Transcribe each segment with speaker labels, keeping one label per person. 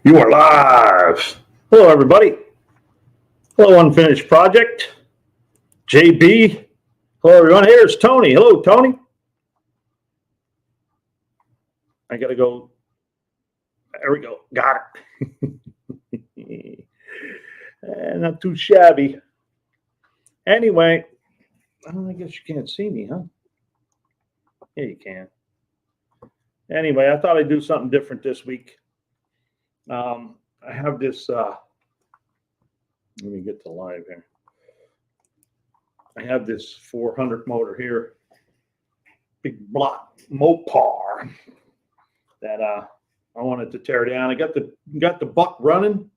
Speaker 1: You are live. Hello, everybody. Hello, Unfinished Project. JB. Hello, everyone. Here's Tony. Hello, Tony. I got to go. There we go. Got it. Not too shabby. Anyway, I guess you can't see me, huh? Yeah, you can. Anyway, I thought I'd do something different this week. I have this. Let me get to live here. I have this 400 motor here, big block Mopar that I wanted to tear down. I got the buck running.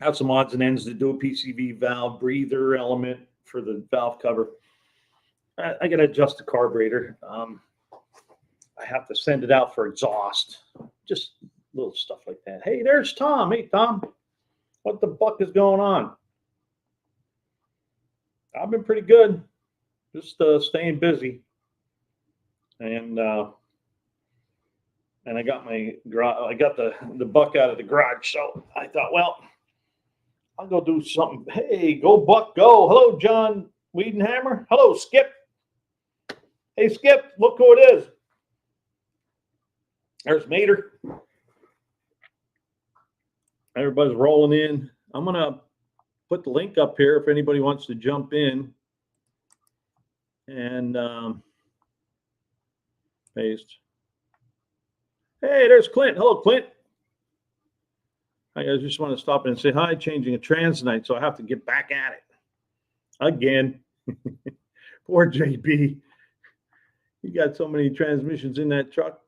Speaker 1: Have some odds and ends to do a PCV valve breather element for the valve cover. I got to adjust the carburetor. I have to send it out for exhaust. Just little stuff like that. Hey, there's Tom. Hey, Tom. What the buck is going on? I've been pretty good. Just staying busy. And I got the buck out of the garage. So I thought, well, I'll go do something. Hey, go buck, go. Hello, John Wiedenhammer. Hello, Skip. Hey, Skip, look who it is. There's Mater. Everybody's rolling in. I'm going to put the link up here if anybody wants to jump in. And paste. Hey, there's Clint. Hello, Clint. I just want to stop in and say hi. Changing a trans tonight, so I have to get back at it again. Poor JB. You got so many transmissions in that truck.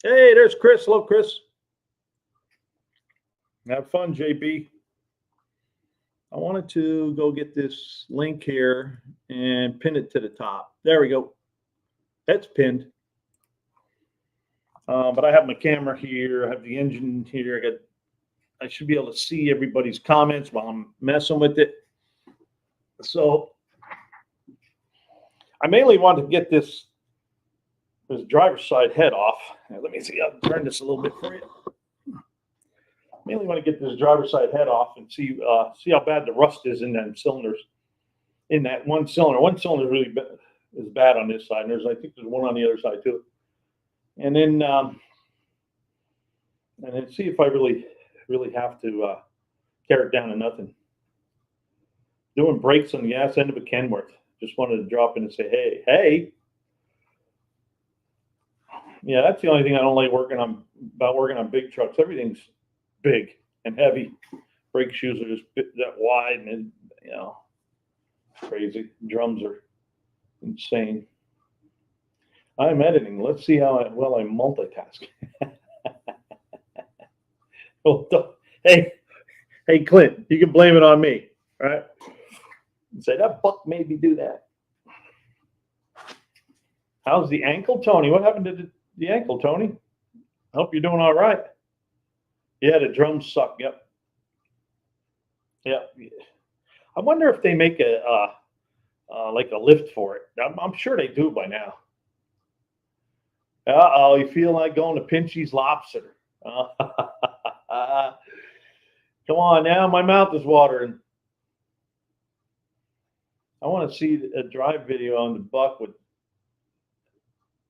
Speaker 1: Hey, there's Chris. Hello, Chris. Have fun, JB. I wanted to go get this link here and pin it to the top. There we go. That's pinned. But I have my camera here. I have the engine here. I should be able to see everybody's comments while I'm messing with it. So I mainly want to get this driver's side head off. Let me see. I'll turn this a little bit for you. Mainly want to get this driver's side head off and see how bad the rust is in them cylinders. In that one cylinder. One cylinder really is bad on this side. And I think there's one on the other side too. And then see if I really have to tear it down to nothing. Doing brakes on the ass end of a Kenworth. Just wanted to drop in and say, hey. Yeah, that's the only thing I don't like working on big trucks. Everything's big and heavy. Brake shoes are just that wide and crazy. Drums are insane. I'm editing. Let's see how well I multitask. Hey, Clint, you can blame it on me, right? Say that buck made me do that. How's the ankle, Tony? What happened to the ankle, Tony? I hope you're doing all right. Yeah, the drums suck. Yep. Yeah. I wonder if they make like a lift for it. I'm sure they do by now. Uh-oh, you feel like going to Pinchy's Lobster. Come on now, my mouth is watering. I want to see a drive video on the buck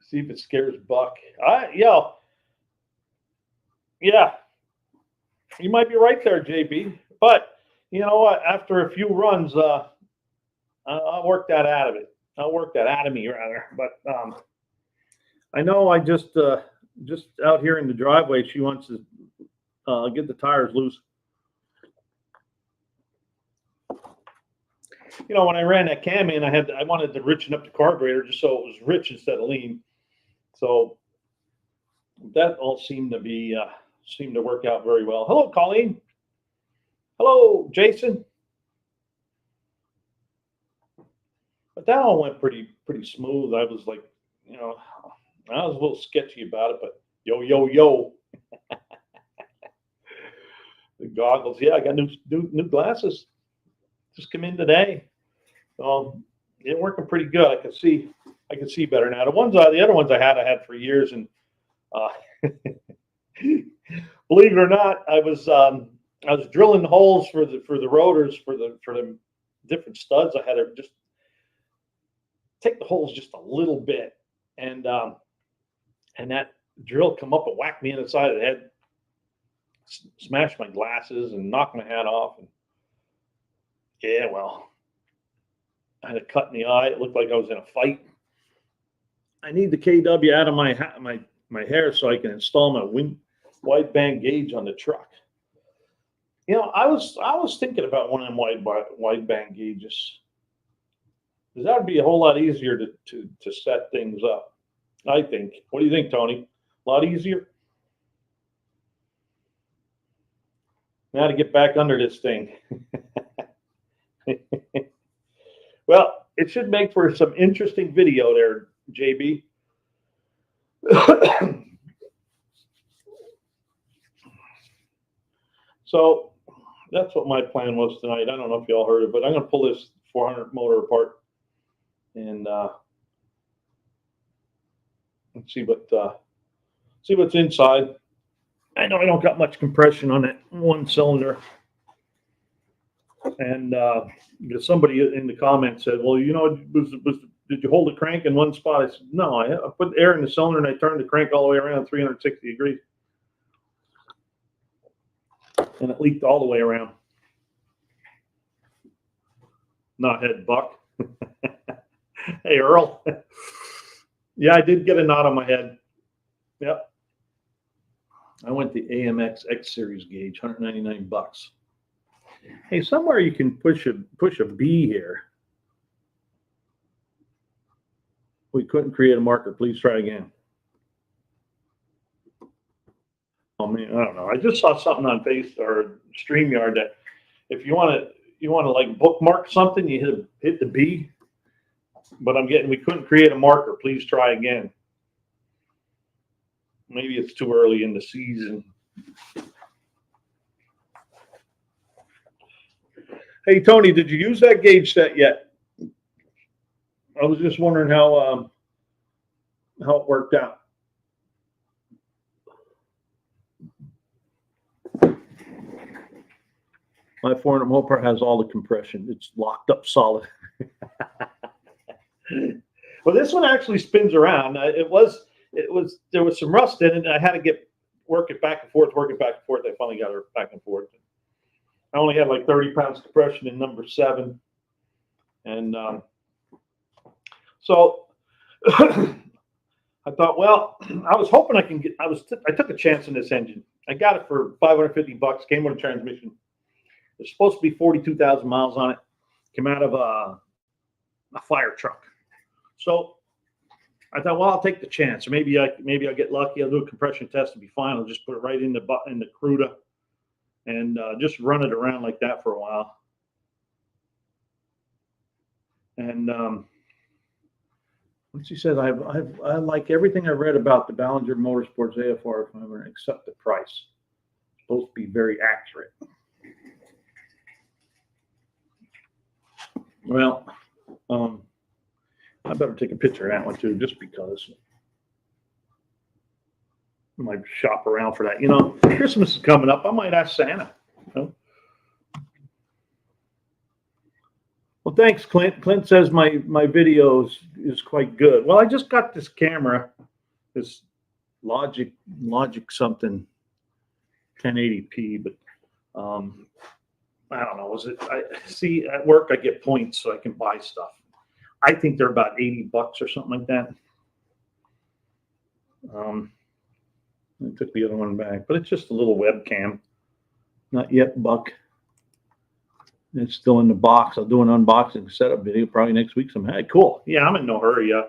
Speaker 1: see if it scares Buck. Yeah, you might be right there, JB. But you know what? After a few runs, I'll work that out of it. I'll work that out of me, rather. But I know I just out here in the driveway, she wants to get the tires loose. When I ran that cam in, I wanted to richen up the carburetor just so it was rich instead of lean. So that all seemed to work out very well. Hello, Colleen. Hello, Jason. But that all went pretty smooth. I was like, I was a little sketchy about it, but yo. The goggles, yeah, I got new glasses. Just come in today. So they're working pretty good. I can see better now. The other ones I had for years, and Uh, believe it or not, I was drilling holes for the rotors for the different studs. I had to just take the holes just a little bit, and that drill come up and whacked me in the side of the head, smashed my glasses and knocked my hat off. And yeah, well, I had a cut in the eye. It looked like I was in a fight. I need the KW out of my hair so I can install my wide band gauge on the truck. You know, I was thinking about one of them wide band gauges, because that would be a whole lot easier to set things up, I think. What do you think, Tony? A lot easier? Now to get back under this thing. Well, it should make for some interesting video there, JB. So that's what my plan was tonight. I don't know if y'all heard it, but I'm going to pull this 400 motor apart and see what's inside. I know I don't got much compression on that one cylinder, and somebody in the comments said, "Well, you know, did you hold the crank in one spot?" I said, "No, I put air in the cylinder and I turned the crank all the way around 360 degrees, and it leaked all the way around." Knothead Buck. Hey, Earl. Yeah, I did get a knot on my head. Yep. I went the AMX X Series gauge, $199. Hey, somewhere you can push a B here. We couldn't create a marker. Please try again. Oh man, I don't know. I just saw something on Facebook or StreamYard that if you want to like bookmark something, you hit the B. But we couldn't create a marker. Please try again. Maybe it's too early in the season. Hey, Tony, did you use that gauge set yet? I was just wondering how it worked out. My 400 motor has all the compression. It's locked up solid. Well, this one actually spins around. There was some rust in it, and I had to work it back and forth. I finally got her back and forth. I only had like 30 pounds compression in number 7, and so I thought, well, I was hoping I can get. I took a chance in this engine. I got it for $550. Came with a transmission. There's supposed to be 42,000 miles on it. Came out of a fire truck. So I thought, well, I'll take the chance. Maybe I'll get lucky. I'll do a compression test and be fine. I'll just put it right in the Cruda and just run it around like that for a while. And what she said, I like everything I read about the Ballinger Motorsports AFR 500 except the price. It's supposed to be very accurate. Well, I better take a picture of that one too, just because I might shop around for that. You know, Christmas is coming up. I might ask Santa. You know? Well, thanks, Clint. Clint says my video is quite good. Well, I just got this camera, this Logic something 1080p, but I don't know. I see at work I get points so I can buy stuff. I think they're about $80 or something like that. I took the other one back, but it's just a little webcam. Not yet, Buck. It's still in the box. I'll do an unboxing setup video probably next week sometime. Hey, cool. Yeah, I'm in no hurry. You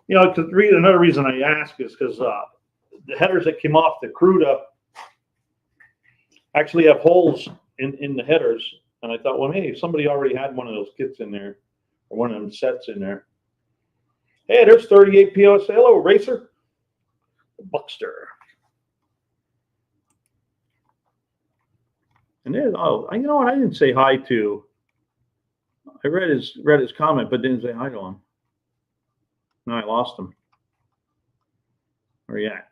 Speaker 1: know, another reason I ask is because the headers that came off the Cruda actually have holes in the headers, and I thought, well, hey, somebody already had one of those kits in there, or one of them sets in there. Hey, there's 38 POS. Hello, Racer. Buckster. And then, you know what? I didn't say hi to. I read his comment, but didn't say hi to him. No, I lost him. Where you at?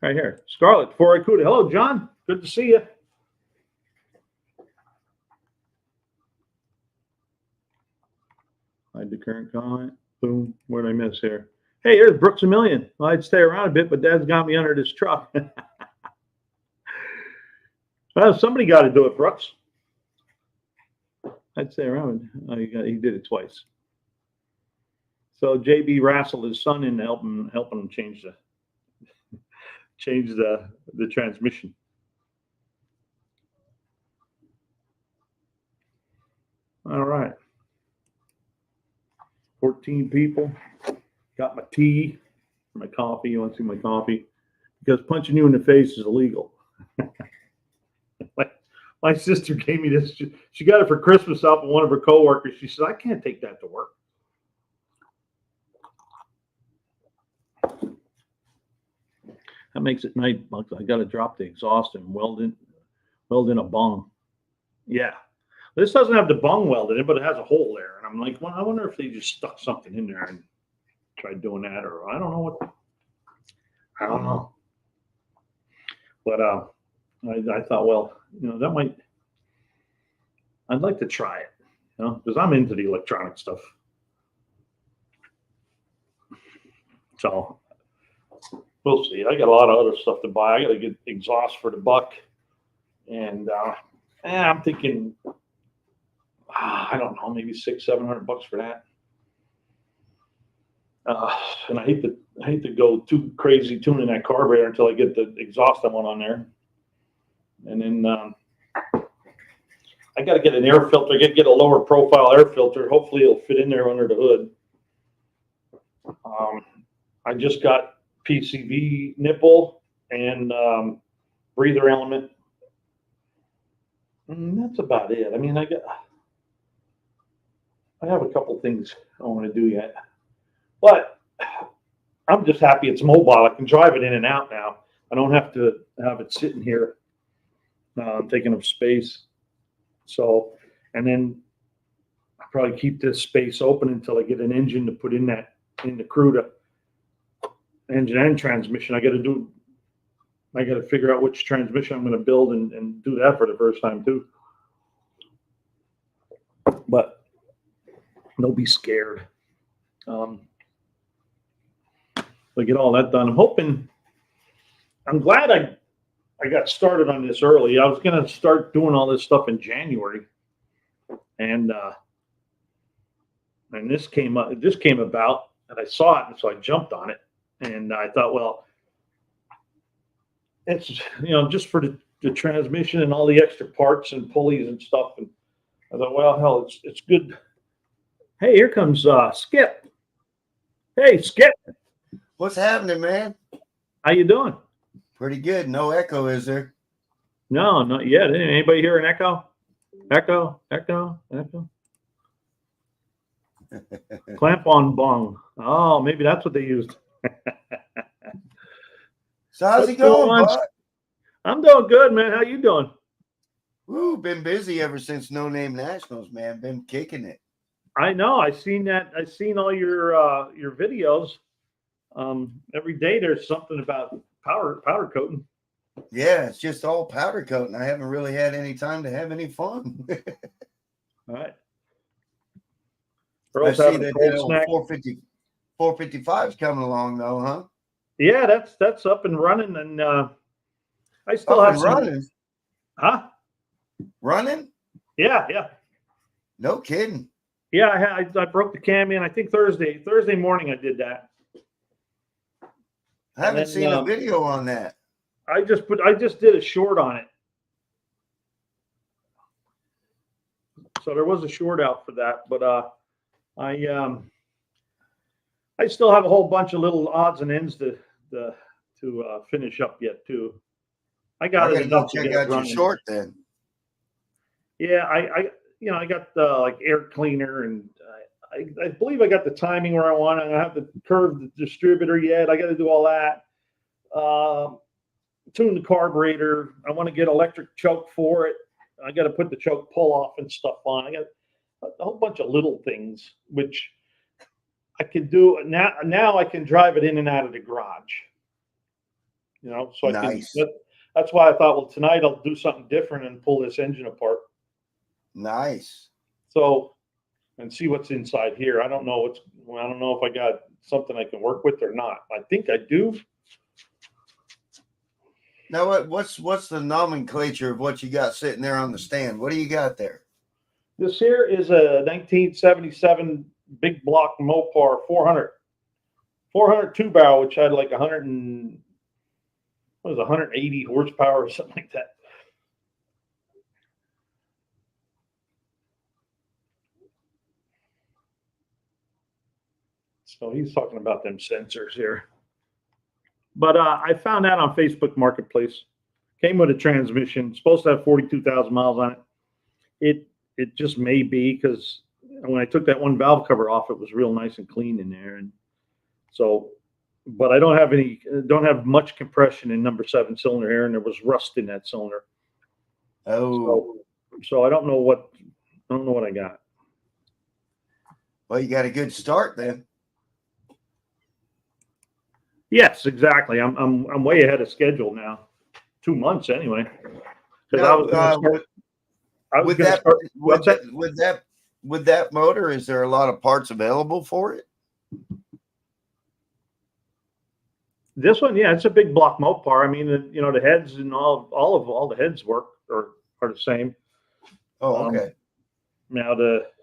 Speaker 1: Right here. Scarlett, Four Cuda. Hello, John. Good to see you. Hide the current comment. Boom. What did I miss here? Hey, here's Brooks a Million. Well, I'd stay around a bit, but Dad's got me under this truck. Well, somebody got to do it, Brooks. I'd stay around. He did it twice. So JB wrestled his son in helping him change the transmission. All right. 14 people. Got my tea, my coffee. You want to see my coffee? Because punching you in the face is illegal. My sister gave me this. She got it for Christmas off of one of her coworkers. She said, I can't take that to work. That makes it nice. I got to drop the exhaust and weld in a bung. Yeah. This doesn't have the bung welded in, but it has a hole there. And I'm like, well, I wonder if they just stuck something in there and tried doing that, or I don't know. But I thought, well, that might. I'd like to try it, because I'm into the electronic stuff. So we'll see. I got a lot of other stuff to buy. I got to get exhaust for the buck, and I'm thinking, I don't know, maybe $600-700 for that. And I hate to go too crazy tuning that carburetor until I get the exhaust I want on there. And then I got to get an air filter. I got to get a lower profile air filter. Hopefully it'll fit in there under the hood. I just got PCV nipple and breather element. And that's about it. I mean, I have a couple things I want to do yet. But I'm just happy it's mobile. I can drive it in and out now. I don't have to have it sitting here taking up space. So, and then I'll probably keep this space open until I get an engine to put in the Cuda. Engine and transmission. I got to figure out which transmission I'm going to build and do that for the first time too. But don't be scared. So get all that done. I'm glad I got started on this early. I was going to start doing all this stuff in January, and this came about, and I saw it, and so I jumped on it, and I thought, well, it's just for the transmission and all the extra parts and pulleys and stuff, and I thought, well, hell, it's good. Hey, here comes Skip. Hey, Skip.
Speaker 2: What's happening, man?
Speaker 1: How you doing?
Speaker 2: Pretty good. No echo, is there?
Speaker 1: No, not yet. Anybody hear an echo? Echo. Clamp on bung. Oh, maybe that's what they used.
Speaker 2: So how's it going, bud?
Speaker 1: I'm doing good, man. How you doing?
Speaker 2: Woo, been busy ever since No Name Nationals, man. Been kicking it.
Speaker 1: I know. I seen that. I seen all your videos. Every day there's something about powder coating.
Speaker 2: Yeah, it's just all powder coating. I haven't really had any time to have any fun.
Speaker 1: All right.
Speaker 2: I see that 455's coming along though, huh?
Speaker 1: Yeah, that's up and running, and I still
Speaker 2: up
Speaker 1: have
Speaker 2: and running.
Speaker 1: Huh?
Speaker 2: Running?
Speaker 1: Yeah.
Speaker 2: No kidding.
Speaker 1: Yeah, I broke the cam in. I think Thursday morning I did that.
Speaker 2: I haven't seen a video on that.
Speaker 1: I just did a short on it. So there was a short out for that, but I still have a whole bunch of little odds and ends to finish up yet too. I got it enough to
Speaker 2: check out your short then.
Speaker 1: Yeah, I got like air cleaner, and I believe I got the timing where I want it. I have to curve the distributor yet. I got to do all that. Tune the carburetor. I want to get electric choke for it. I got to put the choke pull off and stuff on. I got a whole bunch of little things which I can do now. Now I can drive it in and out of the garage. You know, so
Speaker 2: Nice.
Speaker 1: that's why I thought, well, tonight I'll do something different and pull this engine apart.
Speaker 2: Nice.
Speaker 1: So, and see what's inside here. I don't know if I got something I can work with or not. I think I do.
Speaker 2: Now, what's the nomenclature of what you got sitting there on the stand? What do you got there?
Speaker 1: This here is a 1977 big block Mopar 400 two barrel, which had like 180 horsepower or something like that. So he's talking about them sensors here. But I found that on Facebook Marketplace. Came with a transmission. Supposed to have 42,000 miles on it. It just may be, because when I took that one valve cover off, it was real nice and clean in there. And so, but I don't have much compression in number 7 cylinder here, and there was rust in that cylinder.
Speaker 2: Oh,
Speaker 1: So I don't know what I got.
Speaker 2: well, you got a good start then.
Speaker 1: Yes, exactly. I'm way ahead of schedule now. 2 months anyway.
Speaker 2: Now, with that motor, is there a lot of parts available for it?
Speaker 1: This one, yeah, it's a big block Mopar. I mean, the heads and all the heads are the same.
Speaker 2: Oh, okay.
Speaker 1: Now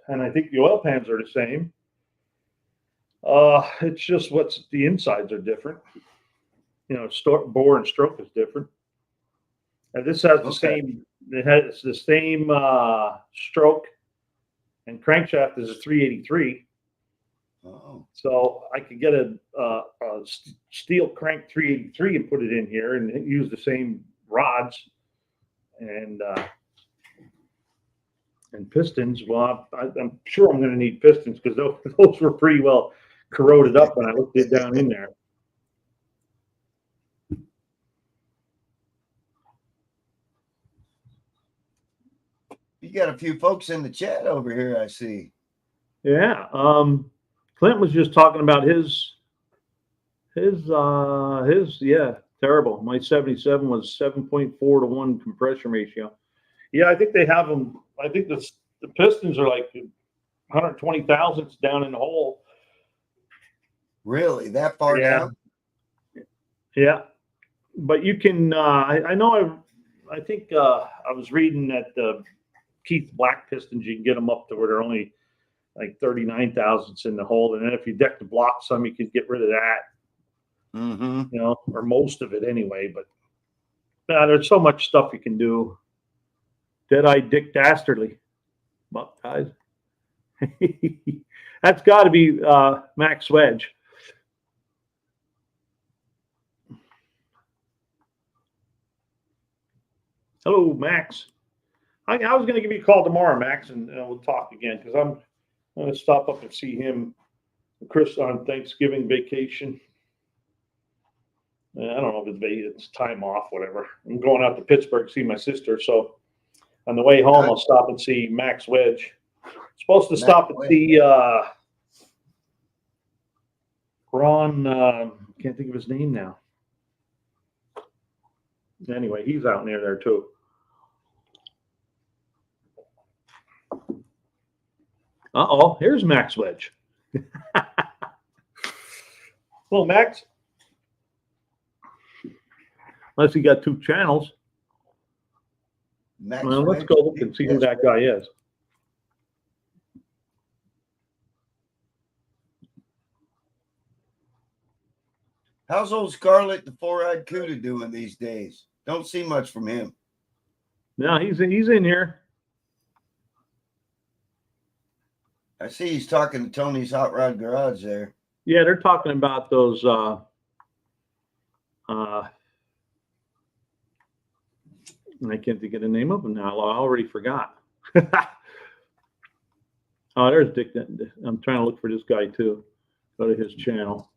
Speaker 1: and I think the oil pans are the same. It's just the insides are different. Bore and stroke is different. And this has the same. It has the same stroke and crankshaft as a 383.
Speaker 2: Oh.
Speaker 1: So I could get a steel crank 383 and put it in here and use the same rods and pistons. Well, I'm sure I'm going to need pistons, because those were pretty well corroded up when I looked it down in there.
Speaker 2: You got a few folks in the chat over here, I see.
Speaker 1: Yeah. Clint was just talking about his terrible. My 77 was 7.4 to 1 compression ratio. Yeah, I think they have them. I think the pistons are like 120 thousandths down in the hole.
Speaker 2: Really, that far down?
Speaker 1: Yeah, but you can. I think I was reading that the Keith Black pistons, you can get them up to where they're only like 39 thousandths in the hole, and then if you deck the block some, you can get rid of that.
Speaker 2: Mm-hmm.
Speaker 1: Or most of it anyway. But there's so much stuff you can do. Dead-Eye Dick Dastardly, buck guys. That's got to be Max Wedge. Hello, Max. I was going to give you a call tomorrow, Max, and we'll talk again, because I'm going to stop up and see him, Chris, on Thanksgiving vacation. I don't know if it's time off, whatever. I'm going out to Pittsburgh to see my sister, so on the way home, I'll stop and see Max Wedge. Supposed to stop and see Ron. Can't think of his name now. Anyway, he's out near there too. Uh-oh, here's Max Wedge. Well, Max. Unless he got 2 channels. Well, let's go look and see who that guy is.
Speaker 2: How's old Scarlett, the 4-eyed Cuda, doing these days? Don't see much from him.
Speaker 1: No, he's in here.
Speaker 2: I see he's talking to Tony's Hot Rod Garage there.
Speaker 1: Yeah, they're talking about those I can't think of the name of them now. I already forgot. Oh, there's Dick. I'm trying to look for this guy too. Go to his channel.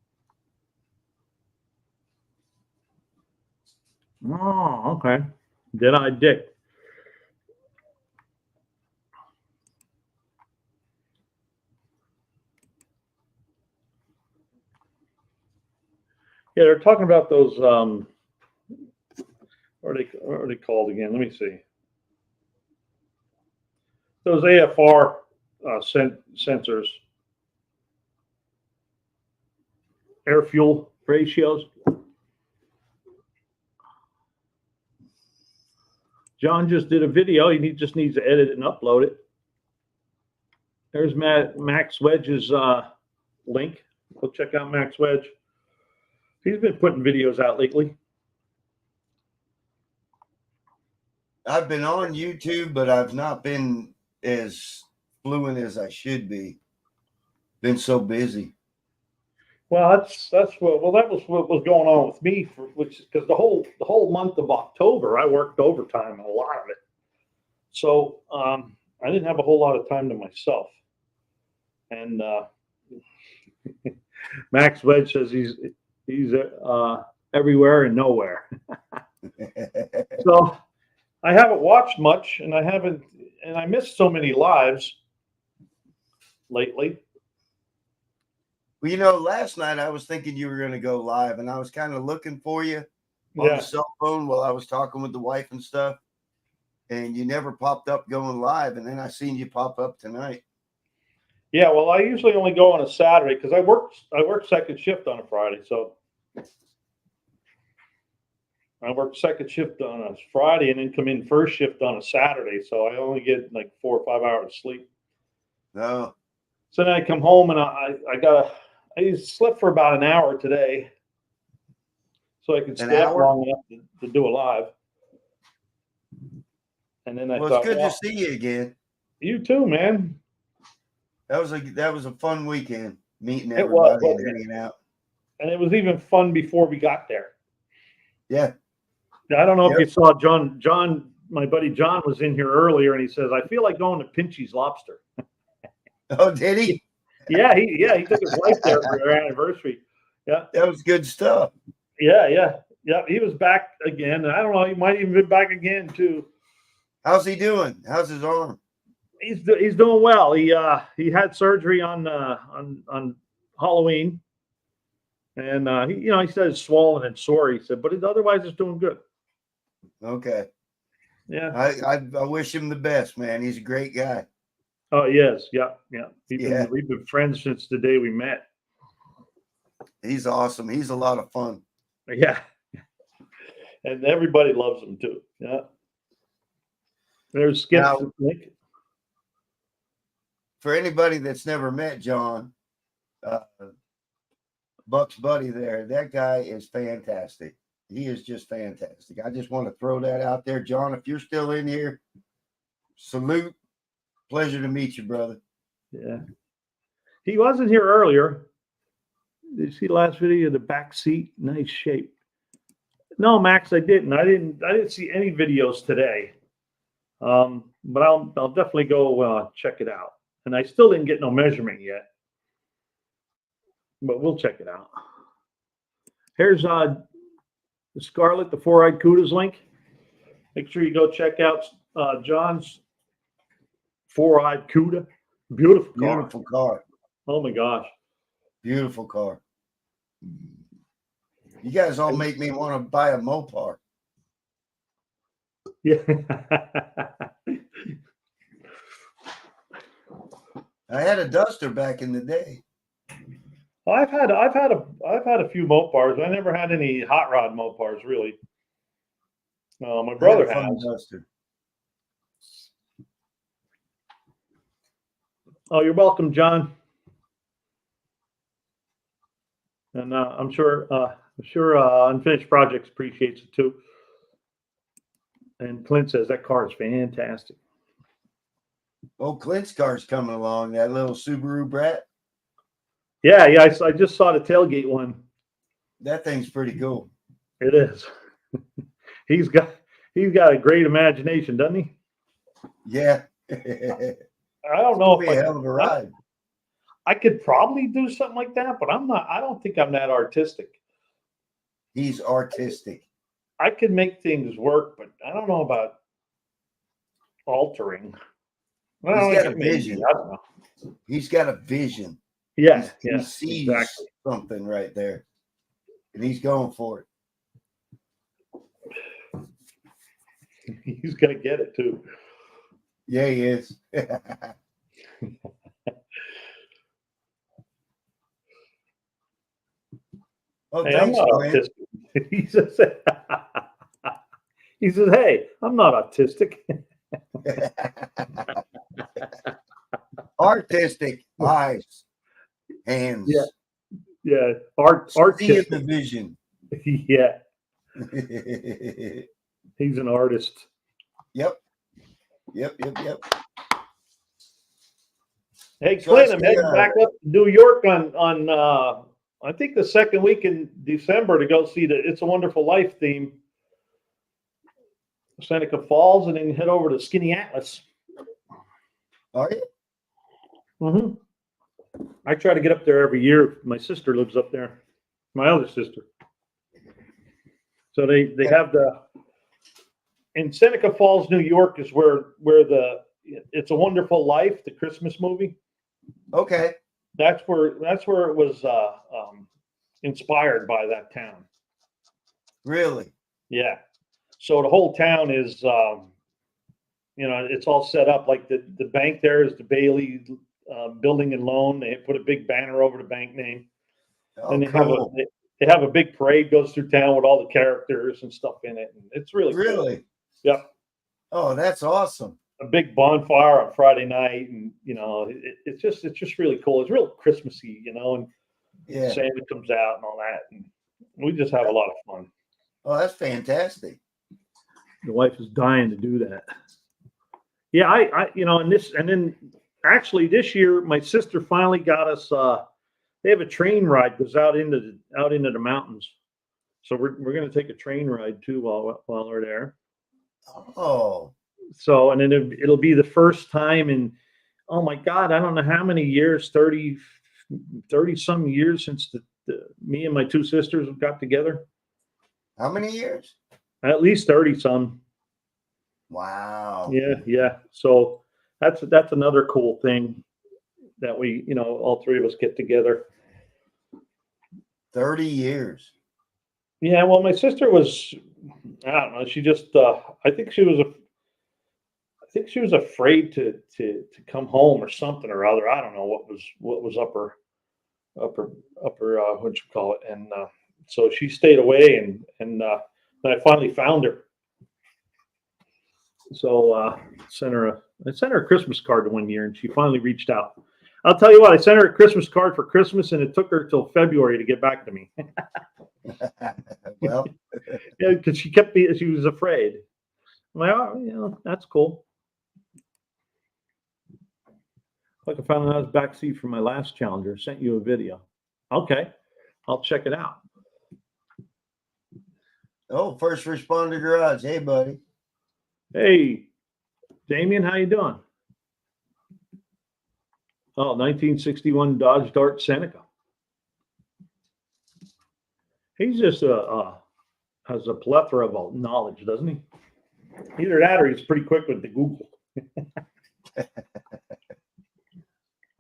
Speaker 1: Oh, okay. Dead-Eye Dick. Yeah, they're talking about those What are they called again? Let me see. Those AFR sensors, air fuel ratios. John just did a video. He just needs to edit it and upload it. There's Max Wedge's link. Go check out Max Wedge. He's been putting videos out lately.
Speaker 2: I've been on YouTube, but I've not been as fluent as I should be. Been so busy.
Speaker 1: Well, that was what was going on with me, because the whole month of October I worked overtime, a lot of it. So I didn't have a whole lot of time to myself. And Max Wedge says he's everywhere and nowhere. So I haven't watched much, and I missed so many lives lately.
Speaker 2: Well, last night I was thinking you were going to go live, and I was kind of looking for you on the cell phone while I was talking with the wife and stuff, and you never popped up going live, and then I seen you pop up tonight.
Speaker 1: Yeah, well, I usually only go on a Saturday because I work second shift on a Friday, so I work second shift on a Friday and then come in first shift on a Saturday, so I only get like 4 or 5 hours sleep.
Speaker 2: No.
Speaker 1: So then I come home and I slept for about an hour today, so I could stay up long enough to do a live. And then I thought,
Speaker 2: it's good to see you again.
Speaker 1: You too, man.
Speaker 2: That was a fun weekend, meeting everybody and hanging out.
Speaker 1: And it was even fun before we got there.
Speaker 2: Yeah.
Speaker 1: I don't know if you saw John, my buddy John was in here earlier, and he says, I feel like going to Pinchy's Lobster.
Speaker 2: Oh, did he?
Speaker 1: Yeah, he took his wife there for their anniversary. Yeah.
Speaker 2: That was good stuff.
Speaker 1: Yeah. He was back again. And I don't know, he might even be back again too.
Speaker 2: How's he doing? How's his arm?
Speaker 1: He's doing well. He had surgery on Halloween, and he said it's swollen and sore. He said, but otherwise it's doing good.
Speaker 2: Okay.
Speaker 1: Yeah.
Speaker 2: I wish him the best, man. He's a great guy.
Speaker 1: Oh yes, yeah. We've been friends since the day we met.
Speaker 2: He's awesome. He's a lot of fun.
Speaker 1: Yeah, and everybody loves him too. Yeah. There's Skip. Link.
Speaker 2: For anybody that's never met John, Buck's buddy there, that guy is fantastic. He is just fantastic. I just want to throw that out there. John, if you're still in here, salute. Pleasure to meet you, brother.
Speaker 1: Yeah. He wasn't here earlier. Did you see the last video of the back seat? Nice shape. No, Max, I didn't. I didn't see any videos today. But I'll definitely go check it out. And I still didn't get no measurement yet. But we'll check it out. Here's the Scarlet, the four-eyed Cuda's link. Make sure you go check out John's four-eyed Cuda. Beautiful
Speaker 2: car.
Speaker 1: Oh my gosh.
Speaker 2: Beautiful car. You guys all make me want to buy a Mopar.
Speaker 1: Yeah.
Speaker 2: I had a Duster back in the day.
Speaker 1: I've had a few Mopars. I never had any hot rod Mopars really. My brother has.
Speaker 2: Duster.
Speaker 1: Oh, you're welcome, John. And I'm sure Unfinished Projects appreciates it too. And Clint says that car is fantastic.
Speaker 2: Oh, Clint's car's coming along. That little Subaru Brat.
Speaker 1: Yeah. I just saw the tailgate one.
Speaker 2: That thing's pretty cool.
Speaker 1: It is. He's got a great imagination, doesn't he?
Speaker 2: Yeah.
Speaker 1: I don't know if
Speaker 2: a hell of a ride.
Speaker 1: I could probably do something like that, but I'm not. I don't think I'm that artistic.
Speaker 2: He's artistic.
Speaker 1: I could make things work, but I don't know about altering.
Speaker 2: He's got a vision.
Speaker 1: I don't know.
Speaker 2: He's got a vision.
Speaker 1: Yeah,
Speaker 2: he sees something right there, and he's going for it.
Speaker 1: He's gonna get it too.
Speaker 2: Yeah, he is. Oh,
Speaker 1: Hey, I'm
Speaker 2: thanks,
Speaker 1: not
Speaker 2: Glenn.
Speaker 1: autistic. He says, he says, hey, I'm not autistic.
Speaker 2: Artistic eyes, hands.
Speaker 1: Yeah. Yeah, art
Speaker 2: Seeing
Speaker 1: artistic.
Speaker 2: the vision.
Speaker 1: Yeah, he's an artist.
Speaker 2: Yep. Yep.
Speaker 1: Hey,
Speaker 2: So I
Speaker 1: Clint, I'm
Speaker 2: see,
Speaker 1: heading back up to New York on I think the second week in December to go see the It's a Wonderful Life theme, Seneca Falls, and then head over to Skinny Atlas.
Speaker 2: are you?
Speaker 1: Mm-hmm. I try to get up there every year. My sister lives up there, my other sister. So they have in Seneca Falls, New York, is where the It's a Wonderful Life, the Christmas movie.
Speaker 2: Okay.
Speaker 1: That's where it was inspired by that town.
Speaker 2: Really?
Speaker 1: Yeah. So the whole town is, it's all set up like the bank there is the Bailey Building and Loan. They put a big banner over the bank name.
Speaker 2: Oh,
Speaker 1: And
Speaker 2: cool.
Speaker 1: they have a big parade goes through town with all the characters and stuff in it. And it's really
Speaker 2: Really?
Speaker 1: cool. Yep.
Speaker 2: Oh, that's awesome.
Speaker 1: A big bonfire on Friday night, and it's just really cool. It's real Christmassy, and
Speaker 2: Yeah.
Speaker 1: Santa comes out and all that, and we just have a lot of fun.
Speaker 2: Oh, that's fantastic.
Speaker 1: The wife is dying to do that. Yeah, I and then actually this year my sister finally got us. They have a train ride goes out into the mountains, so we're going to take a train ride too while we're there.
Speaker 2: Oh.
Speaker 1: So, and then it'll be the first time in, oh my God, I don't know how many years, 30 some years since me and my two sisters got together.
Speaker 2: How many years?
Speaker 1: At least 30 some.
Speaker 2: Wow.
Speaker 1: Yeah. So that's another cool thing that we, all three of us get together.
Speaker 2: 30 years.
Speaker 1: Yeah. Well, my sister was, I don't know. She just, I think she was afraid to come home or something or other. I don't know what was up her what you call it, and so she stayed away, and I finally found her. So I sent her a Christmas card one year, and she finally reached out. I'll tell you what, I sent her a Christmas card for Christmas, and it took her till February to get back to me.
Speaker 2: Well,
Speaker 1: yeah, because she was afraid. I'm like, oh, that's cool. Like I found out backseat from my last Challenger. Sent you a video. Okay, I'll check it out.
Speaker 2: oh, First Responder Garage. Hey, buddy.
Speaker 1: Hey, Damien, how you doing? Oh, 1961 Dodge Dart Seneca. He's just has a plethora of knowledge, doesn't he? Either that or he's pretty quick with the Google.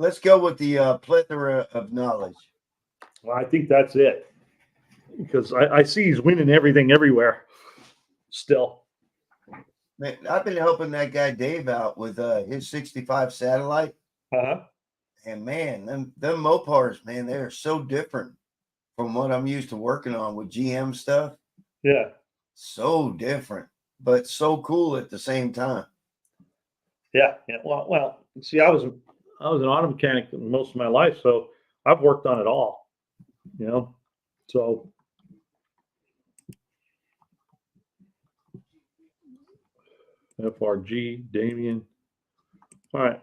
Speaker 2: Let's go with the plethora of knowledge.
Speaker 1: Well, I think that's it. Because I see he's winning everything everywhere still.
Speaker 2: Man, I've been helping that guy Dave out with his 65 Satellite.
Speaker 1: Uh-huh.
Speaker 2: And man, them Mopars, man, they are so different from what I'm used to working on with GM stuff.
Speaker 1: Yeah.
Speaker 2: So different, but so cool at the same time.
Speaker 1: Yeah. Well, see, I was an auto mechanic most of my life, so I've worked on it all. So FRG, Damien. All right.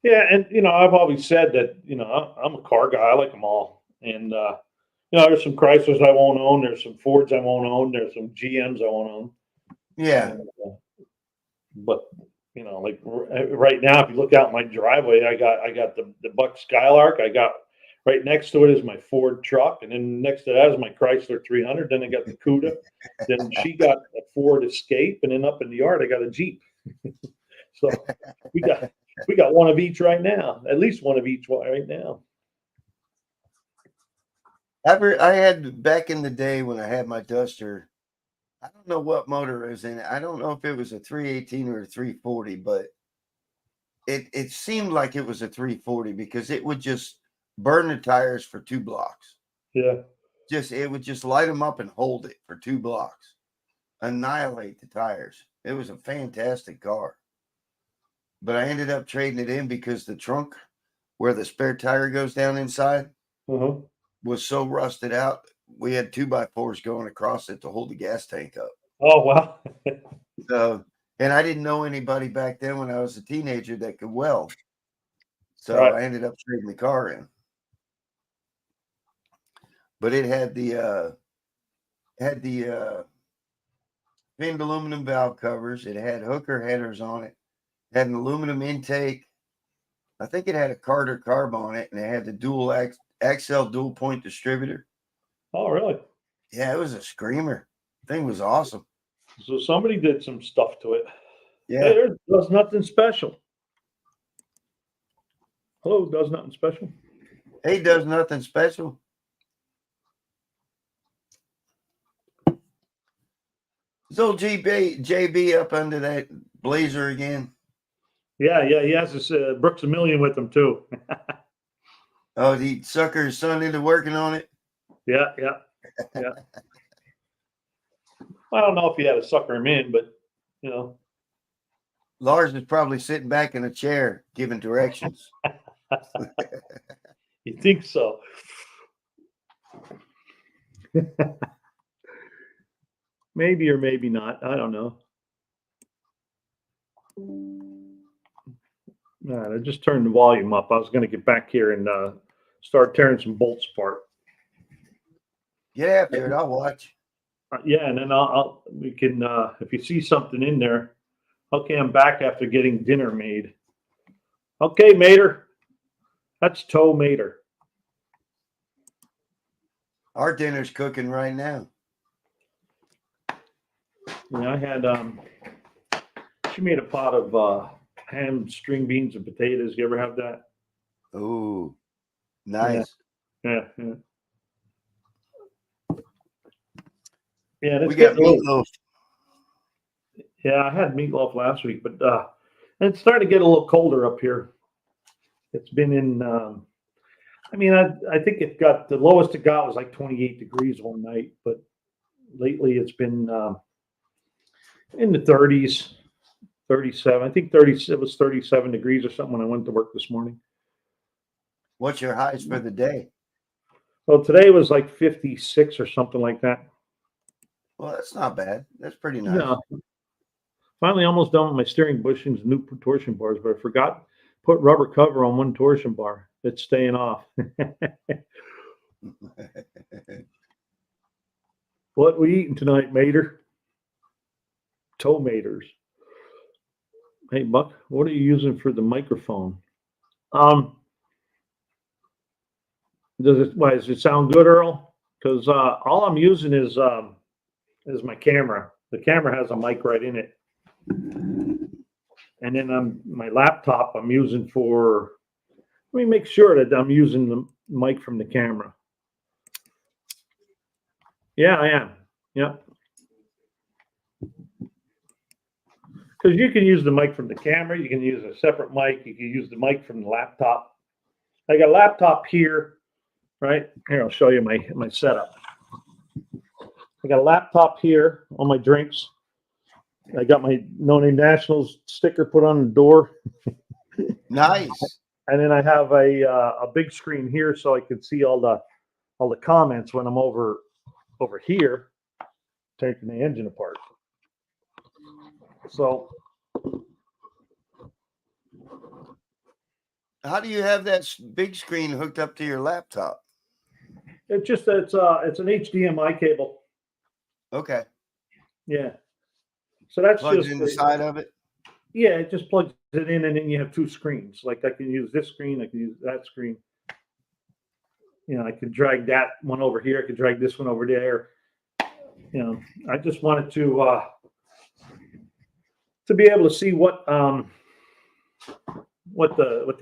Speaker 1: Yeah, and I've always said that I'm a car guy. I like them all, and there's some Chryslers I won't own. There's some Fords I won't own. There's some GMs I won't own.
Speaker 2: Yeah.
Speaker 1: And, but like right now, if you look out my driveway, I got the Buck Skylark. I got right next to it is my Ford truck, and then next to that is my Chrysler 300. Then I got the Cuda. Then she got a Ford Escape, and then up in the yard I got a Jeep. So we got one of each right now. At least one of each right now.
Speaker 2: I had back in the day when I had my Duster, I don't know what motor is in it. I don't know if it was a 318 or a 340, but it seemed like it was a 340 because it would just burn the tires for 2 blocks.
Speaker 1: Yeah.
Speaker 2: It would just light them up and hold it for 2 blocks, annihilate the tires. It was a fantastic car, but I ended up trading it in because the trunk where the spare tire goes down inside
Speaker 1: Uh-huh.
Speaker 2: was so rusted out. We had 2x4s going across it to hold the gas tank up.
Speaker 1: Oh, wow.
Speaker 2: So, and I didn't know anybody back then when I was a teenager that could weld. So
Speaker 1: Right.
Speaker 2: I ended up trading the car in. But it had the finned aluminum valve covers. It had hooker headers on it. It had an aluminum intake. I think it had a Carter carb on it, and it had the dual Axel dual point distributor.
Speaker 1: Oh, really?
Speaker 2: Yeah, it was a screamer. Thing was awesome.
Speaker 1: So somebody did some stuff to it.
Speaker 2: Yeah.
Speaker 1: Hey, it does nothing special. Hello, does nothing special.
Speaker 2: Hey, does nothing special. Is old JB up under that blazer again?
Speaker 1: Yeah, he has this Brooks a Million with him too.
Speaker 2: Oh, he sucker his son into working on it?
Speaker 1: Yeah. I don't know if he had to sucker him in, but you know.
Speaker 2: Lars is probably sitting back in a chair giving directions.
Speaker 1: You think so? Maybe or maybe not. I don't know. I just turned the volume up. I was going to get back here and start tearing some bolts apart.
Speaker 2: Get after it. I'll watch.
Speaker 1: Yeah, and then we can if you see something in there. Okay, I'm back after getting dinner made. Okay, Mater. That's Toe Mater.
Speaker 2: Our dinner's cooking right now.
Speaker 1: Yeah, I had she made a pot of ham, string beans, and potatoes. You ever have that?
Speaker 2: Ooh, nice.
Speaker 1: Yeah. Yeah,
Speaker 2: We got meatloaf.
Speaker 1: Yeah, I had meatloaf last week, but it's starting to get a little colder up here. It's been in. I think it got the lowest it got was like 28 degrees one night, but lately it's been in the 30s, 37. I think 30. It was 37 degrees or something when I went to work this morning.
Speaker 2: What's your highs for the day?
Speaker 1: Well, today was like 56 or something like that.
Speaker 2: Well, that's not bad. That's pretty nice.
Speaker 1: Yeah. Finally, almost done with my steering bushings and new torsion bars, but I forgot to put rubber cover on one torsion bar. It's staying off. What we eating tonight, Mater? Toe Maters. Hey, Buck, what are you using for the microphone? Does it sound good, Earl? Because all I'm using is my camera. The camera has a mic right in it. And then my laptop I'm using for, let me make sure that I'm using the mic from the camera. Yeah, I am. Yeah. Because you can use the mic from the camera. You can use a separate mic. You can use the mic from the laptop. I got a laptop here, right? Here, I'll show you my setup. I got a laptop here on my drinks. I got my No Name Nationals sticker put on the door.
Speaker 2: Nice.
Speaker 1: And then I have a big screen here so I can see all the comments when I'm over here taking the engine apart. So
Speaker 2: how do you have that big screen hooked up to your laptop?
Speaker 1: it's an HDMI cable.
Speaker 2: Okay.
Speaker 1: Yeah. So that's
Speaker 2: Plugs
Speaker 1: just
Speaker 2: in the side of it.
Speaker 1: Yeah, it just plugs it in, and then you have two screens. Like I can use this screen, I can use that screen. I could drag that one over here. I could drag this one over there. I just wanted to be able to see what the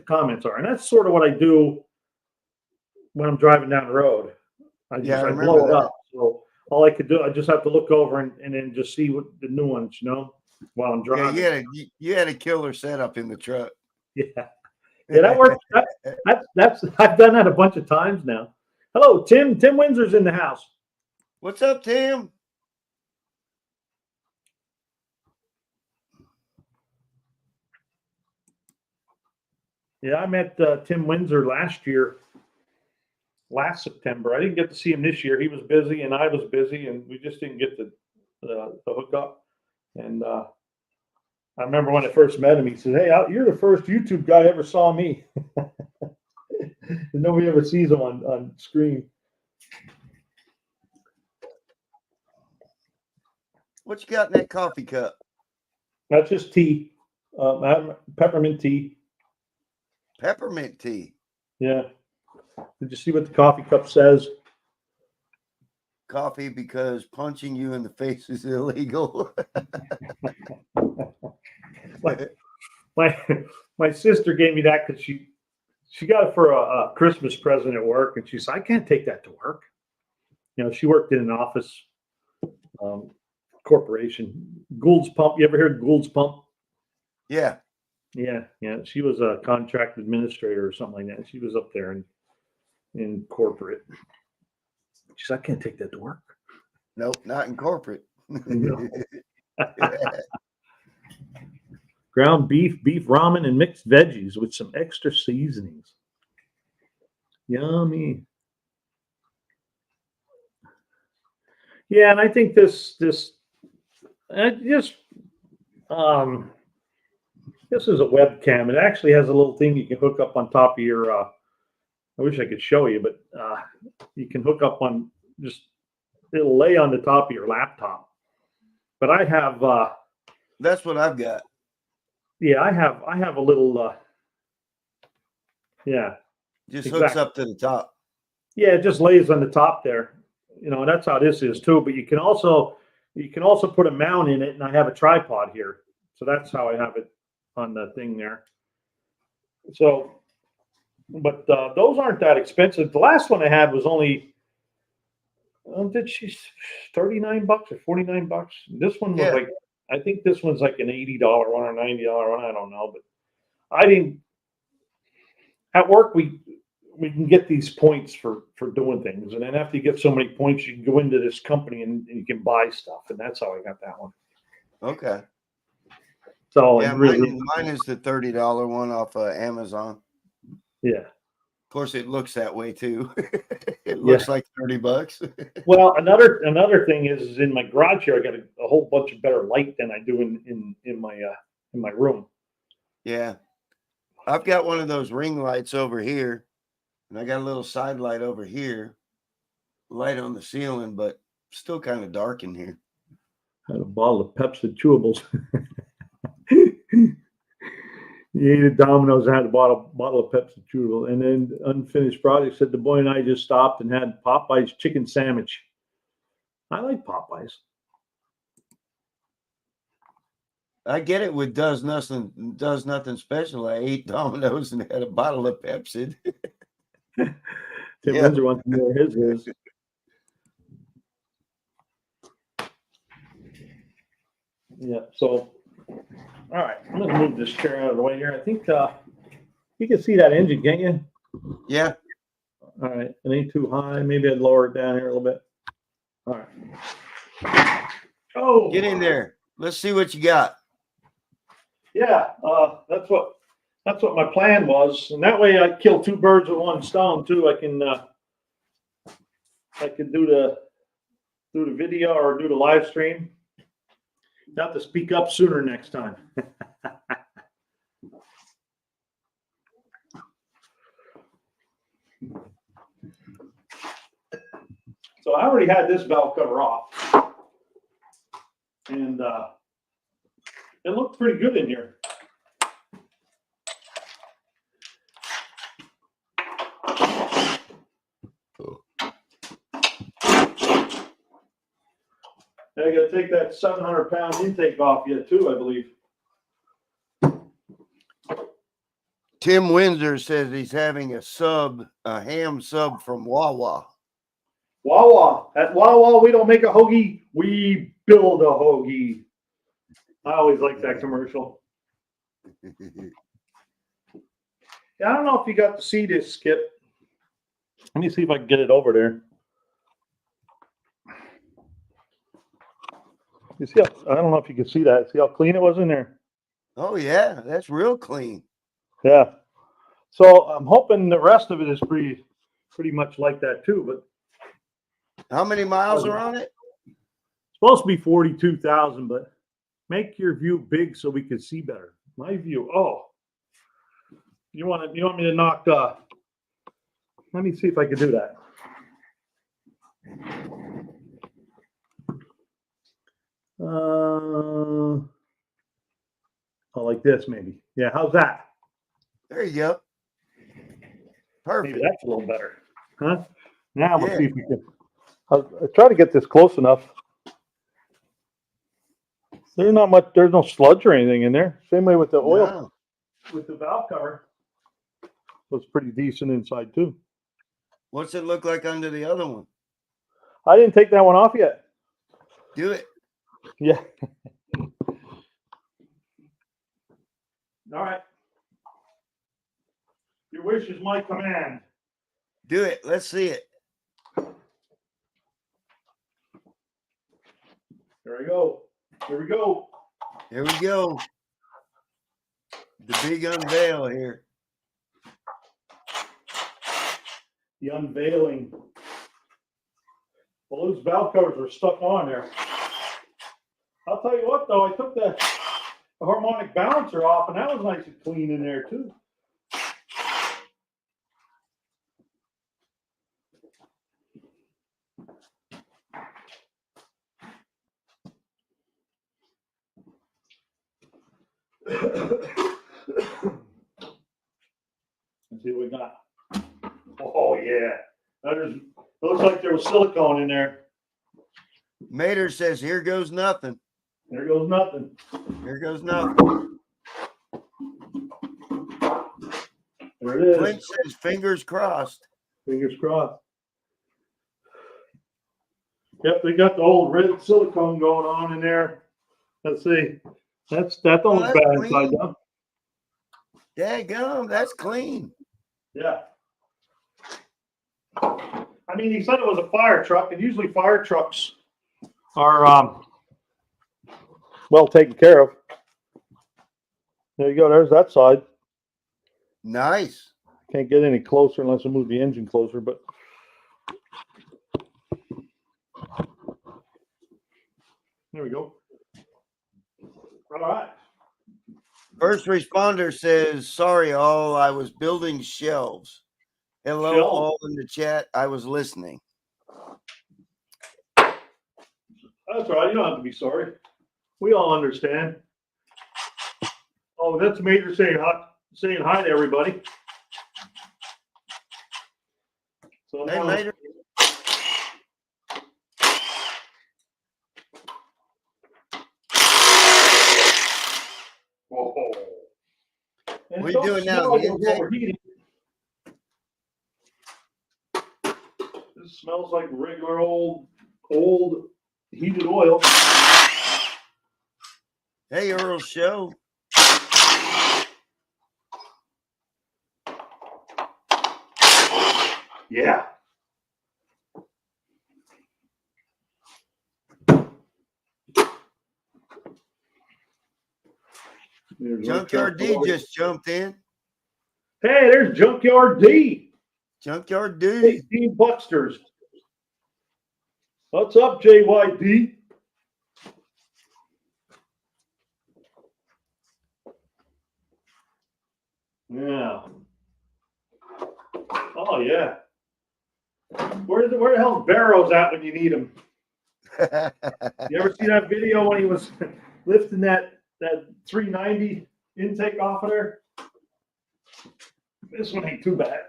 Speaker 1: comments are, and that's sort of what I do when I'm driving down the road. I blow it up. So all I could do, I just have to look over and then just see what the new ones, while I'm
Speaker 2: Yeah,
Speaker 1: driving.
Speaker 2: you had a killer setup in the truck.
Speaker 1: Yeah, yeah, that works. That's I've done that a bunch of times now. Hello, Tim. Tim Windsor's in the house.
Speaker 2: What's up, Tim?
Speaker 1: Yeah, I met Tim Windsor last September. I didn't get to see him this year. He was busy and I was busy, and we just didn't get to hook up. And I remember when I first met him, he said, "Hey, you're the first YouTube guy ever saw me." Nobody ever sees him on screen.
Speaker 2: What you got in that coffee cup?
Speaker 1: That's just tea, peppermint tea.
Speaker 2: Peppermint tea.
Speaker 1: Yeah. Did you see what the coffee cup says?
Speaker 2: Coffee because punching you in the face is illegal.
Speaker 1: my sister gave me that because she got it for a Christmas present at work, and she said, "I can't take that to work." She worked in an office corporation. Gould's Pump. You ever heard of Gould's Pump?
Speaker 2: Yeah.
Speaker 1: Yeah. She was a contract administrator or something like that. She was up there in corporate. She said, "I can't take that to work."
Speaker 2: Nope, not in corporate.
Speaker 1: No. Ground beef ramen, and mixed veggies with some extra seasonings. Yummy. Yeah, and I think this is a webcam. It actually has a little thing you can hook up on top of your. I wish I could show you, but you can hook up on it'll lay on the top of your laptop. But I have.
Speaker 2: That's what I've got.
Speaker 1: Yeah, I have a little. Yeah.
Speaker 2: Just hooks up to the top.
Speaker 1: Yeah, it just lays on the top there. And that's how this is too. But you can also put a mount in it, and I have a tripod here, so that's how I have it on the thing there. So, but those aren't that expensive. The last one I had was only, did she $39 or $49? This one was like, I think this one's like an $80 one or $90 one. I don't know, but I didn't. At work, we can get these points for doing things, and then after you get so many points, you can go into this company and you can buy stuff, and that's how I got that one.
Speaker 2: Okay.
Speaker 1: So
Speaker 2: yeah, mine is the $30 one off Amazon.
Speaker 1: Yeah.
Speaker 2: Of course, it looks that way too. It looks like $30.
Speaker 1: Well, another thing is in my garage here, I got a whole bunch of better light than I do in my room.
Speaker 2: Yeah, I've got one of those ring lights over here, and I got a little side light over here, light on the ceiling, but still kind of dark in here.
Speaker 1: I had a bottle of Pepsi chewables. You ate at Domino's. I had a bottle of Pepsi chewable, and then unfinished project said the boy and I just stopped and had Popeye's chicken sandwich. I like Popeyes.
Speaker 2: I get it with does nothing special. I ate Domino's and had a bottle of Pepsi.
Speaker 1: Tim Windsor wants to know where his is. Yeah. So, all right, I'm gonna move this chair out of the way here. I think you can see that engine, can't you?
Speaker 2: Yeah.
Speaker 1: All right. It ain't too high. Maybe I'd lower it down here a little bit. All right. Oh,
Speaker 2: get in there. Let's see what you got.
Speaker 1: Yeah, that's what my plan was, and that way I kill two birds with one stone too. I can do the video or do the live stream. You have to speak up sooner next time. So I already had this valve cover off, and it looked pretty good in here. I got to take that 700-pound intake off yet too, I believe.
Speaker 2: Tim Windsor says he's having a ham sub from Wawa.
Speaker 1: Wawa. At Wawa, we don't make a hoagie, we build a hoagie. I always like that commercial. Yeah, I don't know if you got to see this, Skip. Let me see if I can get it over there. You see, I don't know if you can see that. See how clean it was in there?
Speaker 2: Oh yeah, that's real clean.
Speaker 1: Yeah. So I'm hoping the rest of it is pretty much like that too. But
Speaker 2: How many miles are on it?
Speaker 1: it's supposed to be 42,000. But make your view big so we can see better. My view. Oh, you want me to knock? Let me see if I can do that. Oh, like this maybe. Yeah, how's that?
Speaker 2: There you go. Perfect.
Speaker 1: Maybe that's a little better, huh? Now we'll
Speaker 2: Yeah.
Speaker 1: see if we can. I'll try to get this close enough. There's not much. There's no sludge or anything in there. Same way with the oil,
Speaker 2: No.
Speaker 1: with the valve cover. Was pretty decent inside too.
Speaker 2: What's it look like under the other one?
Speaker 1: I didn't take that one off yet.
Speaker 2: Do it.
Speaker 1: Yeah. All right. Your wish is my command.
Speaker 2: Do it. Let's see it.
Speaker 1: There we go. Here we go.
Speaker 2: Here we go. The big unveil here.
Speaker 1: The unveiling. Well, those valve covers were stuck on there. I'll tell you what, though, I took the harmonic balancer off, and that was nice and clean in there too. Let's see what we got. Oh yeah, it looks like there was silicone in there.
Speaker 2: Mater says, "Here goes nothing.
Speaker 1: There goes nothing.
Speaker 2: Here goes nothing."
Speaker 1: There it is.
Speaker 2: Clint says, "Fingers crossed."
Speaker 1: Fingers crossed. Yep, they got the old red silicone going on in there. Let's see. That don't look
Speaker 2: that's
Speaker 1: bad
Speaker 2: clean.
Speaker 1: inside though.
Speaker 2: Daggum, that's clean.
Speaker 1: Yeah. I mean, he said it was a fire truck, and usually fire trucks are well taken care of. There you go. There's that side.
Speaker 2: Nice.
Speaker 1: Can't get any closer unless I move the engine closer, but there we go. All right.
Speaker 2: First responder says, "Sorry, all. I was building shelves." Hello,
Speaker 1: Shelves?
Speaker 2: all in the chat. I was listening.
Speaker 1: That's all right. You don't have to be sorry. We all understand. Oh, that's Major saying hi to everybody. So
Speaker 2: Hey,
Speaker 1: now,
Speaker 2: Mater.
Speaker 1: whoa. And
Speaker 2: What
Speaker 1: it
Speaker 2: you
Speaker 1: don't
Speaker 2: doing now,
Speaker 1: smell like
Speaker 2: the
Speaker 1: it was
Speaker 2: intake?
Speaker 1: overheating. This smells like regular old heated oil.
Speaker 2: Hey, Earl Show.
Speaker 1: Yeah. There's
Speaker 2: Junkyard D just jumped in.
Speaker 1: Hey, there's Junkyard D.
Speaker 2: Junkyard D.
Speaker 1: 18 Bucksters. What's up, JYD? Yeah. Oh yeah. Where the hell's Barrows at when you need him? You ever see that video when he was lifting that 390 intake off of there? This one ain't too bad.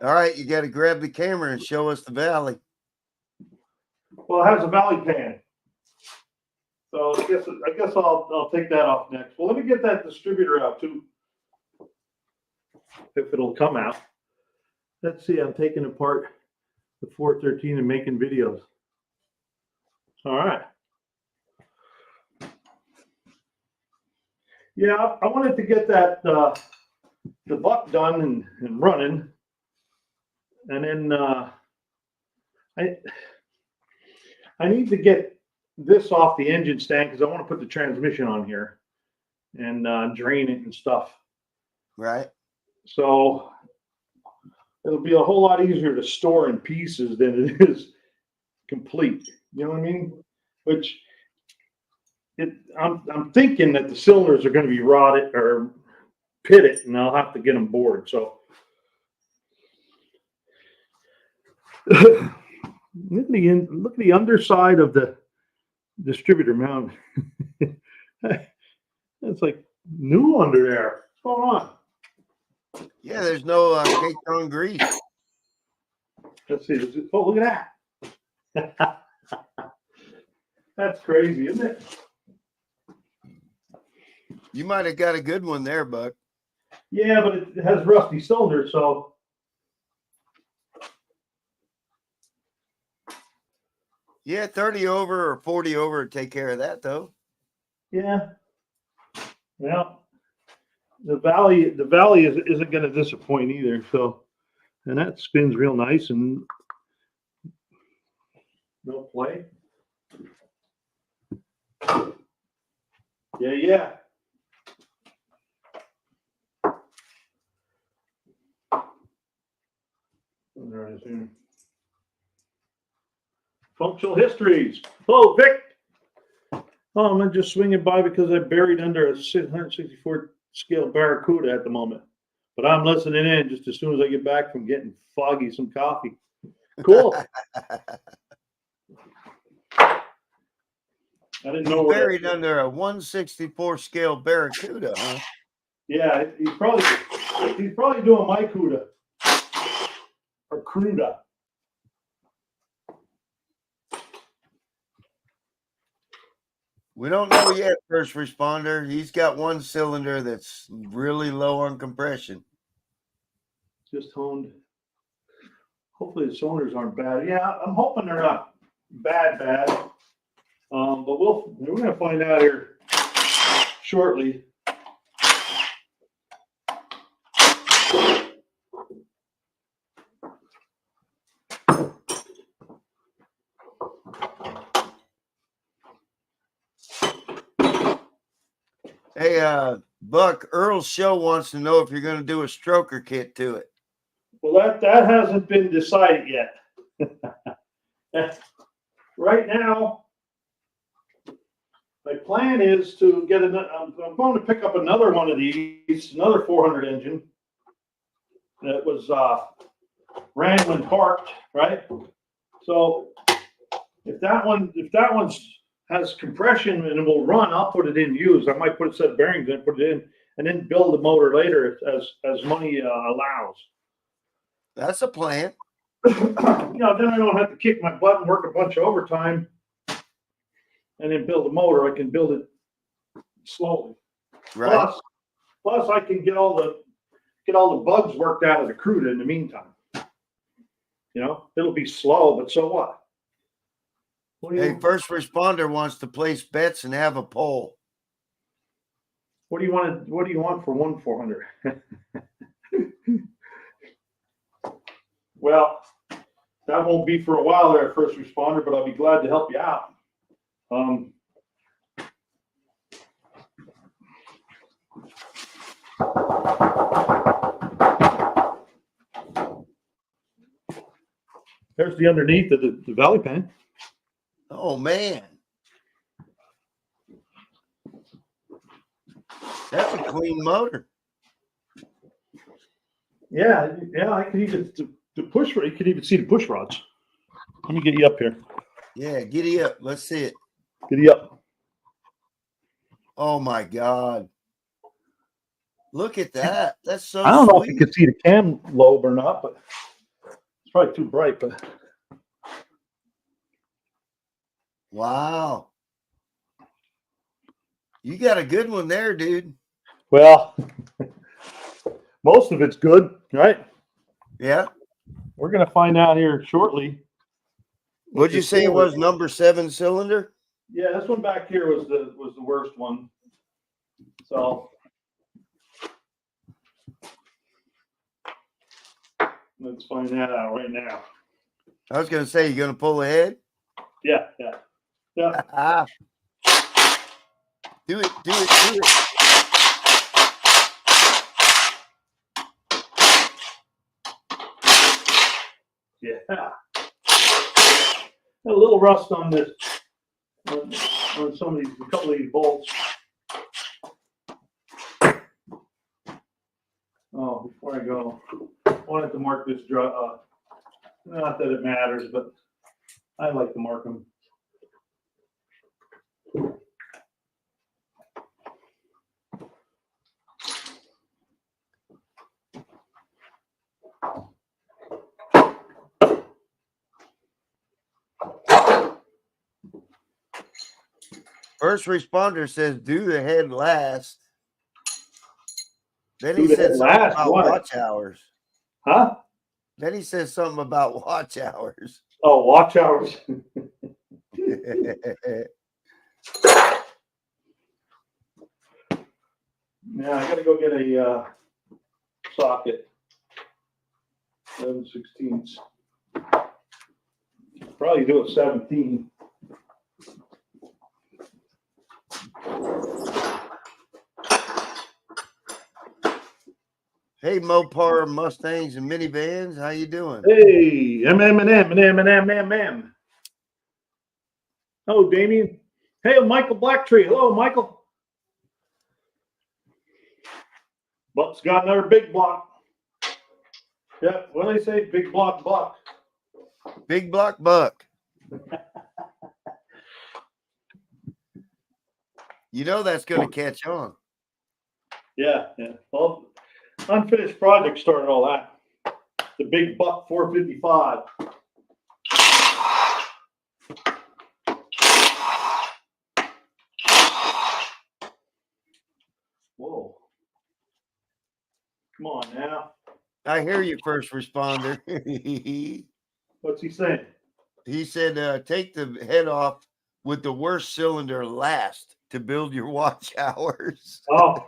Speaker 2: All right, you got to grab the camera and show us the valley.
Speaker 1: Well, it has a valley pan. So I guess I'll take that off next. Well, let me get that distributor out too. if it'll come out. Let's see, I'm taking apart the 413 and making videos. All right. Yeah, I wanted to get that the buck done and running, and then I need to get this off the engine stand because I want to put the transmission on here and drain it and stuff.
Speaker 2: Right.
Speaker 1: So it'll be a whole lot easier to store in pieces than it is complete. You know what I mean? Which I'm thinking that the cylinders are going to be rotted or pitted, and I'll have to get them bored. So look at the underside of the distributor mount. It's like new under there. What's going on?
Speaker 2: Yeah, there's no Katon grease.
Speaker 1: Let's see. Oh, look at that. That's crazy, isn't it?
Speaker 2: You might have got a good one there, Buck.
Speaker 1: Yeah, but it has rusty cylinders, so.
Speaker 2: Yeah, 30 over or 40 over would take care of that, though.
Speaker 1: Yeah. Well, the valley isn't going to disappoint either. So, and that spins real nice and no play. Yeah. There it is here. Functional histories. Hello, Vic. Oh, I'm just swinging by because I'm buried under a 164 scale Barracuda at the moment. But I'm listening in just as soon as I get back from getting Foggy some coffee. Cool. I didn't know where
Speaker 2: buried under a 164 scale Barracuda, huh?
Speaker 1: Yeah, he's probably doing my CUDA or CRUDA.
Speaker 2: We don't know yet, first responder. He's got one cylinder that's really low on compression.
Speaker 1: Just honed. Hopefully the cylinders aren't bad. Yeah, I'm hoping they're not bad. But we're gonna find out here shortly.
Speaker 2: Hey, Buck, Earl's show wants to know if you're going to do a stroker kit to it.
Speaker 1: Well, that hasn't been decided yet. Right now, my plan is to get I'm going to pick up another one of these, another 400 engine that was ran when parked, right? So if that one's has compression and it will run, I'll put it in used. I might put a set of bearings in, put it in, and then build the motor later as money allows.
Speaker 2: That's a plan.
Speaker 1: Then I don't have to kick my butt and work a bunch of overtime and then build a motor. I can build it slowly.
Speaker 2: Right.
Speaker 1: Plus I can get all the bugs worked out of the CRUDA in the meantime. It'll be slow, but so what?
Speaker 2: Hey, first responder wants to place bets and have a poll.
Speaker 1: What do you want for one 400? Well, that won't be for a while there, first responder, but I'll be glad to help you out. There's the underneath of the valley pan.
Speaker 2: Oh, man. That's a clean motor.
Speaker 1: Yeah, I can even the push rod. You can even see the push rods. Let me get you up here.
Speaker 2: Yeah, giddy up. Let's see it.
Speaker 1: Giddy up.
Speaker 2: Oh my God. Look at that. That's so
Speaker 1: I don't know if
Speaker 2: sweet.
Speaker 1: you can see the cam lobe or not, but it's probably too bright, but
Speaker 2: wow. You got a good one there, dude.
Speaker 1: well, Most of it's good, right?
Speaker 2: Yeah.
Speaker 1: We're gonna find out here shortly.
Speaker 2: What'd you say it was? Number 7 cylinder?
Speaker 1: Yeah, this one back here was the worst one. So let's find that out right now.
Speaker 2: I was going to say, you going to pull ahead?
Speaker 1: Yeah.
Speaker 2: Do it.
Speaker 1: Yeah. A little rust on this, on some of these, a couple of these bolts. Oh, before I go, I wanted to mark this not that it matters, but I like to mark them.
Speaker 2: First responder says do the head last. Then
Speaker 1: Do
Speaker 2: he
Speaker 1: the
Speaker 2: said
Speaker 1: head
Speaker 2: something
Speaker 1: last?
Speaker 2: about
Speaker 1: Why?
Speaker 2: watch hours.
Speaker 1: Huh?
Speaker 2: Then he says something about watch hours.
Speaker 1: Oh, watch hours. Yeah, I gotta go get a socket. 7/16. Probably do it 17.
Speaker 2: Hey, Mopar Mustangs and minivans, how you doing?
Speaker 1: Hey, M. Oh, Damien. Hey, Michael Blacktree. Hello, Michael. Buck's got another big block. Yeah, what do they say? Big block buck.
Speaker 2: Big block buck. You know that's going to catch on.
Speaker 1: Yeah. Well, unfinished project started all that. The big buck 455. Whoa. Come on now.
Speaker 2: I hear you, first responder.
Speaker 1: What's he saying?
Speaker 2: He said, take the head off with the worst cylinder last to build your watch hours.
Speaker 1: Oh.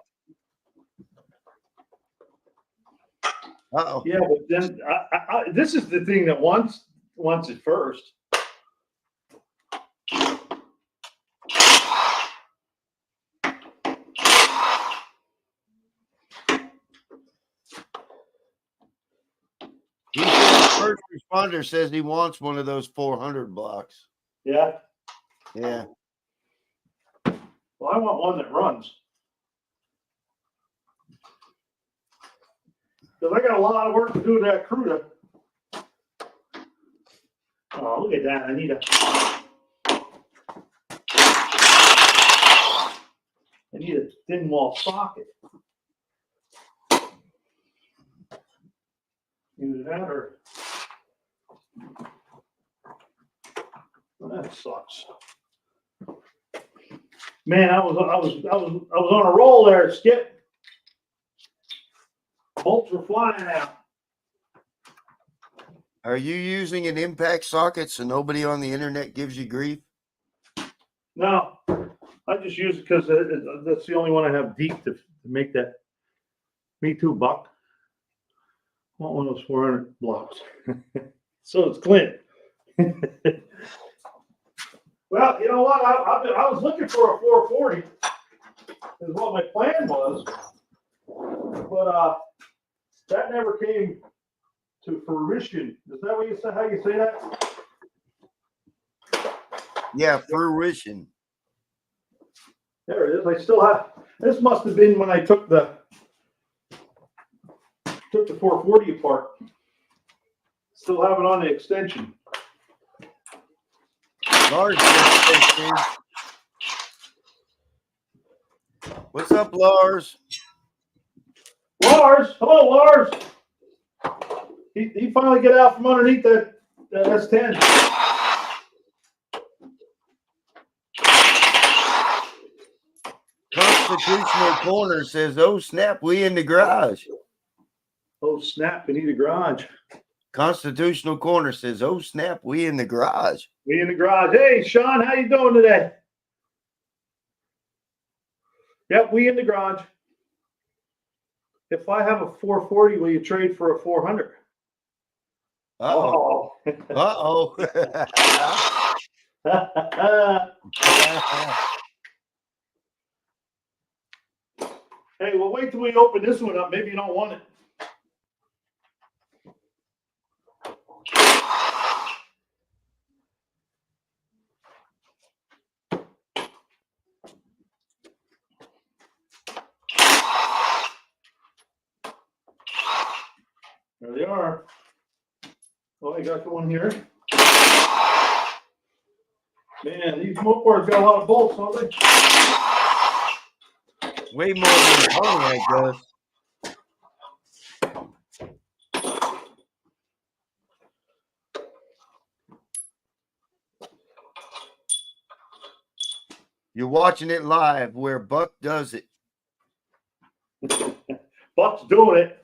Speaker 2: Uh-oh.
Speaker 1: Yeah, but then this is the thing that wants it first.
Speaker 2: First responder says he wants one of those 400 blocks.
Speaker 1: Yeah.
Speaker 2: Yeah.
Speaker 1: Well, I want one that runs. Because I got a lot of work to do with that Cruda. Oh, look at that. I need a thin wall socket. Either that or that sucks. Man, I was on a roll there, Skip. Bolts were flying out.
Speaker 2: Are you using an impact socket so nobody on the internet gives you grief?
Speaker 1: No, I just use it because that's the only one I have deep to make that. Me too, Buck. I want one of those 400 blocks. So it's Clint. Well, you know what? I was looking for a 440 is what my plan was. But that never came to fruition. Is that what you say? How you say that?
Speaker 2: Yeah, fruition.
Speaker 1: There it is. I still have. This must have been when I took the 440 apart. Still have it on the extension.
Speaker 2: Lars, what's up, Lars?
Speaker 1: Lars, hello, Lars. He finally get out from underneath that S10.
Speaker 2: Constitutional Corner says, "Oh snap, we in the garage."
Speaker 1: Oh, snap. We need a garage.
Speaker 2: Constitutional Corner says, "Oh snap, we in the garage."
Speaker 1: We in the garage. Hey, Sean, how you doing today? Yep, we in the garage. If I have a 440, will you trade for a 400?
Speaker 2: Uh-oh.
Speaker 1: Oh. Hey, well, wait till we open this one up. Maybe you don't want it. There they are. Oh, I got the one here. Man, these Mopars got a lot of bolts, don't they?
Speaker 2: Way more than Pontiac does. You're watching it live where Buck does it.
Speaker 1: Buck's doing it.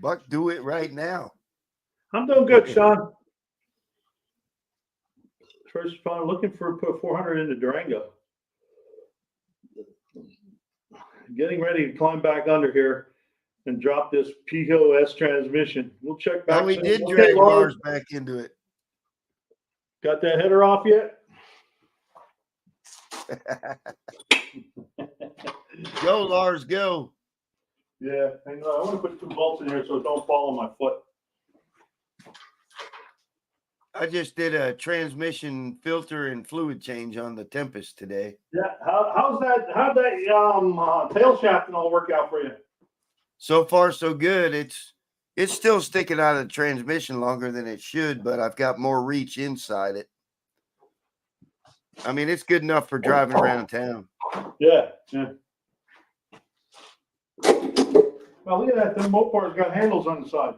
Speaker 2: Buck, do it right now.
Speaker 1: I'm doing good, Sean. First of all, looking for put 400 into Durango. Getting ready to climb back under here and drop this POS transmission. We'll check back.
Speaker 2: Oh, we did
Speaker 1: Okay,
Speaker 2: drag
Speaker 1: Lars,
Speaker 2: Lars back into it.
Speaker 1: got that header off yet?
Speaker 2: Go, Lars, go.
Speaker 1: Yeah, hang on. I want to put 2 bolts in here so it don't fall on my foot.
Speaker 2: I just did a transmission filter and fluid change on the Tempest today.
Speaker 1: Yeah, how'd that tail shaft and all work out for you?
Speaker 2: So far, so good. It's still sticking out of the transmission longer than it should, but I've got more reach inside it. I mean, it's good enough for driving around town.
Speaker 1: Yeah, yeah. Well, look at that. Them Mopars got handles on the side.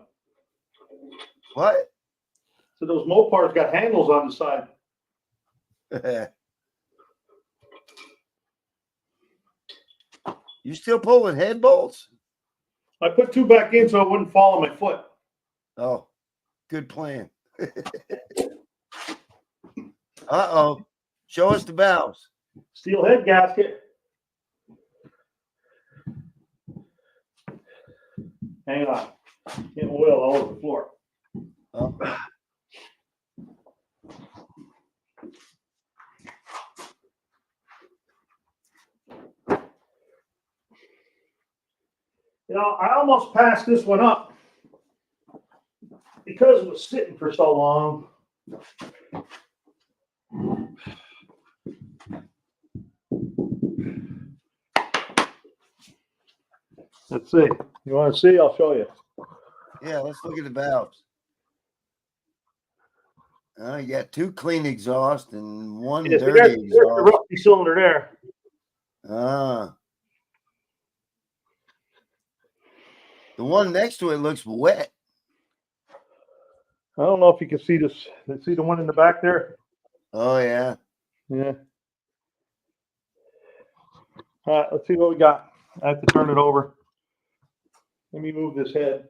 Speaker 2: What?
Speaker 1: So those Mopars got handles on the side.
Speaker 2: You still pulling head bolts?
Speaker 1: I put 2 back in so it wouldn't fall on my foot.
Speaker 2: Oh, good plan. Uh-oh. Show us the valves.
Speaker 1: Steel head gasket. Hang on. Getting oil all over the floor.
Speaker 2: Oh.
Speaker 1: You know, I almost passed this one up because it was sitting for so long. Let's see. You want to see? I'll show you.
Speaker 2: Yeah, let's look at the valves. You got 2 clean exhaust and 1
Speaker 1: Yeah,
Speaker 2: dirty
Speaker 1: there's the
Speaker 2: exhaust.
Speaker 1: rusty cylinder there.
Speaker 2: The one next to it looks wet.
Speaker 1: I don't know if you can see this. See the one in the back there?
Speaker 2: Oh, yeah.
Speaker 1: Yeah. All right, let's see what we got. I have to turn it over. Let me move this head.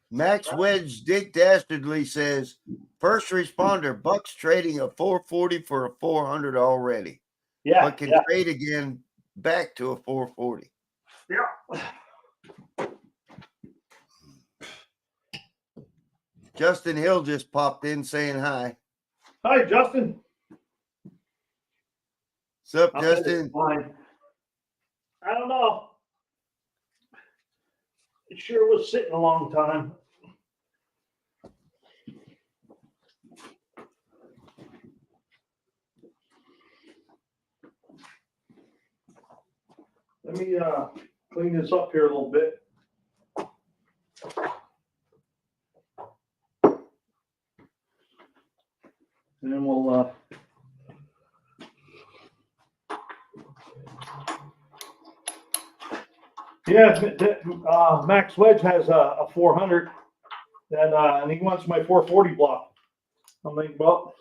Speaker 2: Max Wedge Dick Dastardly says, first responder, Buck's trading a 440 for a 400 already.
Speaker 1: Yeah.
Speaker 2: But can trade again back to a 440.
Speaker 1: Yeah.
Speaker 2: Justin Hill just popped in saying hi.
Speaker 1: Hi, Justin.
Speaker 2: What's up, Justin?
Speaker 1: Fine. I don't know. It sure was sitting a long time. Let me clean this up here a little bit. And then we'll Max Wedge has a 400, and he wants my 440 block. I'm like, well,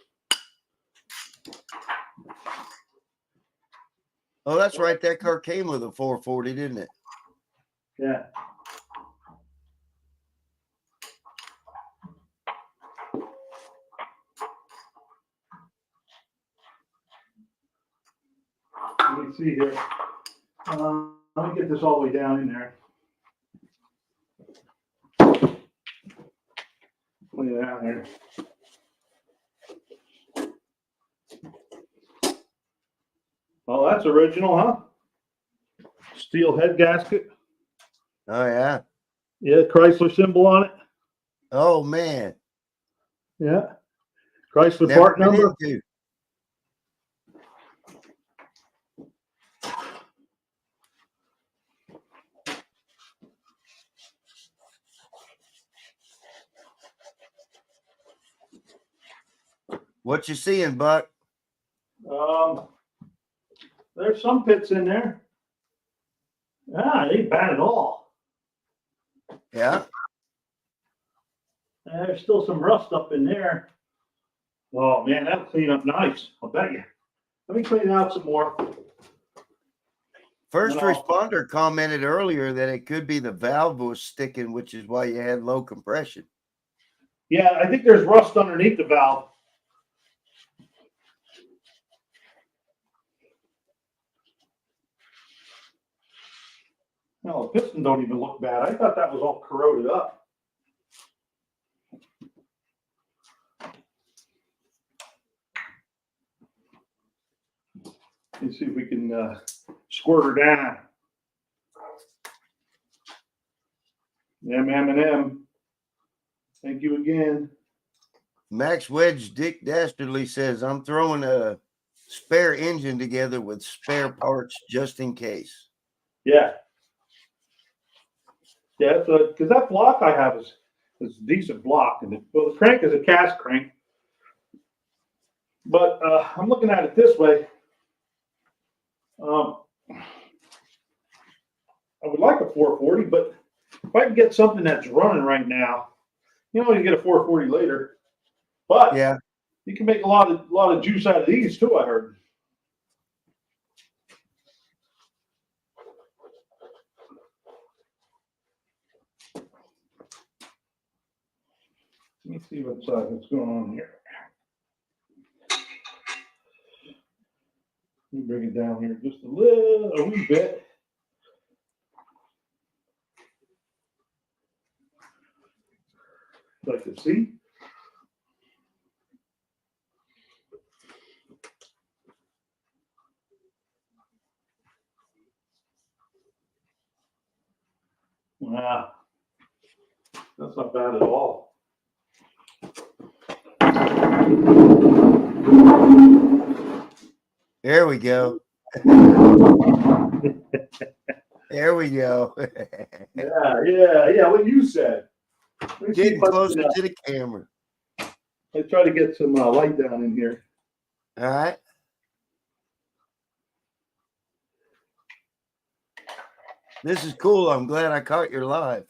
Speaker 2: Oh, that's right. That car came with a 440, didn't it?
Speaker 1: Yeah. Let me see here. Let me get this all the way down in there. Lay it out here. Oh, that's original, huh? Steel head gasket.
Speaker 2: Oh, yeah.
Speaker 1: Yeah, Chrysler symbol on it.
Speaker 2: Oh, man.
Speaker 1: Yeah. Chrysler
Speaker 2: Never
Speaker 1: part
Speaker 2: been
Speaker 1: number.
Speaker 2: into. What you seeing, Buck?
Speaker 1: There's some pits in there. Ah, it ain't bad at all.
Speaker 2: Yeah.
Speaker 1: There's still some rust up in there. Oh man, that'll clean up nice. I'll bet you. Let me clean it out some more.
Speaker 2: First
Speaker 1: No.
Speaker 2: responder commented earlier that it could be the valve was sticking, which is why you had low compression.
Speaker 1: Yeah, I think there's rust underneath the valve. No, the piston don't even look bad. I thought that was all corroded up. Let's see if we can squirt her down. M&M. Thank you again.
Speaker 2: Max Wedge Dick Dastardly says, I'm throwing a spare engine together with spare parts just in case.
Speaker 1: Yeah. Yeah, because that block I have is a decent block. And well, the crank is a cast crank. But I'm looking at it this way. I would like a 440, but if I can get something that's running right now, you know, you get a 440 later. But
Speaker 2: yeah,
Speaker 1: you can make a lot of juice out of these too, I heard. Let me see what's going on here. Let me bring it down here just a wee bit. Like to see. Wow. That's not bad at all.
Speaker 2: there we go. There we go.
Speaker 1: Yeah. What you said.
Speaker 2: Getting closer to the camera.
Speaker 1: Let's try to get some light down in here.
Speaker 2: All right. This is cool. I'm glad I caught your live.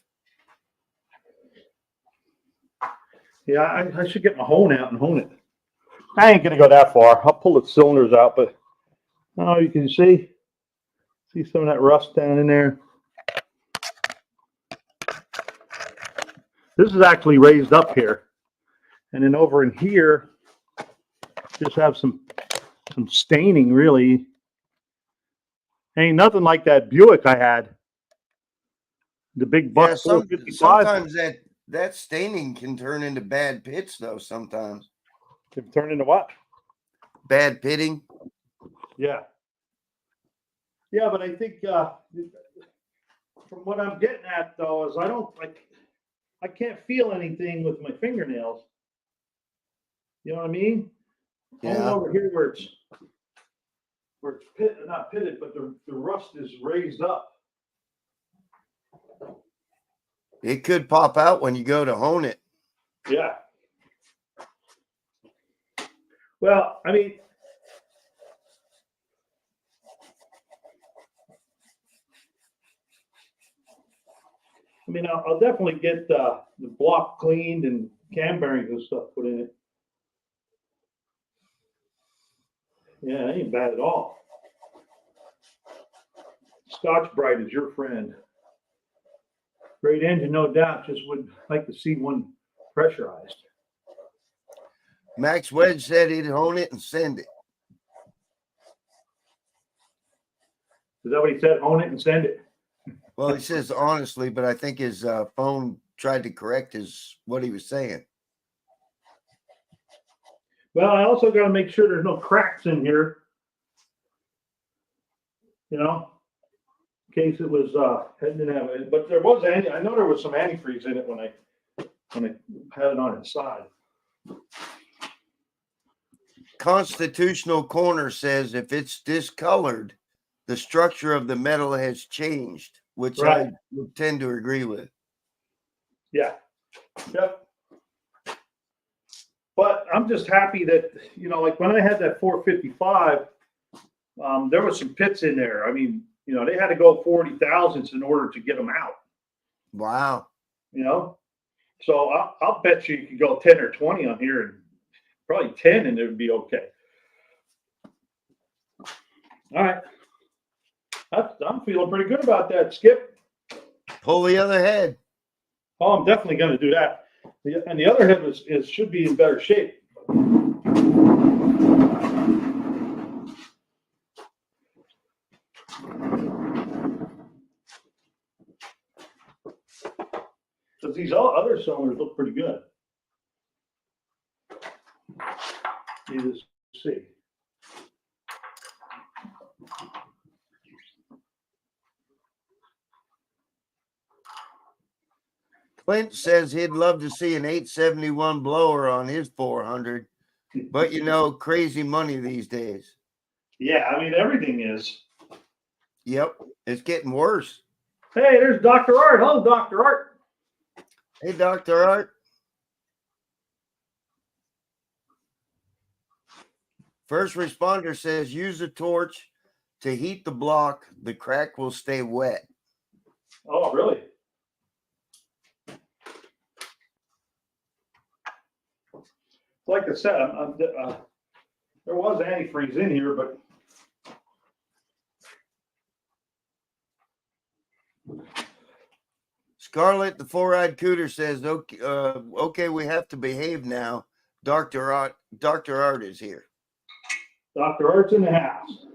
Speaker 1: Yeah, I should get my hone out and hone it. I ain't gonna go that far. I'll pull the cylinders out, but oh, you can see some of that rust down in there. This is actually raised up here, and then over in here, just have some staining. Really, ain't nothing like that Buick I had. The big buck.
Speaker 2: Yeah, sometimes that staining can turn into bad pits, though. Sometimes
Speaker 1: can turn into what?
Speaker 2: Bad pitting.
Speaker 1: Yeah, but I think from what I'm getting at though is I can't feel anything with my fingernails. You know what I mean?
Speaker 2: Yeah.
Speaker 1: Only over here where it's not pitted, but the rust is raised up.
Speaker 2: It could pop out when you go to hone it.
Speaker 1: Yeah. Well, I mean, I'll definitely get the block cleaned and cam bearings and stuff put in it. Yeah, it ain't bad at all. Scotch Brite is your friend. Great engine, no doubt. Just would like to see one pressurized.
Speaker 2: Max Wedge said he'd hone it and send it.
Speaker 1: Is that what he said? Own it and send it.
Speaker 2: Well, he says honestly, but I think his phone tried to correct what he was saying.
Speaker 1: Well, I also got to make sure there's no cracks in here. You know, in case it was didn't have it, but there was I know there was some antifreeze in it when I had it on its side.
Speaker 2: Constitutional Corner says if it's discolored, the structure of the metal has changed, which
Speaker 1: Right.
Speaker 2: I would tend to agree with.
Speaker 1: Yeah. Yep. But I'm just happy that, you know, like when I had that 455, there was some pits in there. I mean, you know, they had to go 40 thousandths in order to get them out,
Speaker 2: Wow.
Speaker 1: you know? So I'll bet you could go 10 or 20 on here and probably 10 and it would be okay. All right. I'm feeling pretty good about that, Skip.
Speaker 2: Pull the other head.
Speaker 1: Oh, I'm definitely going to do that. And the other head should be in better shape. Because these other cylinders look pretty good. You just see.
Speaker 2: Clint says he'd love to see an 871 blower on his 400, but you know, crazy money these days.
Speaker 1: Yeah, I mean, everything is.
Speaker 2: Yep, it's getting worse.
Speaker 1: Hey, there's Dr. Art. Hello, Dr. Art.
Speaker 2: Hey, Dr. Art. First responder says use a torch to heat the block. The crack will stay wet.
Speaker 1: Oh, really? Like I said, there was antifreeze in here, but
Speaker 2: Scarlett, the four-eyed cooter says, okay, we have to behave now. Dr. Art is here.
Speaker 1: Dr. Art's in the house.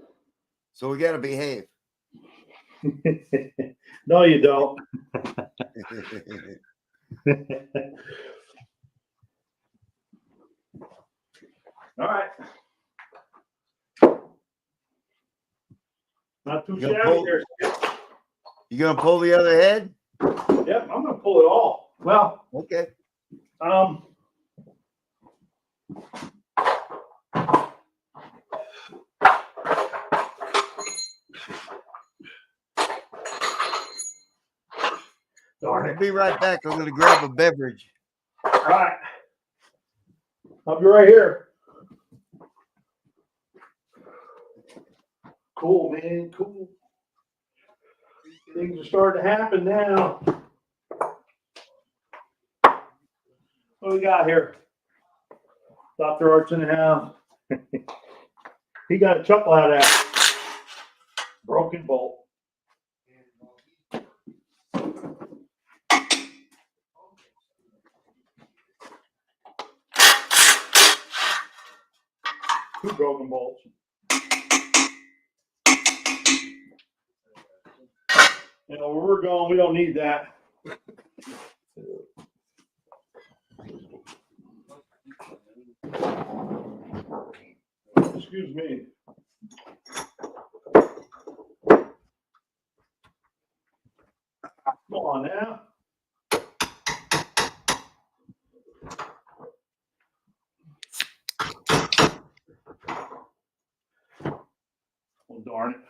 Speaker 2: So we got to behave.
Speaker 1: No, you don't. All right. Not too shabby there.
Speaker 2: You going to pull the other head?
Speaker 1: Yep, I'm going to pull it all. Well,
Speaker 2: okay.
Speaker 1: Darn it.
Speaker 2: I'll be right back. I'm going to grab a beverage.
Speaker 1: All right. I'll be right here. Cool, man. Cool. Things are starting to happen now. What do we got here? Dr. Art's in the house. He got a chuckle out of that. Broken bolt. Two broken bolts. You know, where we're going, we don't need that. Excuse me. Come on now. Oh, darn it.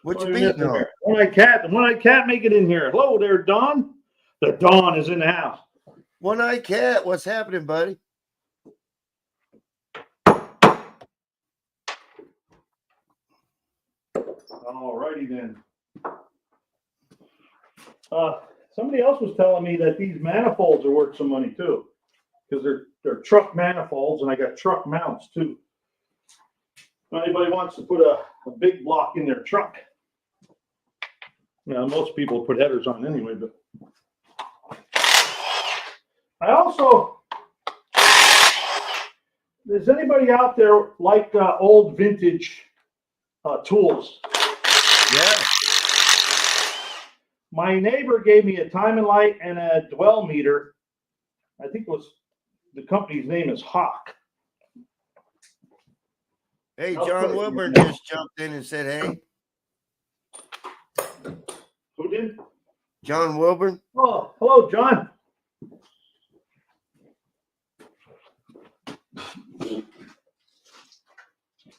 Speaker 2: What you beating on?
Speaker 1: One-eyed cat, make it in here. Hello there, Don. The Don is in the house.
Speaker 2: One-eyed cat, what's happening, buddy?
Speaker 1: All righty then. Somebody else was telling me that these manifolds are worth some money too, because they're truck manifolds, and I got truck mounts too. If anybody wants to put a big block in their truck, Yeah, most people put headers on anyway, but I also, does anybody out there like old vintage tools?
Speaker 2: Yeah.
Speaker 1: My neighbor gave me a timing light and a dwell meter. I think it was, the company's name is Hawk.
Speaker 2: Hey,
Speaker 1: I'll
Speaker 2: John
Speaker 1: put it
Speaker 2: Wilburn
Speaker 1: in.
Speaker 2: just jumped in and said, hey.
Speaker 1: Who did?
Speaker 2: John Wilburn.
Speaker 1: Oh, hello, John.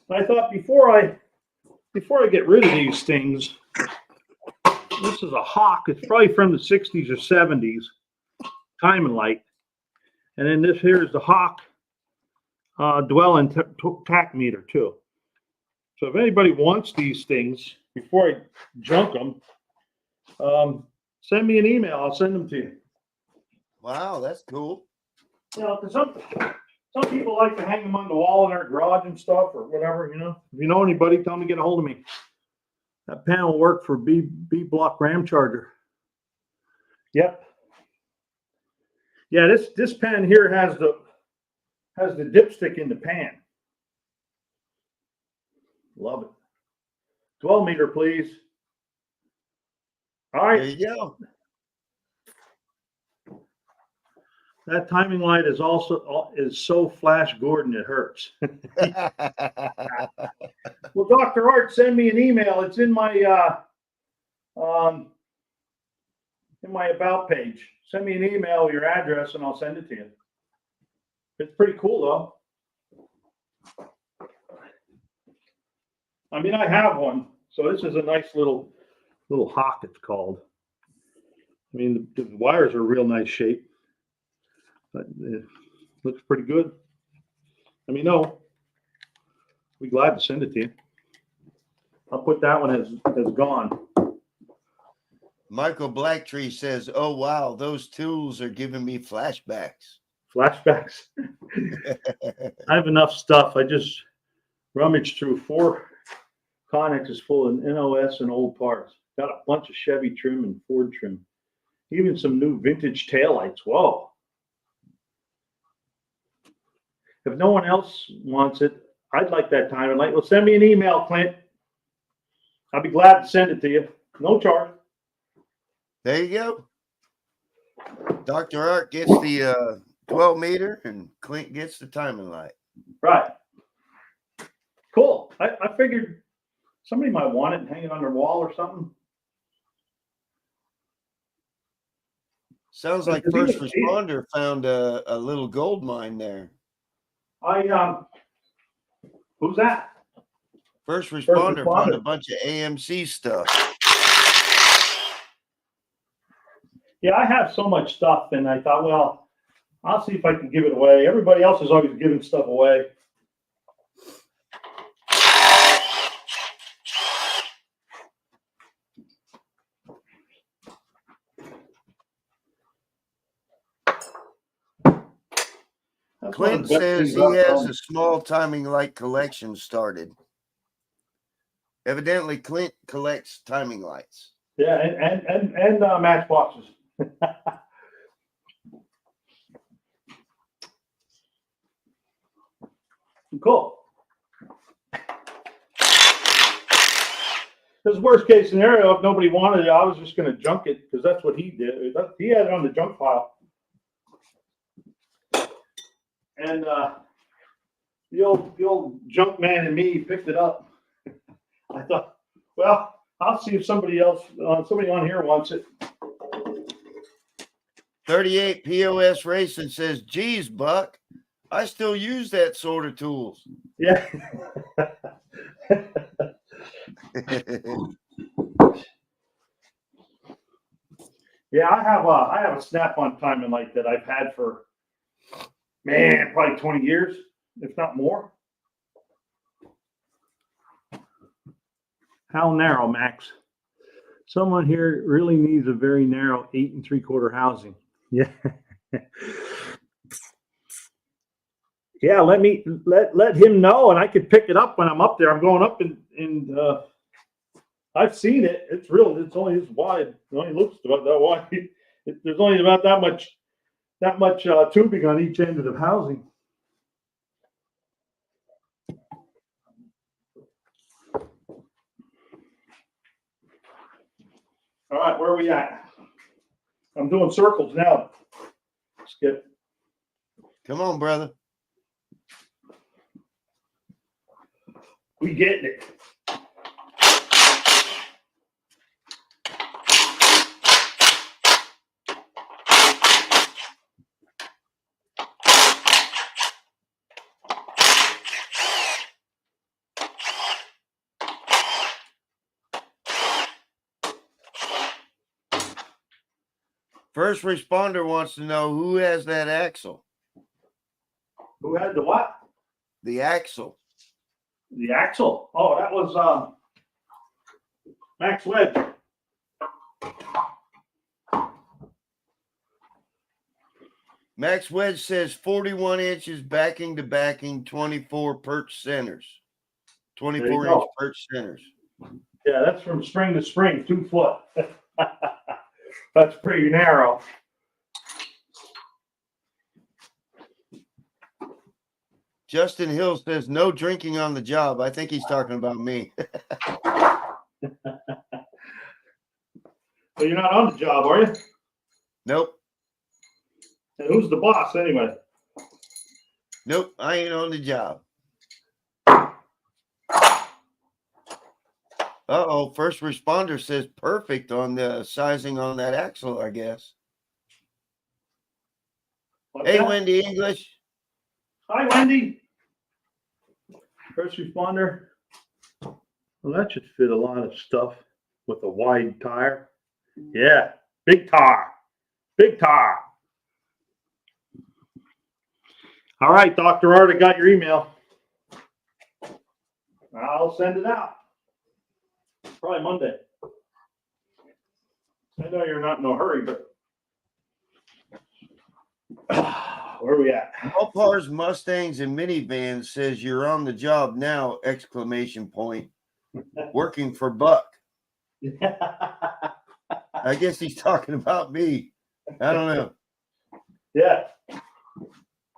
Speaker 1: I thought before I get rid of these things, this is a Hawk. It's probably from the 60s or 70s, timing light. And then this here is the Hawk dwell and tack meter too. So if anybody wants these things, before I junk them, send me an email. I'll send them to you.
Speaker 2: Wow, that's cool.
Speaker 1: You know, 'cause some people like to hang them on the wall in their garage and stuff or whatever, you know. If you know anybody, tell them to get a hold of me. That panel will work for B block ram charger. Yep. Yeah, this pan here has the dipstick in the pan. Love it. 12 meter, please. All
Speaker 2: There
Speaker 1: right.
Speaker 2: you go.
Speaker 1: That timing light is so Flash Gordon it hurts. Well, Dr. Art, send me an email. It's in my about page. Send me an email with your address and I'll send it to you. It's pretty cool though. I mean, I have one. So this is a nice little Hawk, it's called. I mean, the wires are real nice shape. But it looks pretty good. Let me know. Be glad to send it to you. I'll put that one as gone.
Speaker 2: Michael Blacktree says, oh, wow, those tools are giving me flashbacks.
Speaker 1: Flashbacks. I have enough stuff. I just rummaged through 4 connexes full of NOS and old parts. Got a bunch of Chevy trim and Ford trim. Even some new vintage taillights. Whoa. If no one else wants it, I'd like that timing light. Well, send me an email, Clint. I'll be glad to send it to you. No charge.
Speaker 2: There you go. Dr. Art gets the 12 meter and Clint gets the timing light.
Speaker 1: Right. Cool. I figured somebody might want it and hang it on their wall or something.
Speaker 2: Sounds like First Responder found a little gold mine there.
Speaker 1: Who's that?
Speaker 2: First Responder found a bunch of AMC stuff.
Speaker 1: Yeah, I have so much stuff, and I thought, well, I'll see if I can give it away. Everybody else is always giving stuff away.
Speaker 2: Clint says he has a small timing light collection started. Evidently, Clint collects timing lights.
Speaker 1: Yeah, and matchboxes. Cool. This worst case scenario, if nobody wanted it, I was just going to junk it because that's what he did. He had it on the junk file. And the old junk man in me picked it up. I thought, well, I'll see if somebody on here wants it.
Speaker 2: 38 POS Racing says, geez, Buck, I still use that sort of tools.
Speaker 1: Yeah. Yeah, I have a Snap-on timing light that I've had for, man, probably 20 years, if not more. How narrow, Max? Someone here really needs a very narrow 8 3/4 housing. Yeah. Yeah, let him know, and I could pick it up when I'm up there. I'm going up in I've seen it. It's real. It's only this wide. It only looks about that wide. There's only about that much tubing on each end of the housing. All right, where are we at? I'm doing circles now. Skip.
Speaker 2: Come on, brother.
Speaker 1: We getting it.
Speaker 2: First responder wants to know who has that axle.
Speaker 1: Who had the what?
Speaker 2: The axle.
Speaker 1: The axle. Oh, that was Max Wedge.
Speaker 2: Max Wedge says 41 inches backing to backing, 24 perch centers. 24-inch perch centers.
Speaker 1: Yeah, that's from spring to spring, 2 foot. That's pretty narrow.
Speaker 2: Justin Hill says no drinking on the job. I think he's talking about me.
Speaker 1: Well, you're not on the job, are you?
Speaker 2: Nope.
Speaker 1: And who's the boss anyway?
Speaker 2: Nope. I ain't on the job. Uh-oh. First responder says perfect on the sizing on that axle, I guess.
Speaker 1: What's
Speaker 2: Hey,
Speaker 1: that?
Speaker 2: Wendy English.
Speaker 1: Hi, Wendy. First responder. Well, that should fit a lot of stuff with a wide tire. Yeah, big tire. Big tire. All right, Dr. Art, I got your email. I'll send it out. Probably Monday. I know you're not in a hurry, but where are we at?
Speaker 2: Mopars, Mustangs, and minivans says you're on the job now! Exclamation point. Working for Buck. I guess he's talking about me. I don't know.
Speaker 1: Yeah.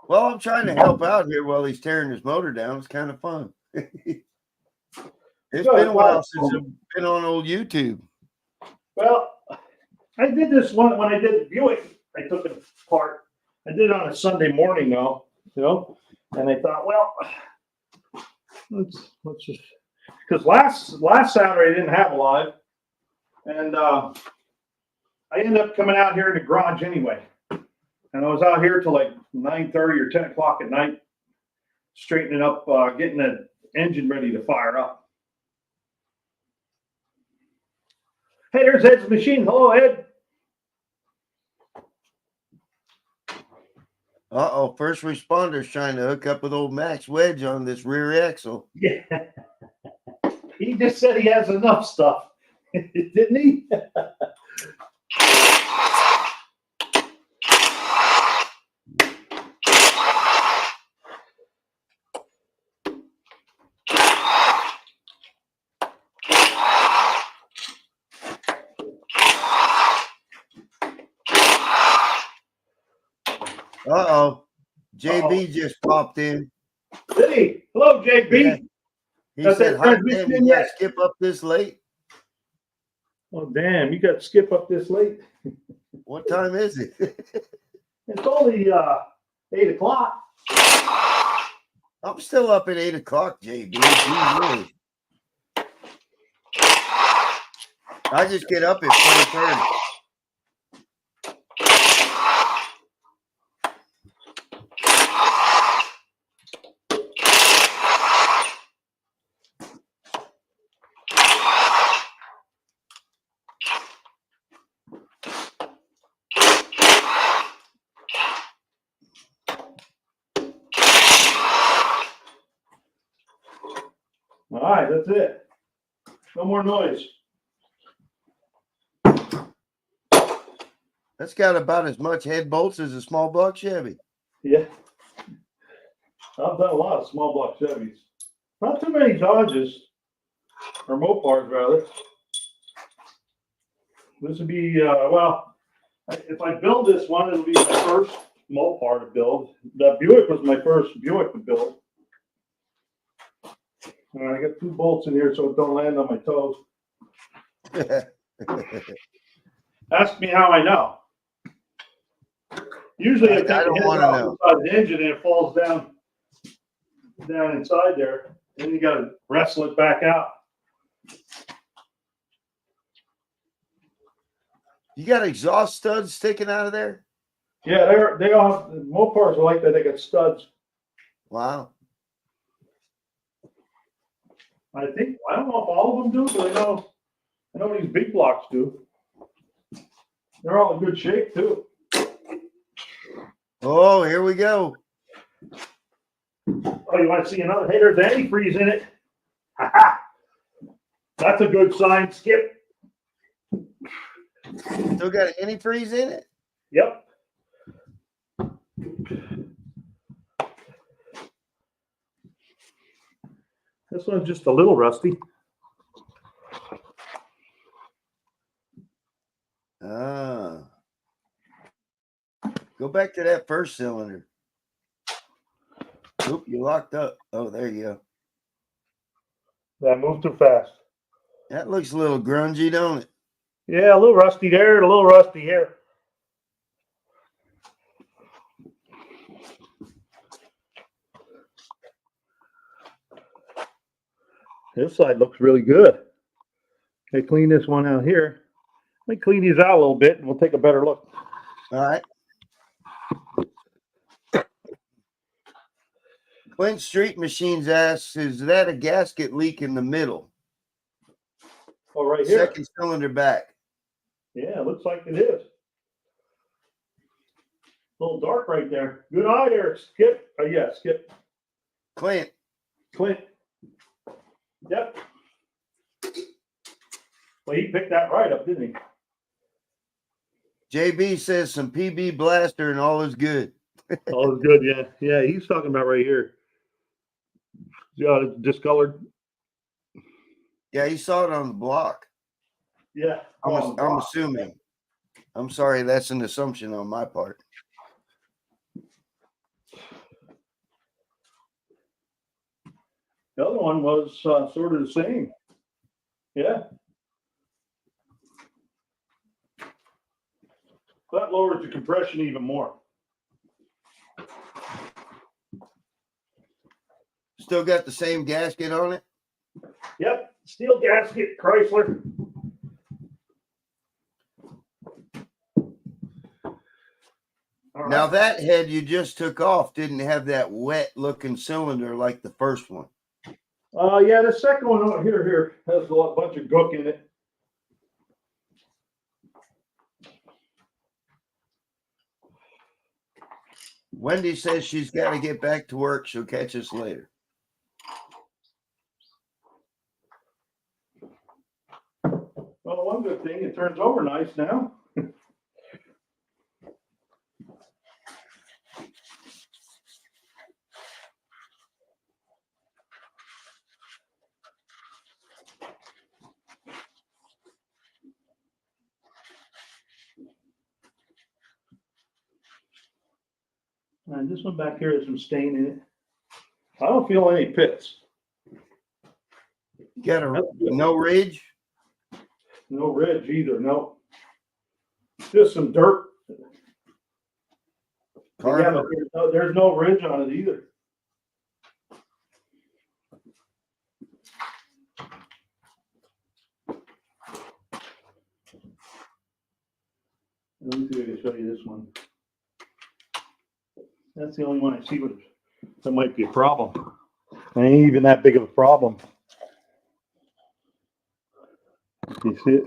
Speaker 2: Well, I'm trying to help out here while he's tearing his motor down. It's kind of fun. It's been a while since I've been on old YouTube.
Speaker 1: Well, I did this one when I did the Buick. I took it apart. I did it on a Sunday morning, though, and I thought, well, let's just, because last Saturday I didn't have a live, and I ended up coming out here in the garage anyway, and I was out here till like 9:30 or 10 o'clock at night, straightening up, getting the engine ready to fire up. Hey, there's Ed's machine. Hello, Ed.
Speaker 2: Uh-oh, first responders trying to hook up with old Max Wedge on this rear axle.
Speaker 1: Yeah. He just said he has enough stuff, didn't he?
Speaker 2: Uh-oh. JB just popped in.
Speaker 1: Did he? Hello, JB.
Speaker 2: Yeah. He
Speaker 1: Got
Speaker 2: said,
Speaker 1: that
Speaker 2: "Hot damn,
Speaker 1: transmission
Speaker 2: you got to
Speaker 1: yet?"
Speaker 2: skip up this late."
Speaker 1: Oh, damn. You got to skip up this late?
Speaker 2: What time is it?
Speaker 1: It's only 8 o'clock.
Speaker 2: I'm still up at 8 o'clock, JB. Really. I just get up at 4:30.
Speaker 1: All right, that's it. No more noise.
Speaker 2: That's got about as much head bolts as a small block Chevy.
Speaker 1: Yeah. I've done a lot of small block Chevys. Not too many Dodges, or Mopars rather. This would be, well, if I build this one, it'll be my first Mopar to build. The Buick was my first Buick to build. I got 2 bolts in here so it don't land on my toes. Ask me how I know. Usually I take
Speaker 2: I don't
Speaker 1: the
Speaker 2: want
Speaker 1: head
Speaker 2: to
Speaker 1: off
Speaker 2: know.
Speaker 1: inside the engine and it falls down inside there. Then you got to wrestle it back out.
Speaker 2: You got exhaust studs sticking out of there?
Speaker 1: Yeah, they all Mopars are like that. They got studs.
Speaker 2: Wow.
Speaker 1: I don't know if all of them do, but I know these big blocks do. They're all in good shape too.
Speaker 2: Oh, here we go.
Speaker 1: Oh, you want to see another? Hey, there's antifreeze in it. That's a good sign, Skip.
Speaker 2: Still got antifreeze in it?
Speaker 1: Yep. This one's just a little rusty.
Speaker 2: Go back to that first cylinder. Oop, you locked up. Oh, there you go.
Speaker 1: That moved too fast.
Speaker 2: That looks a little grungy, don't it?
Speaker 1: Yeah, a little rusty there and a little rusty here. This side looks really good. I clean this one out here. Let me clean these out a little bit and we'll take a better look.
Speaker 2: All right. Clint Street Machines asks, is that a gasket leak in the middle?
Speaker 1: Oh, right here.
Speaker 2: Second cylinder back.
Speaker 1: Yeah, it looks like it is. A little dark right there. Good eye there, Skip. Oh, yeah, Skip.
Speaker 2: Clint.
Speaker 1: Yep. Well, he picked that right up, didn't he?
Speaker 2: JB says some PB blaster and all is good.
Speaker 1: All is good, yeah. Yeah, he's talking about right here. Yeah, it's discolored.
Speaker 2: Yeah, he saw it on the block.
Speaker 1: Yeah.
Speaker 2: I'm assuming. I'm sorry, that's an assumption on my part.
Speaker 1: The other one was sort of the same. Yeah. That lowers the compression even more.
Speaker 2: Still got the same gasket on it?
Speaker 1: Yep. Steel gasket, Chrysler. All
Speaker 2: Now
Speaker 1: right.
Speaker 2: that head you just took off didn't have that wet looking cylinder like the first one.
Speaker 1: Yeah, the second one over here has a bunch of gook in it.
Speaker 2: Wendy says she's got to get back to work. She'll catch us later.
Speaker 1: Well, one good thing, it turns over nice now. And this one back here has some stain in it. I don't feel any pits.
Speaker 2: Got no ridge?
Speaker 1: No ridge either, no. Just some dirt. Yeah, but there's no ridge on it either. Let me see if I can show you this one. That's the only one I see that might be a problem. It ain't even that big of a problem. You see it?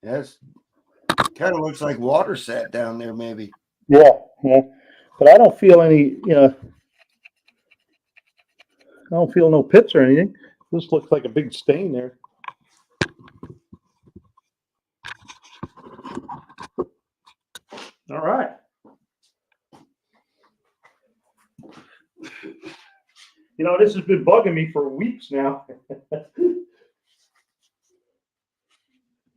Speaker 2: Yes. Kind of looks like water sat down there, maybe.
Speaker 1: Yeah. But I don't feel any, I don't feel no pits or anything. This looks like a big stain there. All right. This has been bugging me for weeks now.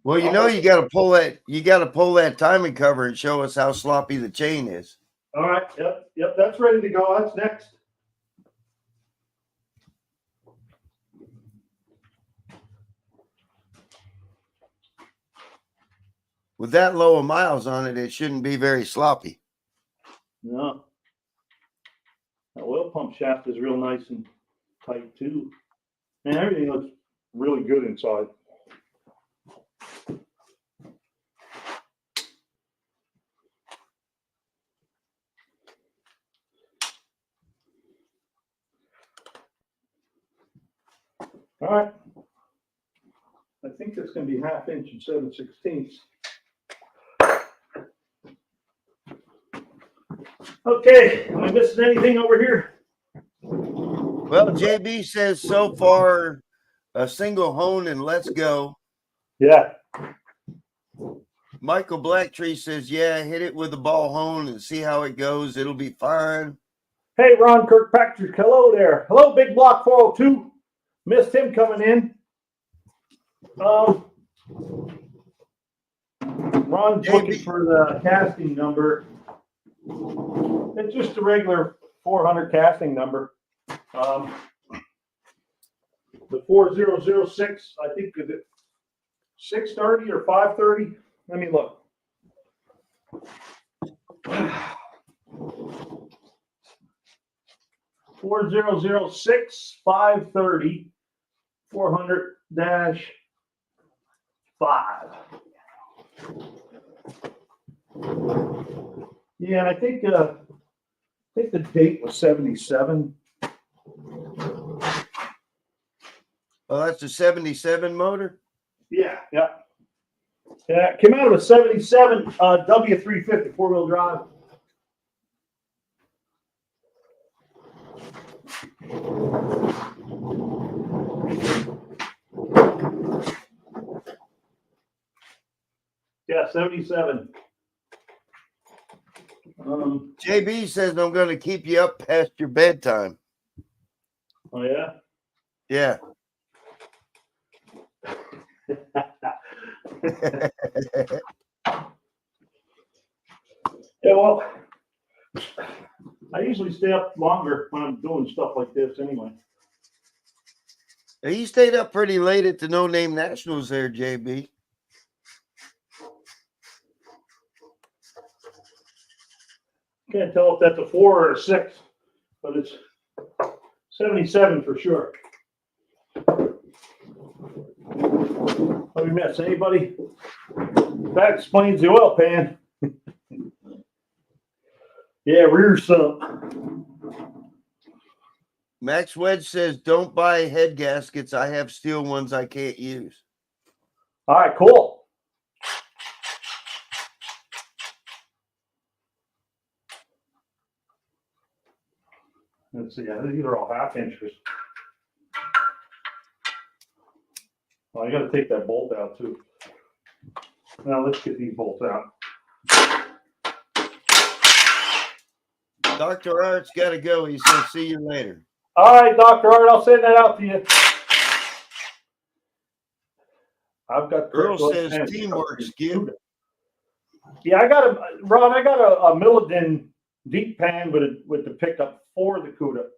Speaker 2: Well, you know, you got to pull that. You got to pull that timing cover and show us how sloppy the chain is.
Speaker 1: All right. Yep. That's ready to go. That's next.
Speaker 2: With that low of miles on it, it shouldn't be very sloppy.
Speaker 1: No. That oil pump shaft is real nice and tight too. And everything looks really good inside. All right. I think that's going to be 1/2 inch and 7/16. Okay, am I missing anything over here?
Speaker 2: Well, JB says so far a single hone and let's go.
Speaker 1: Yeah.
Speaker 2: Michael Blacktree says, yeah, hit it with a ball hone and see how it goes. It'll be fine.
Speaker 1: Hey, Ron Kirkpatrick, hello there. Hello, Big Block 402. Missed him coming in. Ron's looking for the casting number. It's just a regular 400 casting number. The 4006, I think, is it 630 or 530? Let me look. $4006-530 400-5. Yeah, and I think the date was 77.
Speaker 2: Oh, that's a 77 motor?
Speaker 1: Yeah. It came out of a 77 W350 4-wheel drive. Yeah, 77.
Speaker 2: JB says I'm going to keep you up past your bedtime.
Speaker 1: Oh, yeah?
Speaker 2: Yeah.
Speaker 1: Yeah, well, I usually stay up longer when I'm doing stuff like this anyway.
Speaker 2: You stayed up pretty late at the No Name Nationals there, JB.
Speaker 1: Can't tell if that's a 4 or a 6, but it's 77 for sure. Have we missed anybody? That explains the oil pan. Yeah, rear sump.
Speaker 2: Max Wedge says, don't buy head gaskets. I have steel ones I can't use.
Speaker 1: All right, cool. Let's see. These are all 1/2 inches. Well, I got to take that bolt out too. Now let's get these bolts out.
Speaker 2: Dr. Art's got to go. He says, see you later.
Speaker 1: All right, Dr. Art, I'll send that out to you. I've got
Speaker 2: Earl says teamwork, Skip.
Speaker 1: Yeah, I got a Milligan deep pan with the pickup for the CUDA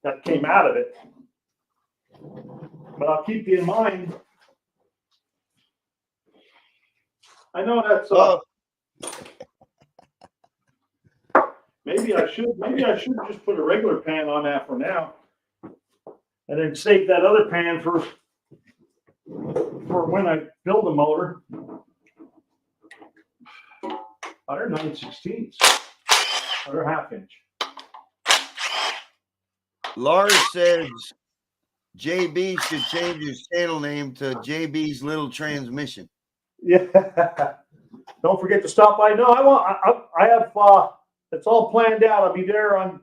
Speaker 1: that came out of it. But I'll keep you in mind. I know that's maybe I should just put a regular pan on that for now, and then save that other pan for when I build a motor. They're 9/16. They're 1/2 inch.
Speaker 2: Lars says JB should change his channel name to JB's Little Transmission.
Speaker 1: Yeah. Don't forget to stop by. No, I have it's all planned out. I'll be there on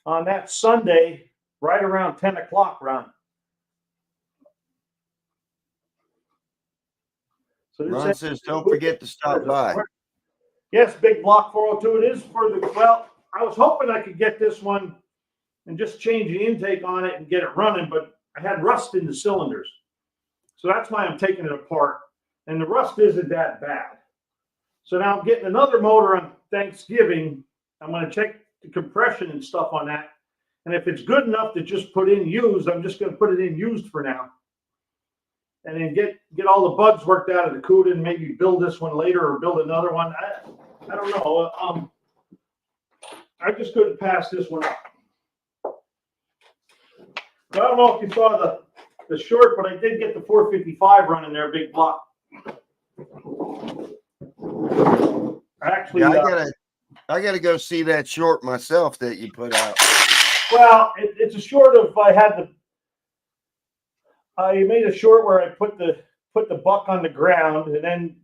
Speaker 1: that Sunday right around 10 o'clock, Ron. So
Speaker 2: Ron says don't forget to stop by.
Speaker 1: Yes, Big Block 402. It is for I was hoping I could get this one and just change the intake on it and get it running, but I had rust in the cylinders. So that's why I'm taking it apart and the rust isn't that bad. So now I'm getting another motor on Thanksgiving. I'm going to check the compression and stuff on that. And if it's good enough to just put in used, I'm just going to put it in used for now. And then get all the bugs worked out of the CUDA and maybe build this one later or build another one. I don't know. I just couldn't pass this one up. I don't know if you saw the short, but I did get the 455 running there, big block. Actually,
Speaker 2: I gotta go see that short myself that you put out.
Speaker 1: Well, it's a short of I made a short where I put the buck on the ground, and then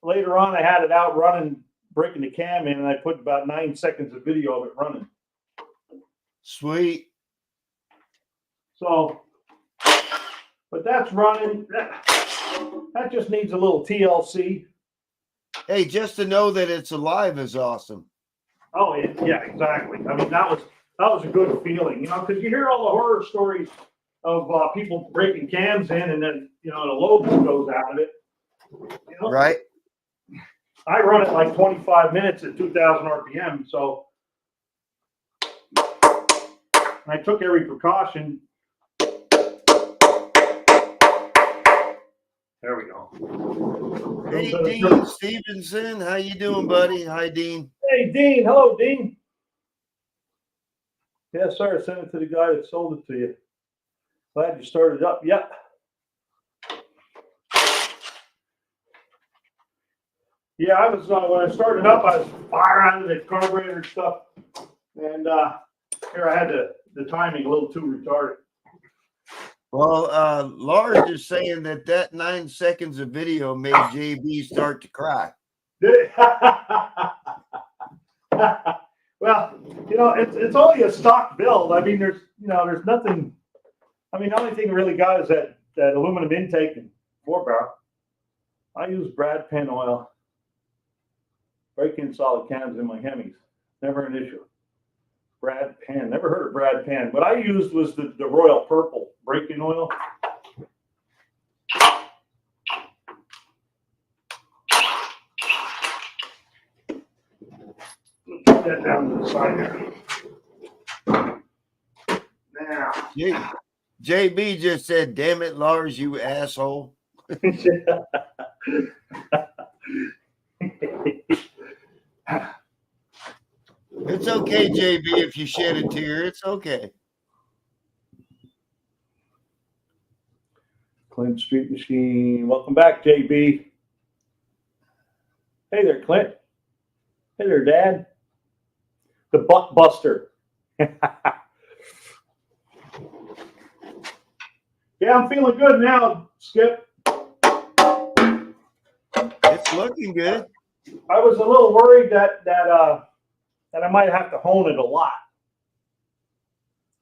Speaker 1: later on I had it out running, breaking the cam in, and I put about 9 seconds of video of it running.
Speaker 2: Sweet.
Speaker 1: So, but that's running. That just needs a little TLC.
Speaker 2: Hey, just to know that it's alive is awesome.
Speaker 1: Oh yeah, exactly. I mean, that was a good feeling, because you hear all the horror stories of people breaking cams in, and then the load goes out of it.
Speaker 2: Right.
Speaker 1: I run it like 25 minutes at 2,000 RPM, so I took every precaution. There we go.
Speaker 2: Hey, Dean Stevenson, how you doing, buddy? Hi, Dean.
Speaker 1: Hey, Dean. Hello, Dean. Yes, sir. Send it to the guy that sold it to you. Glad you started up. Yep. Yeah, I was when I started up, I was firing the carburetor and stuff, and here I had the timing a little too retarded.
Speaker 2: Well, Lars is saying that 9 seconds of video made JB start to cry.
Speaker 1: Did it? Well, it's only a stock build. I mean, there's nothing. I mean, the only thing really got is that aluminum intake and 4-barrel. I use Brad Penn oil. Break-in solid cams in my Hemis. Never an issue. Brad Penn. Never heard of Brad Penn. What I used was the Royal Purple break-in oil. Put that down to the side there. Now.
Speaker 2: JB just said, "Damn it, Lars, you asshole." It's okay, JB, if you shed a tear. It's okay.
Speaker 1: Clint Street Machine. Welcome back, JB. Hey there, Clint. Hey there, Dad. The Buck Buster. Yeah, I'm feeling good now, Skip.
Speaker 2: It's looking good.
Speaker 1: I was a little worried that I might have to hone it a lot.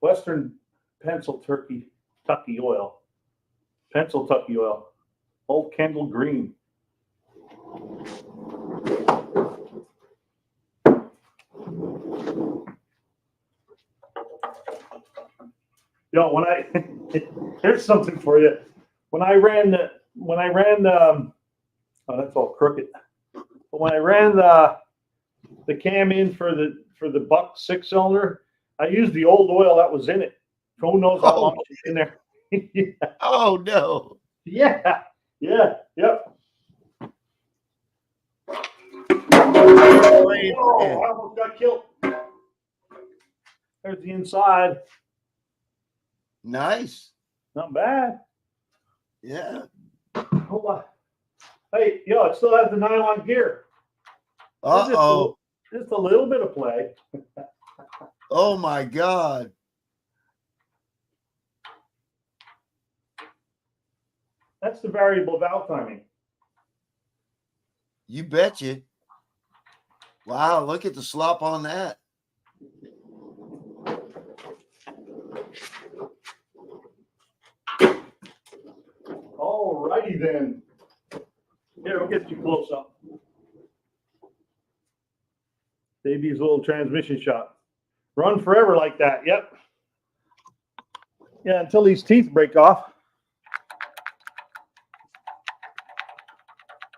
Speaker 1: Western Pencil Tucky oil. Pencil Tucky oil. Old Kendall Green. Here's something for you. When I ran oh, that's all crooked. But when I ran the cam in for the Buck 6-cylinder, I used the old oil that was in it. Who knows how long it's in there? Yeah.
Speaker 2: Oh no.
Speaker 1: Yeah. Yep.
Speaker 2: Oh,
Speaker 1: I almost got killed. There's the inside.
Speaker 2: Nice.
Speaker 1: Not bad.
Speaker 2: Yeah.
Speaker 1: Hold on. Hey, it still has the nylon gear.
Speaker 2: Uh-oh.
Speaker 1: Just a little bit of play.
Speaker 2: Oh my God.
Speaker 1: That's the variable valve timing.
Speaker 2: You betcha. Wow, look at the slop on that.
Speaker 1: All righty then. Here, we'll get you close up. Davey's little transmission shot. Run forever like that. Yep. Yeah, until these teeth break off.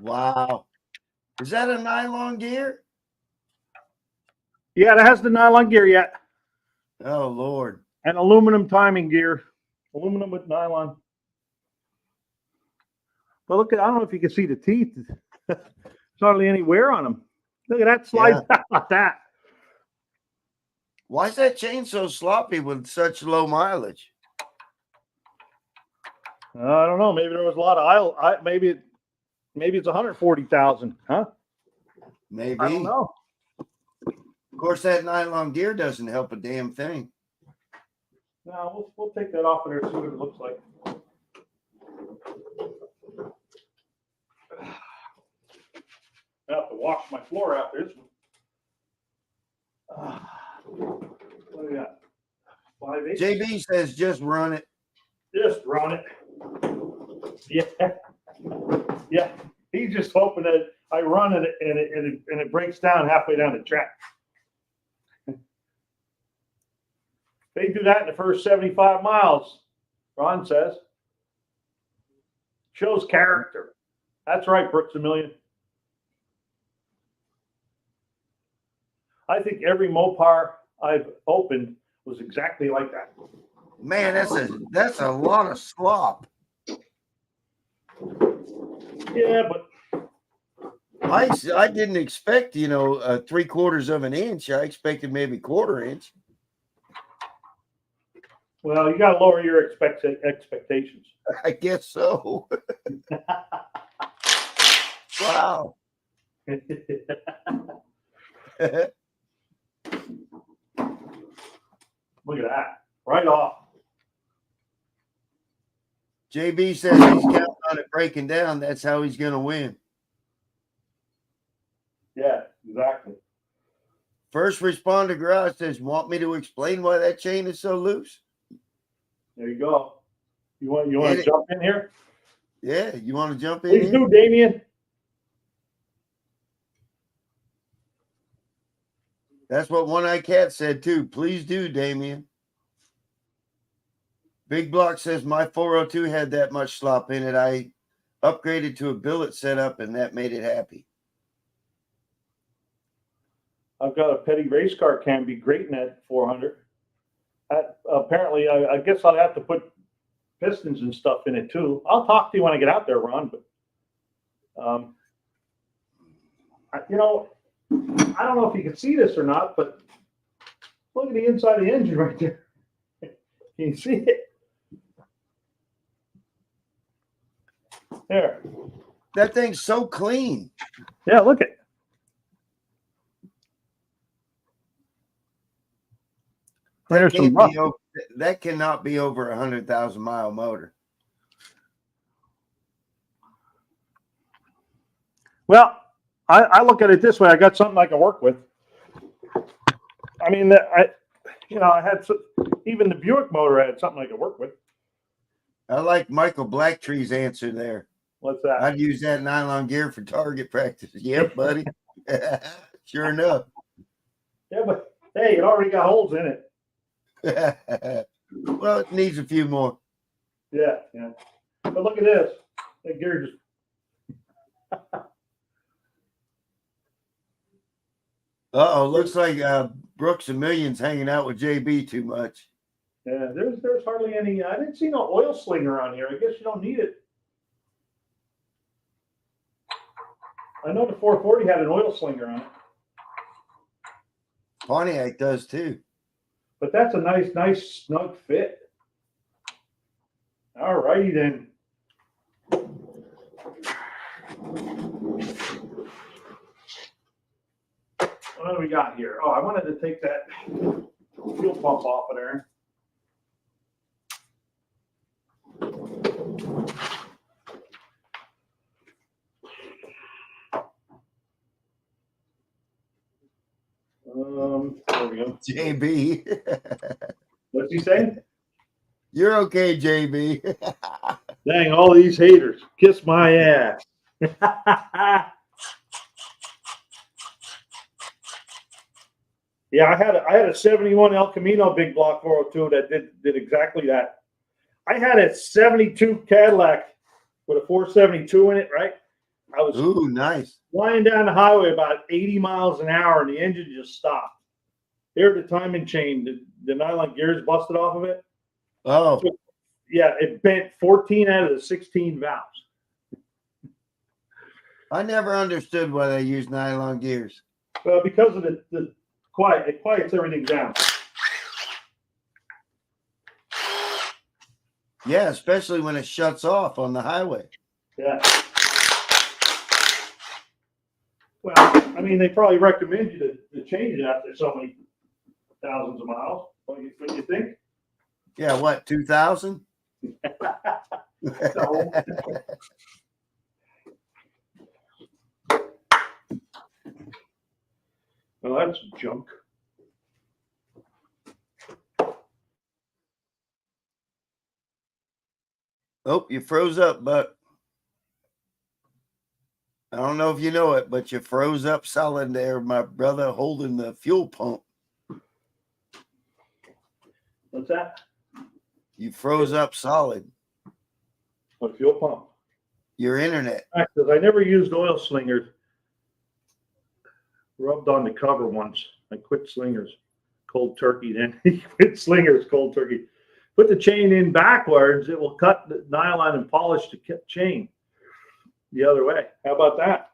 Speaker 2: Wow. Is that a nylon gear?
Speaker 1: Yeah, it has the nylon gear yet.
Speaker 2: Oh, Lord.
Speaker 1: And aluminum timing gear. Aluminum with nylon. But look at, I don't know if you can see the teeth. There's hardly any wear on them. Look at that slide.
Speaker 2: Yeah.
Speaker 1: Like that.
Speaker 2: Why is that chain so sloppy with such low mileage?
Speaker 1: I don't know. Maybe there was a lot of maybe it's 140,000, huh?
Speaker 2: Maybe.
Speaker 1: I don't know.
Speaker 2: Of course, that nylon gear doesn't help a damn thing.
Speaker 1: No, we'll take that off of there and see what it looks like. I have to wash my floor out this one. What do we got? 5/8?
Speaker 2: JB says just run it.
Speaker 1: Just run it. Yeah. Yeah. He's just hoping that I run it and it breaks down halfway down the track. They do that in the first 75 miles, Ron says. Shows character. That's right, Brooks a Million. I think every Mopar I've opened was exactly like that.
Speaker 2: Man, that's a lot of slop.
Speaker 1: Yeah, but
Speaker 2: I didn't expect, 3/4 of an inch. I expected maybe 1/4 inch.
Speaker 1: well, you got to lower your expectations.
Speaker 2: I guess so. Wow.
Speaker 1: Look at that. Right off.
Speaker 2: JB says he's counting on it breaking down. That's how he's going to win.
Speaker 1: Yeah, exactly.
Speaker 2: First Responder Garage says, want me to explain why that chain is so loose?
Speaker 1: There you go. You want to jump in here?
Speaker 2: Yeah, you want to jump in?
Speaker 1: Please do, Damien.
Speaker 2: That's what One Eye Cat said too. Please do, Damien. Big Block says my 402 had that much slop in it. I upgraded to a billet setup and that made it happy.
Speaker 1: I've got a petty race car can be great in that 400. Apparently, I guess I'll have to put pistons and stuff in it too. I'll talk to you when I get out there, Ron. But I don't know if you can see this or not, but look at the inside of the engine right there. Can you see it? There.
Speaker 2: That thing's so clean.
Speaker 1: Yeah, look at it.
Speaker 2: That cannot be over 100,000 mile motor.
Speaker 1: Well, I look at it this way. I got something I can work with. I mean, I had even the Buick motor had something I could work with.
Speaker 2: I like Michael Blacktree's answer there.
Speaker 1: What's that?
Speaker 2: I'd use that nylon gear for target practice. Yep, buddy. Sure enough.
Speaker 1: Yeah, but hey, it already got holes in it.
Speaker 2: Well, it needs a few more.
Speaker 1: Yeah. But look at this. That gear just.
Speaker 2: Looks like Brooks a Million's hanging out with JB too much.
Speaker 1: Yeah, there's hardly any. I didn't see no oil sling around here. I guess you don't need it. I know the 440 had an oil slinger on it.
Speaker 2: Pontiac does too.
Speaker 1: But that's a nice snug fit. All righty then. What do we got here? Oh, I wanted to take that fuel pump off of there. There we go.
Speaker 2: JB.
Speaker 1: What's he saying?
Speaker 2: You're okay, JB.
Speaker 1: Dang, all these haters. Kiss my ass. Yeah, I had a 71 El Camino big block 402 that did exactly that. I had a 72 Cadillac with a 472 in it, right? I was
Speaker 2: Ooh, nice.
Speaker 1: flying down the highway about 80 miles an hour, and the engine just stopped. Here, the timing chain, the nylon gears busted off of it.
Speaker 2: Oh,
Speaker 1: Yeah, it bent 14 out of the 16 valves.
Speaker 2: I never understood why they use nylon gears.
Speaker 1: Well, because of the quiet, it quiets everything down.
Speaker 2: Yeah, especially when it shuts off on the highway.
Speaker 1: Yeah. Well, I mean, they probably recommend you to change it after so many thousands of miles. What do you think?
Speaker 2: Yeah, what, 2000?
Speaker 1: No. Well, that's junk.
Speaker 2: Oh, you froze up, Buck. I don't know if you know it, but you froze up solid there, my brother, holding the fuel pump.
Speaker 1: What's that?
Speaker 2: You froze up solid.
Speaker 1: What fuel pump?
Speaker 2: Your internet.
Speaker 1: Because I never used oil slingers. Rubbed on the cover once. I quit slingers cold turkey. Then quit slingers cold turkey. Put the chain in backwards. It will cut the nylon and polish the chain the other way. How about that?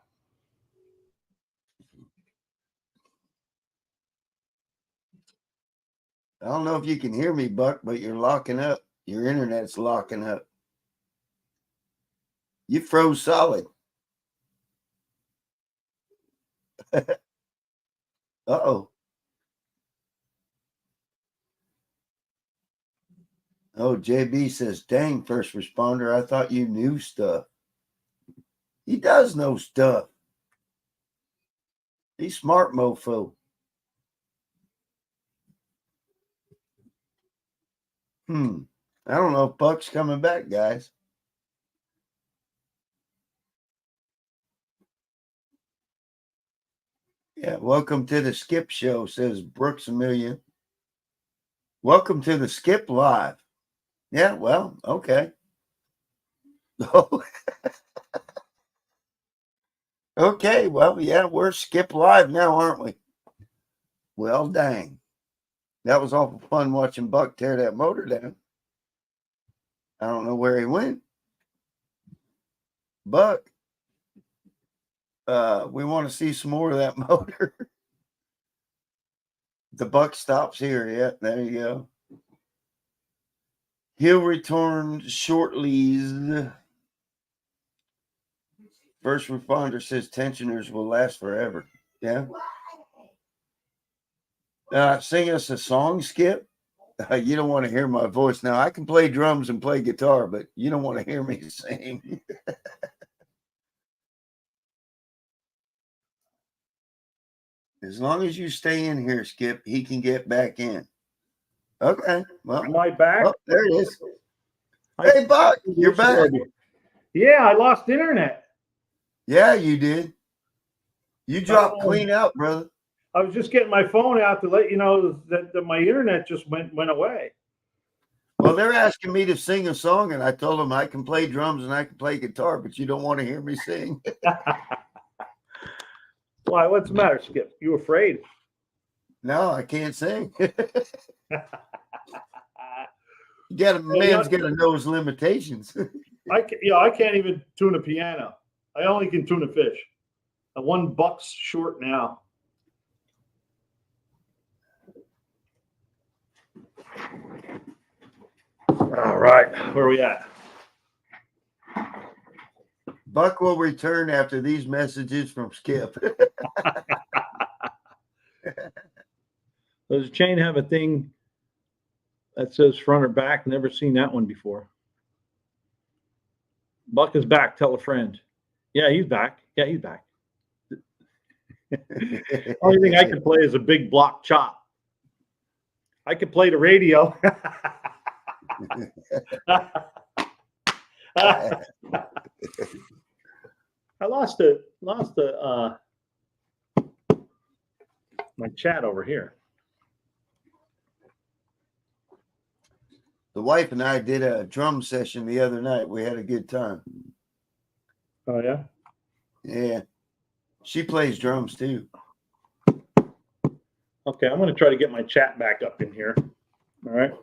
Speaker 2: I don't know if you can hear me, Buck, but you're locking up. Your internet's locking up. You froze solid. Uh-oh. Oh, JB says, dang, first responder, I thought you knew stuff. He does know stuff. He's smart, mofo. I don't know if Buck's coming back, guys. Yeah, welcome to the Skip Show, says Brooks Amelia. Welcome to the Skip Live. Yeah, well, okay. Okay, well, yeah, we're Skip Live now, aren't we? Well, dang. That was awful fun watching Buck tear that motor down. I don't know where he went. Buck, we want to see some more of that motor. The buck stops here. Yeah, there you go. He'll return shortly. First responder says tensioners will last forever. Yeah. Sing us a song, Skip. You don't want to hear my voice. Now, I can play drums and play guitar, but you don't want to hear me sing. As long as you stay in here, Skip, he can get back in. Okay. Well,
Speaker 1: Am I back?
Speaker 2: Oh, there it is. Hey, Buck, you're back.
Speaker 1: Yeah, I lost internet.
Speaker 2: Yeah, you did. You dropped clean out, brother.
Speaker 1: I was just getting my phone out to let you know that my internet just went away.
Speaker 2: Well, they're asking me to sing a song, and I told them I can play drums and I can play guitar, but you don't want to hear me sing.
Speaker 1: Why? What's the matter, Skip? You afraid?
Speaker 2: No, I can't sing. Man's got to know his limitations.
Speaker 1: I can't even tune a piano. I only can tune a fish. I'm $1 short now. All right, where are we at?
Speaker 2: Buck will return after these messages from Skip.
Speaker 1: Does the chain have a thing that says front or back? Never seen that one before. Buck is back. Tell a friend. Yeah, he's back. Yeah, he's back. Only thing I can play is a big block chop. I could play the radio. I lost my chat over here.
Speaker 2: The wife and I did a drum session the other night. We had a good time.
Speaker 1: Oh yeah.
Speaker 2: Yeah. She plays drums too.
Speaker 1: Okay, I'm going to try to get my chat back up in here. All right.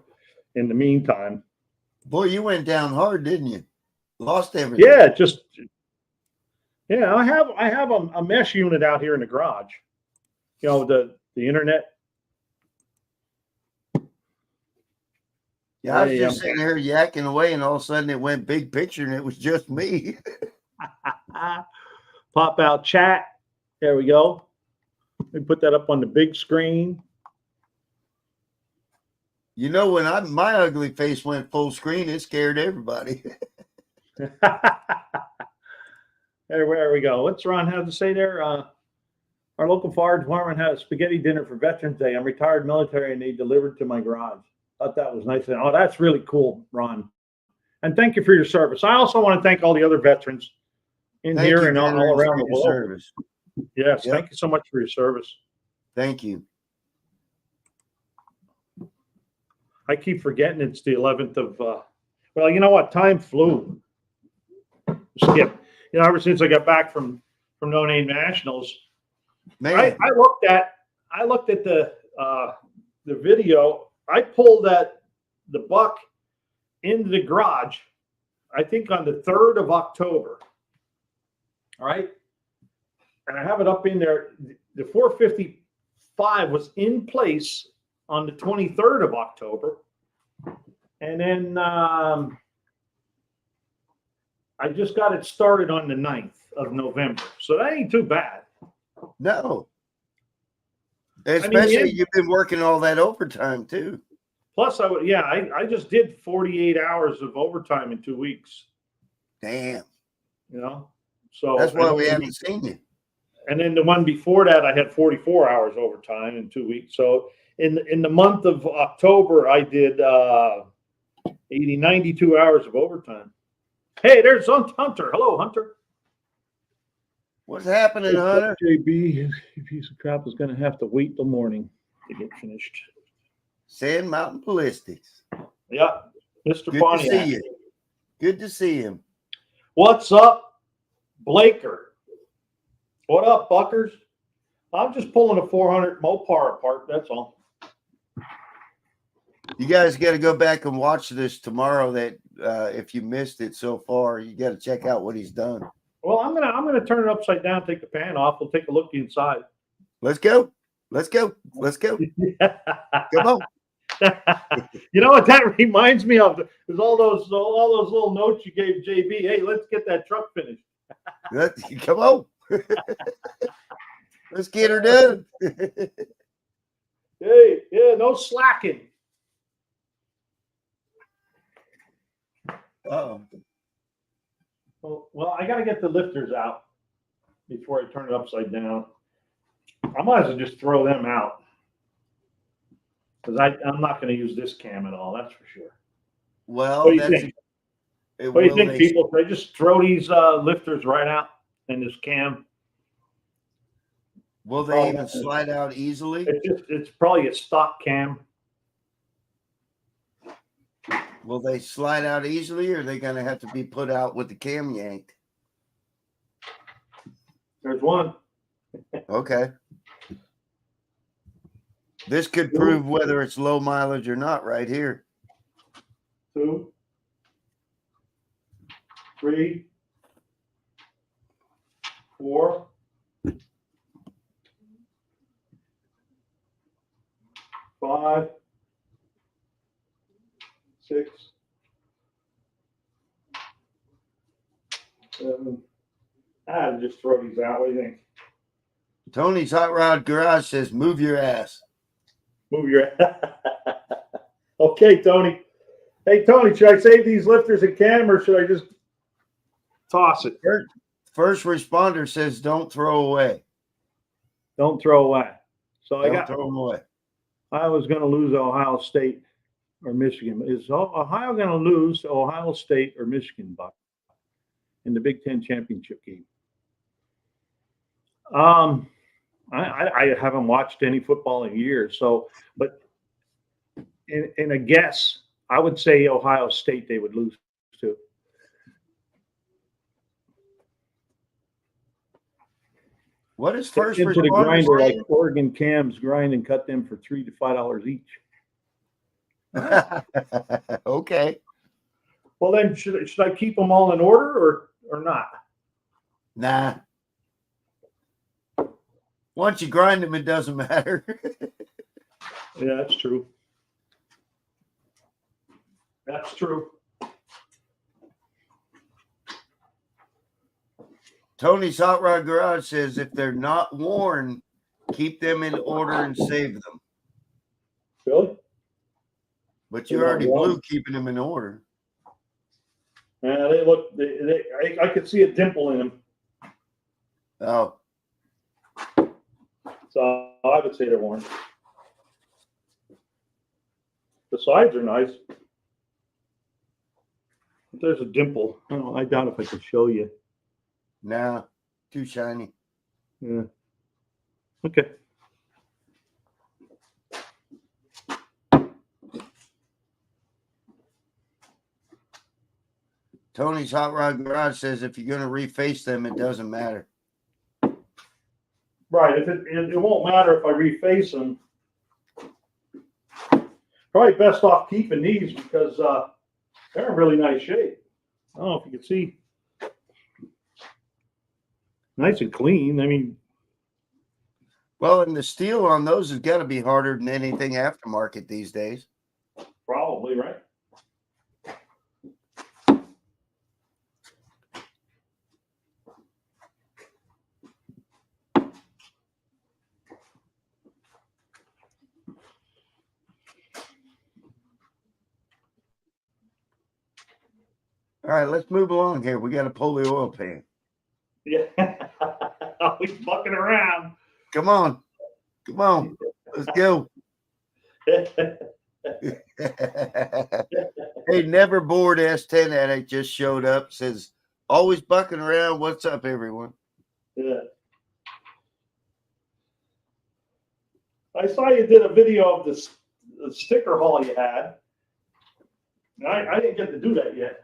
Speaker 1: In the meantime.
Speaker 2: Boy, you went down hard, didn't you? Lost everything.
Speaker 1: Yeah, I have a mesh unit out here in the garage. You know, the internet.
Speaker 2: Yeah, I was just sitting here yakking away, and all of a sudden it went big picture, and it was just me.
Speaker 1: Pop out chat. There we go. Let me put that up on the big screen.
Speaker 2: You know, when my ugly face went full screen, it scared everybody.
Speaker 1: There we go. What's Ron have to say there? Our local fire department had a spaghetti dinner for Veterans Day. I'm retired military, and they delivered to my garage. Thought that was nice. Oh, that's really cool, Ron. And thank you for your service. I also want to thank all the other veterans in here and all around the world.
Speaker 2: Service.
Speaker 1: Yes, thank you so much for your service.
Speaker 2: Thank you.
Speaker 1: I keep forgetting it's the 11th of. Well, you know what? Time flew. Skip. You know, ever since I got back from No Name Nationals,
Speaker 2: Man,
Speaker 1: I looked at the video. I pulled the buck into the garage, I think on the 3rd of October. All right. And I have it up in there. The 455 was in place on the 23rd of October. And then I just got it started on the 9th of November. So that ain't too bad.
Speaker 2: No. Especially you've been working all that overtime too.
Speaker 1: Plus, I just did 48 hours of overtime in 2 weeks.
Speaker 2: Damn.
Speaker 1: You know, so
Speaker 2: that's why we haven't seen you.
Speaker 1: And then the one before that, I had 44 hours overtime in 2 weeks. So in the month of October, I did 92 hours of overtime. Hey, there's Hunter. Hello, Hunter.
Speaker 2: What's happening, Hunter?
Speaker 1: JB, his piece of crap is going to have to wait till morning to get finished.
Speaker 2: Sand Mountain Ballistics.
Speaker 1: Yeah, Mr.
Speaker 2: Good
Speaker 1: Pontiac.
Speaker 2: to see you. Good to see him.
Speaker 1: What's up, Blaker? What up, Buckers? I'm just pulling a 400 Mopar apart. That's all.
Speaker 2: You guys got to go back and watch this tomorrow. That if you missed it so far, you got to check out what he's done.
Speaker 1: Well, I'm gonna turn it upside down, take the pan off. We'll take a look inside.
Speaker 2: Let's go. Let's go. Let's go. Come on.
Speaker 1: You know what that reminds me of? There's all those little notes you gave JB. Hey, let's get that truck finished.
Speaker 2: Come on. Let's get her done.
Speaker 1: Hey, yeah, no slacking.
Speaker 2: Oh.
Speaker 1: Well, I got to get the lifters out before I turn it upside down. I might as well just throw them out because I'm not going to use this cam at all. That's for sure.
Speaker 2: Well,
Speaker 1: what do you think? What do you think, people? They just throw these lifters right out in this cam.
Speaker 2: Will they even slide out easily?
Speaker 1: It's probably a stock cam.
Speaker 2: Will they slide out easily, or are they going to have to be put out with the cam yanked?
Speaker 1: There's one.
Speaker 2: Okay. This could prove whether it's low mileage or not right here.
Speaker 1: 2, 3, 4. 5, 6, 7. I'll just throw these out. What do you think?
Speaker 2: Tony's Hot Rod Garage says, move your ass.
Speaker 1: Move your Okay, Tony. Hey, Tony, should I save these lifters and cam or should I just toss it?
Speaker 2: First responder says, don't throw away.
Speaker 1: Don't throw away. So
Speaker 2: Don't throw them away.
Speaker 1: I was going to lose Ohio State or Michigan. Is Ohio going to lose to Ohio State or Michigan, Buck, in the Big Ten championship game? I haven't watched any football in years. So, but in a guess, I would say Ohio State they would lose to.
Speaker 2: What is
Speaker 1: Take
Speaker 2: first
Speaker 1: into the
Speaker 2: responders
Speaker 1: grinder like
Speaker 2: saying?
Speaker 1: Oregon cams, grind and cut them for $3 to $5 each.
Speaker 2: Okay.
Speaker 1: Well, then should I keep them all in order or not?
Speaker 2: Nah. Once you grind them, it doesn't matter.
Speaker 1: Yeah, that's true. That's true.
Speaker 2: Tony's Hot Rod Garage says if they're not worn, keep them in order and save them.
Speaker 1: Really?
Speaker 2: But you
Speaker 1: They're not
Speaker 2: already
Speaker 1: worn.
Speaker 2: blew keeping them in order.
Speaker 1: Yeah, they look. I could see a dimple in them,
Speaker 2: Oh,
Speaker 1: so I would say they're worn. The sides are nice. But there's a dimple. I doubt if I could show you.
Speaker 2: nah, too shiny.
Speaker 1: Yeah. Okay.
Speaker 2: Tony's Hot Rod Garage says if you're going to reface them, it doesn't matter.
Speaker 1: Right. If it won't matter if I reface them. Probably best off keeping these because they're in really nice shape. I don't know if you can see. Nice and clean. I mean,
Speaker 2: Well, and the steel on those has got to be harder than anything aftermarket these days.
Speaker 1: probably, right?
Speaker 2: All right, let's move along here. We got to pull the oil pan.
Speaker 1: Yeah. Always fucking around.
Speaker 2: Come on. Come on. Let's go. Hey, never bored S10 addict just showed up. Says, always bucking around. What's up, everyone?
Speaker 1: Yeah. I saw you did a video of this the sticker haul you had. And I didn't get to do that yet.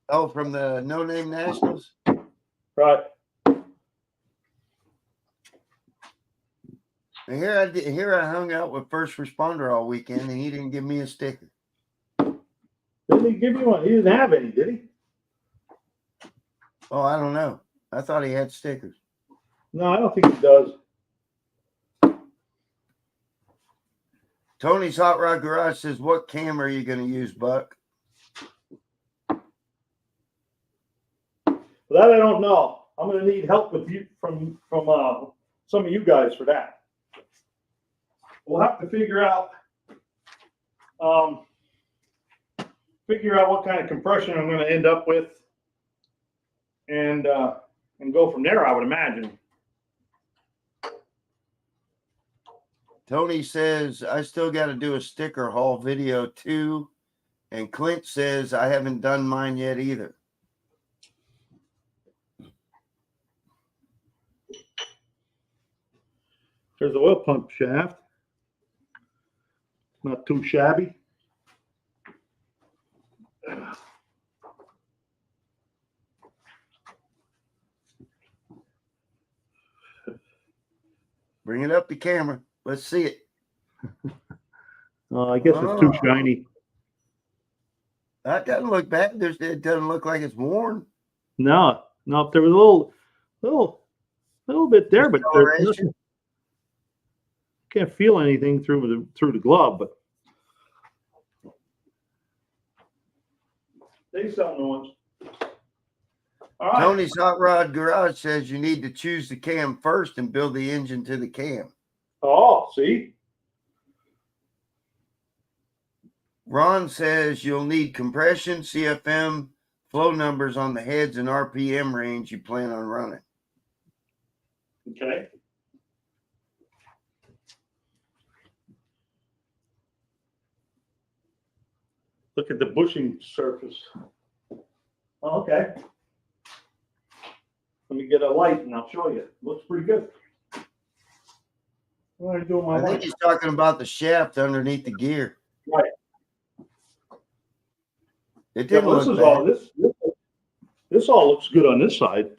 Speaker 2: Oh, from the No Name Nationals?
Speaker 1: Right.
Speaker 2: And here I hung out with First Responder all weekend, and he didn't give me a sticker.
Speaker 1: Didn't he give you one? He didn't have any, did he?
Speaker 2: Oh, I don't know. I thought he had stickers.
Speaker 1: No, I don't think he does.
Speaker 2: Tony's Hot Rod Garage says, what camera are you going to use, Buck?
Speaker 1: That I don't know. I'm going to need help with you from some of you guys for that. We'll have to figure out what kind of compression I'm going to end up with, and go from there. I would imagine.
Speaker 2: Tony says, I still got to do a sticker haul video too. And Clint says, I haven't done mine yet either.
Speaker 1: There's the oil pump shaft. Not too shabby.
Speaker 2: Bring it up the camera. Let's see it.
Speaker 1: I guess it's too shiny.
Speaker 2: That doesn't look bad. It doesn't look like it's worn.
Speaker 1: No, there was a little bit there, but there's nothing. Can't feel anything through the glove, but they sell new ones. All right.
Speaker 2: Tony's Hot Rod Garage says you need to choose the cam first and build the engine to the cam.
Speaker 1: Oh, see?
Speaker 2: Ron says you'll need compression, CFM, flow numbers on the heads and RPM range you plan on running.
Speaker 1: Okay. Look at the bushing surface. Oh, okay. Let me get a light and I'll show you. Looks pretty good. What am I doing my
Speaker 2: I think
Speaker 1: light?
Speaker 2: he's talking about the shaft underneath the gear.
Speaker 1: Right.
Speaker 2: It
Speaker 1: Yeah,
Speaker 2: didn't
Speaker 1: well, this
Speaker 2: look
Speaker 1: is all
Speaker 2: bad.
Speaker 1: this all looks good on this side.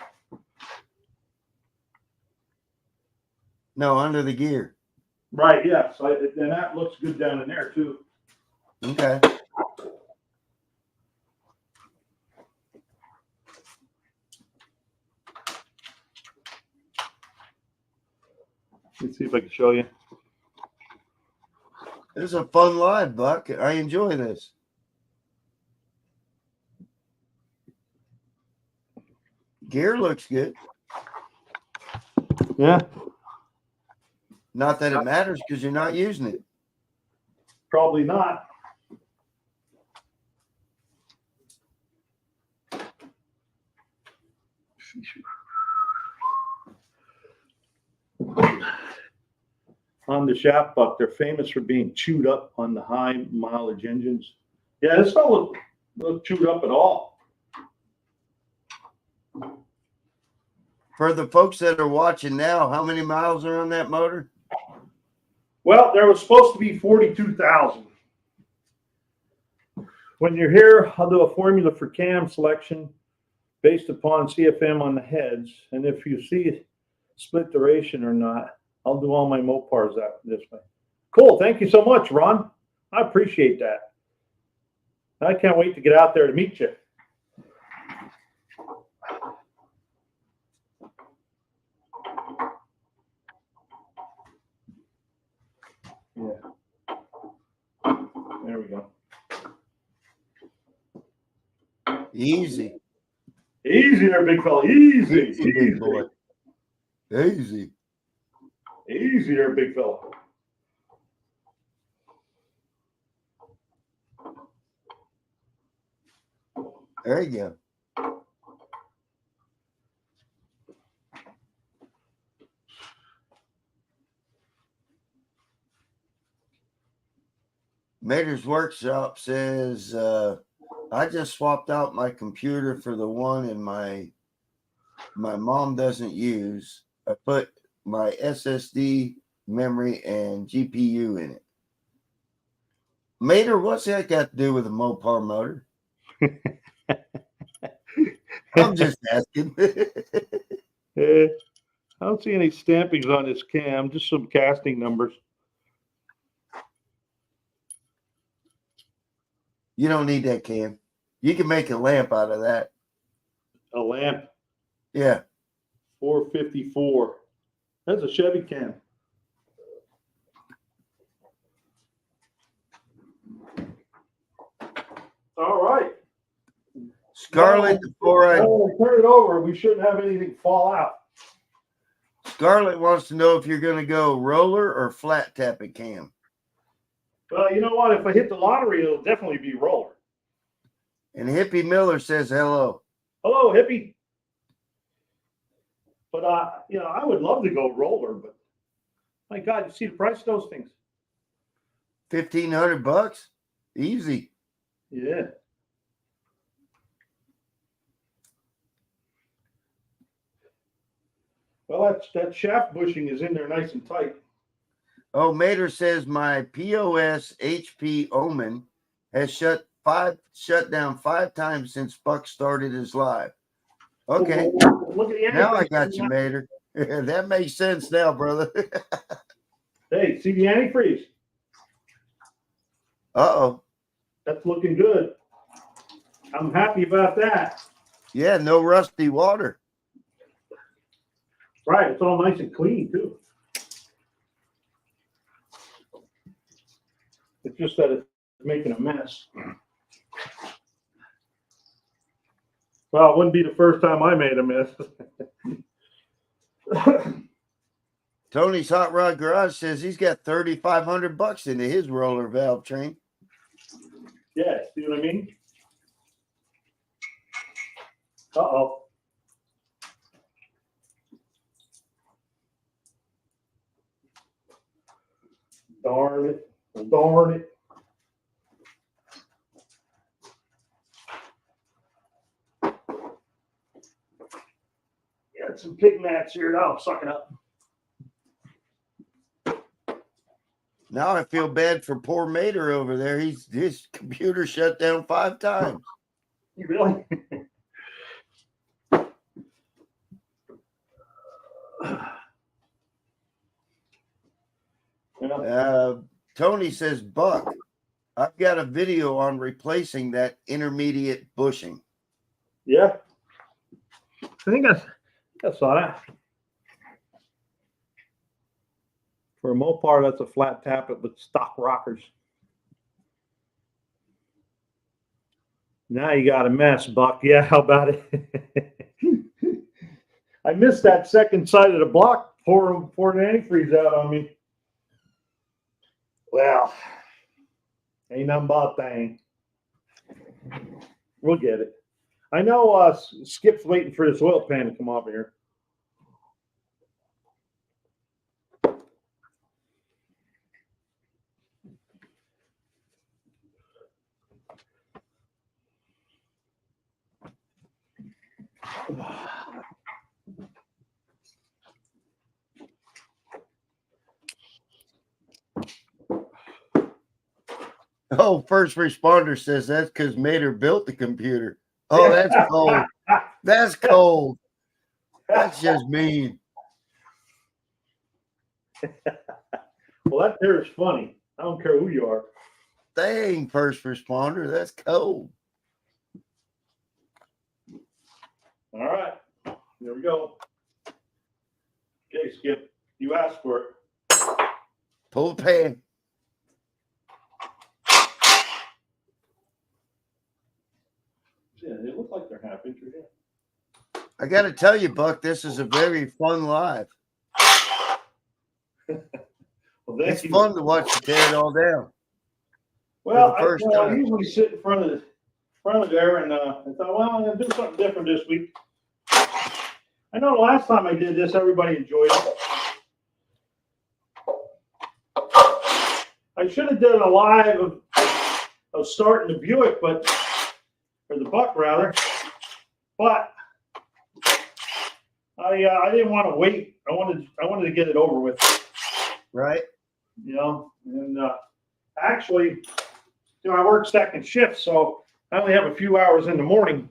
Speaker 2: No, under the gear.
Speaker 1: Right, yeah. So and that looks good down in there too.
Speaker 2: Okay.
Speaker 1: Let's see if I can show you.
Speaker 2: This is a fun live, Buck. I enjoy this. Gear looks good.
Speaker 1: Yeah.
Speaker 2: Not that it matters because you're not using it.
Speaker 1: Probably not. On the shaft buck, they're famous for being chewed up on the high mileage engines. Yeah, this don't look chewed up at all.
Speaker 2: For the folks that are watching now, how many miles are on that motor?
Speaker 1: Well, there was supposed to be 42,000. When you're here, I'll do a formula for cam selection based upon CFM on the heads. And if you see split duration or not, I'll do all my Mopars this way. Cool. Thank you so much, Ron. I appreciate that. I can't wait to get out there to meet you. Yeah. There we go.
Speaker 2: Easy.
Speaker 1: Easy there, big fella. Easy.
Speaker 2: Easy, big boy. Easy.
Speaker 1: Easy there, big fella.
Speaker 2: There you go. Mater's Workshop says, I just swapped out my computer for the one in my mom doesn't use. I put my SSD memory and GPU in it. Mater, what's that got to do with a Mopar motor? I'm just asking.
Speaker 1: I don't see any stampings on this cam, just some casting numbers.
Speaker 2: You don't need that, Cam. You can make a lamp out of that.
Speaker 1: A lamp.
Speaker 2: Yeah.
Speaker 1: 454. That's a Chevy cam. All right.
Speaker 2: Scarlett, before I
Speaker 1: turn it over, we shouldn't have anything fall out.
Speaker 2: Scarlett wants to know if you're going to go roller or flat tapping, Cam.
Speaker 1: Well, you know what? If I hit the lottery, it'll definitely be roller.
Speaker 2: And Hippie Miller says hello.
Speaker 1: Hello, Hippie. But I would love to go roller, but my God, you see the price of those things?
Speaker 2: $1,500, easy.
Speaker 1: Yeah. Well, that shaft bushing is in there nice and tight.
Speaker 2: Oh, Mater says my POS HP Omen has shut down 5 times since Buck started his live. Okay.
Speaker 1: Look at the
Speaker 2: now I got you, Mater. That makes sense now, brother.
Speaker 1: Hey, see the antifreeze?
Speaker 2: Uh-oh.
Speaker 1: That's looking good. I'm happy about that.
Speaker 2: Yeah, no rusty water.
Speaker 1: Right, it's all nice and clean, too. It's just that it's making a mess. Well, it wouldn't be the first time I made a mess.
Speaker 2: Tony's Hot Rod Garage says he's got $3,500 into his roller valve train.
Speaker 1: Yeah, see what I mean? Uh-oh. Darn it. Darn it. Got some pig mats here. I'll suck it up.
Speaker 2: Now I feel bad for poor Mater over there. His computer shut down 5 times.
Speaker 1: You really?
Speaker 2: Tony says, Buck, I've got a video on replacing that intermediate bushing.
Speaker 1: Yeah. I think I saw that. For a Mopar, that's a flat tappet with stock rockers. Now you got a mess, Buck. Yeah, how about it? I missed that second side of the block pouring the antifreeze out on me. Well, ain't nothing but a thing. We'll get it. I know Skip's waiting for this oil pan to come off here.
Speaker 2: Oh, first responder says that's because Mater built the computer. Oh, that's cold. That's cold. That's just mean.
Speaker 1: Well, that there is funny. I don't care who you are.
Speaker 2: Dang, first responder, that's cold.
Speaker 1: All right, here we go. Okay, Skip, you asked for it.
Speaker 2: Pull the pan.
Speaker 1: Yeah, they look like they're half inch in.
Speaker 2: I got to tell you, Buck, this is a very fun live.
Speaker 1: Well,
Speaker 2: It's fun to watch you tear it all down.
Speaker 1: Well,
Speaker 2: I
Speaker 1: I usually sit in front of there, and I thought, well, I'm gonna do something different this week. I know the last time I did this, everybody enjoyed it. I should have done a live of starting the Buick, or the Buck rather, but I didn't want to wait. I wanted to get it over with.
Speaker 2: Right.
Speaker 1: You know, and actually, I work second shift, so I only have a few hours in the morning.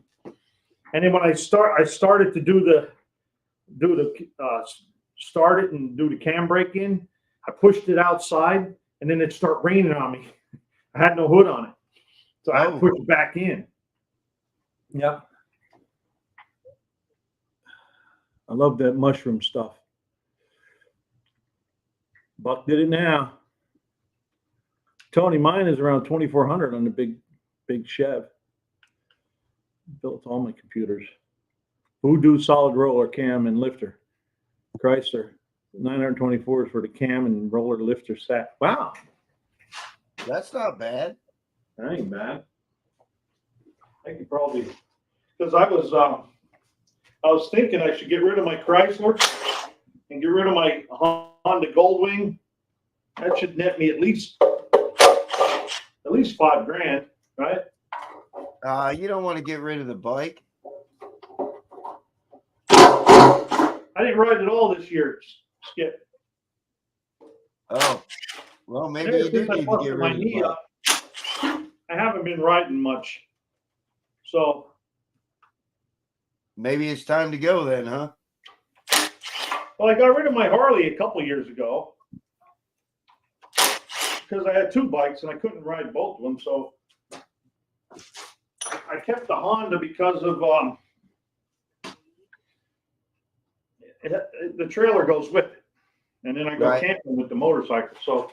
Speaker 1: And then when I started to do the start it and do the cam brake in. I pushed it outside, and then it started raining on me. I had no hood on it, so I had to push it back in. Yep. I love that mushroom stuff. Buck did it now. Tony, mine is around 2,400 on the big Chev. Built all my computers. Voodoo solid roller cam and lifter. Chrysler 924s for the cam and roller lifter set. Wow,
Speaker 2: that's not bad.
Speaker 1: That ain't bad. I could probably, because I was thinking I should get rid of my Chrysler and get rid of my Honda Goldwing. That should net me at least $5,000, right?
Speaker 2: You don't want to get rid of the bike.
Speaker 1: I didn't ride at all this year, Skip.
Speaker 2: Oh, well, maybe you do need to get rid of the bike.
Speaker 1: I haven't been riding much, so
Speaker 2: maybe it's time to go then, huh?
Speaker 1: Well, I got rid of my Harley a couple years ago because I had two bikes and I couldn't ride both of them. So I kept the Honda because of the trailer goes with it, and then I go camping with the motorcycle. So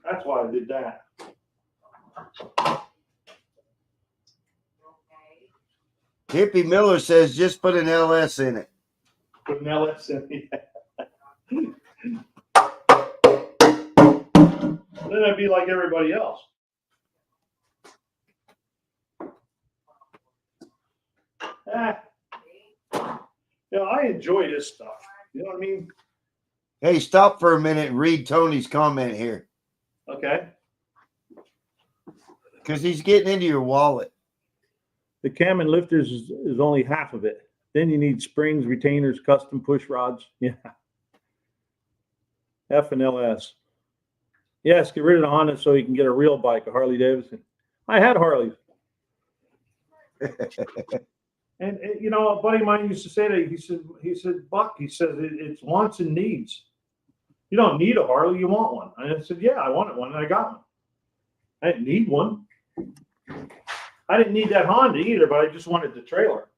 Speaker 1: that's why I did that.
Speaker 2: Hippie Miller says just put an LS in it.
Speaker 1: Put an LS in it. Then I'd be like everybody else. I enjoy this stuff. You know what I mean?
Speaker 2: Hey, stop for a minute and read Tony's comment here.
Speaker 1: Okay.
Speaker 2: Because he's getting into your wallet.
Speaker 1: The cam and lifters is only half of it. Then you need springs, retainers, custom push rods. Yeah. F and LS. Yes, get rid of the Honda so you can get a real bike, a Harley Davidson. I had Harleys. And a buddy of mine used to say that. He said, Buck, he said, it's wants and needs. You don't need a Harley, you want one. And I said, yeah, I wanted one, and I got one. I didn't need one. I didn't need that Honda either, but I just wanted the trailer.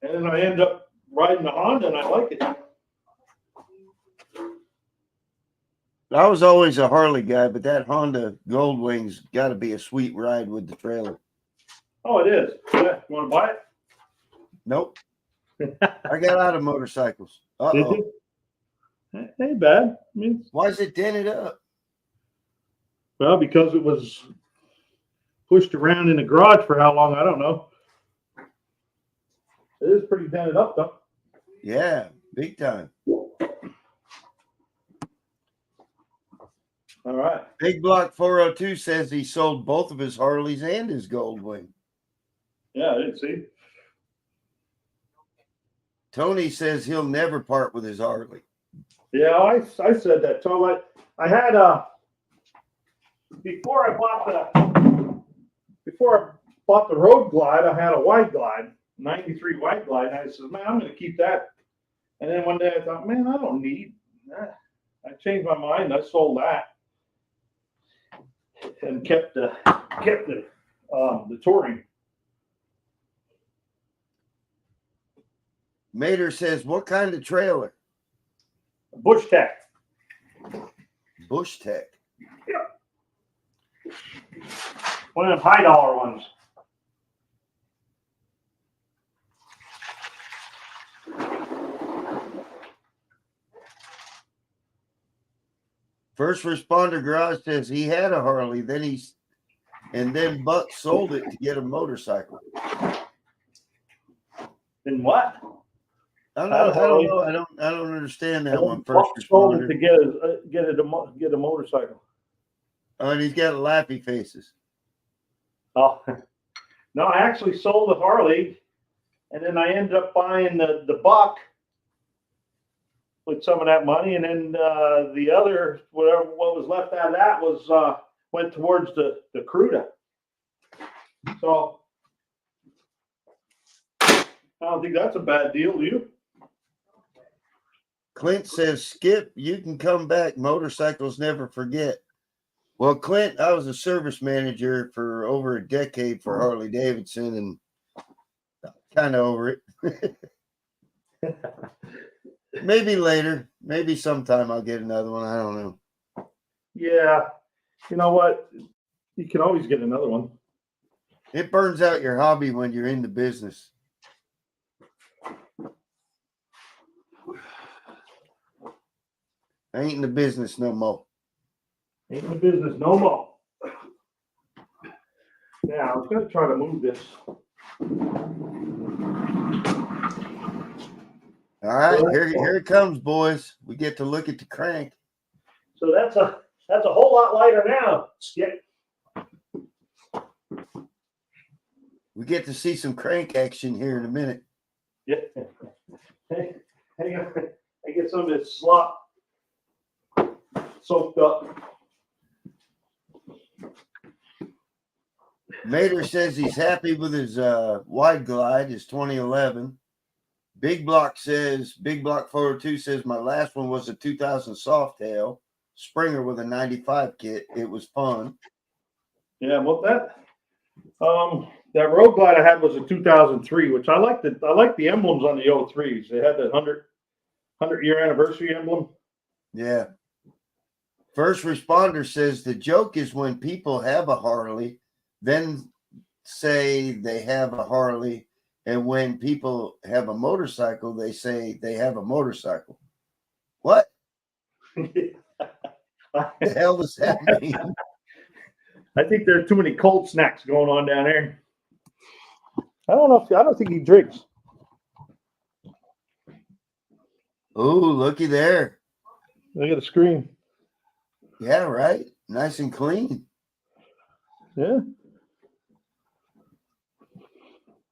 Speaker 1: And then I ended up riding the Honda, and I like it.
Speaker 2: I was always a Harley guy, but that Honda Goldwing's got to be a sweet ride with the trailer.
Speaker 1: Oh, it is. Yeah. You want to buy it?
Speaker 2: Nope. I got out of motorcycles.
Speaker 1: Did you? Ain't bad. I mean,
Speaker 2: Why is it dented up?
Speaker 1: well, because it was pushed around in the garage for how long, I don't know. It is pretty dented up, though.
Speaker 2: Yeah, big time.
Speaker 1: All right.
Speaker 2: Big Block 402 says he sold both of his Harleys and his Goldwing.
Speaker 1: Yeah, I didn't see.
Speaker 2: Tony says he'll never part with his Harley.
Speaker 1: Yeah, I said that. So I had before I bought the Road Glide, I had a Wide Glide, 93 Wide Glide, and I said, man, I'm going to keep that. And then one day I thought, man, I don't need that. I changed my mind. I sold that and kept the touring.
Speaker 2: Mater says, what kind of trailer?
Speaker 1: Bush Tech.
Speaker 2: Bush Tech.
Speaker 1: One of them high dollar ones.
Speaker 2: First Responder Garage says he had a Harley, then Buck sold it to get a motorcycle.
Speaker 1: Then what?
Speaker 2: I don't know. I don't understand that one. First
Speaker 1: sold it
Speaker 2: Responder.
Speaker 1: to get a motorcycle.
Speaker 2: Oh, and he's got laughy faces.
Speaker 1: Oh, no, I actually sold the Harley, and then I ended up buying the Buck with some of that money, and then the other, what was left out of that was went towards the Cruda. So I don't think that's a bad deal, do you?
Speaker 2: Clint says, Skip, you can come back. Motorcycles never forget. Well, Clint, I was a service manager for over a decade for Harley Davidson, and kind of over it. Maybe later. Maybe sometime I'll get another one. I don't know.
Speaker 1: Yeah. You know what? You can always get another one.
Speaker 2: It burns out your hobby when you're in the business. I ain't in the business no more.
Speaker 1: Ain't in the business no more. Now, I was going to try to move this.
Speaker 2: All right, here it comes, boys. We get to look at the crank.
Speaker 1: So that's a whole lot lighter now. Skip.
Speaker 2: We get to see some crank action here in a minute.
Speaker 1: Yeah. Hang on. I get some of this slop soaked up.
Speaker 2: Mater says he's happy with his Wide Glide, his 2011. Big Block 402 says my last one was a 2000 Softail Springer with a 95 kit. It was fun. Yeah,
Speaker 1: well that Road Glide I had was a 2003, which I like the emblems on the 03s. They had the 100-year anniversary emblem.
Speaker 2: Yeah. First Responder says the joke is when people have a Harley, then say they have a Harley, and when people have a motorcycle, they say they have a motorcycle. What?
Speaker 1: The
Speaker 2: hell does that mean?
Speaker 1: I think there are too many cold snacks going on down there. I don't think he drinks.
Speaker 2: Oh, looky there.
Speaker 1: Look at the screen.
Speaker 2: Yeah, right. Nice and clean.
Speaker 1: Yeah.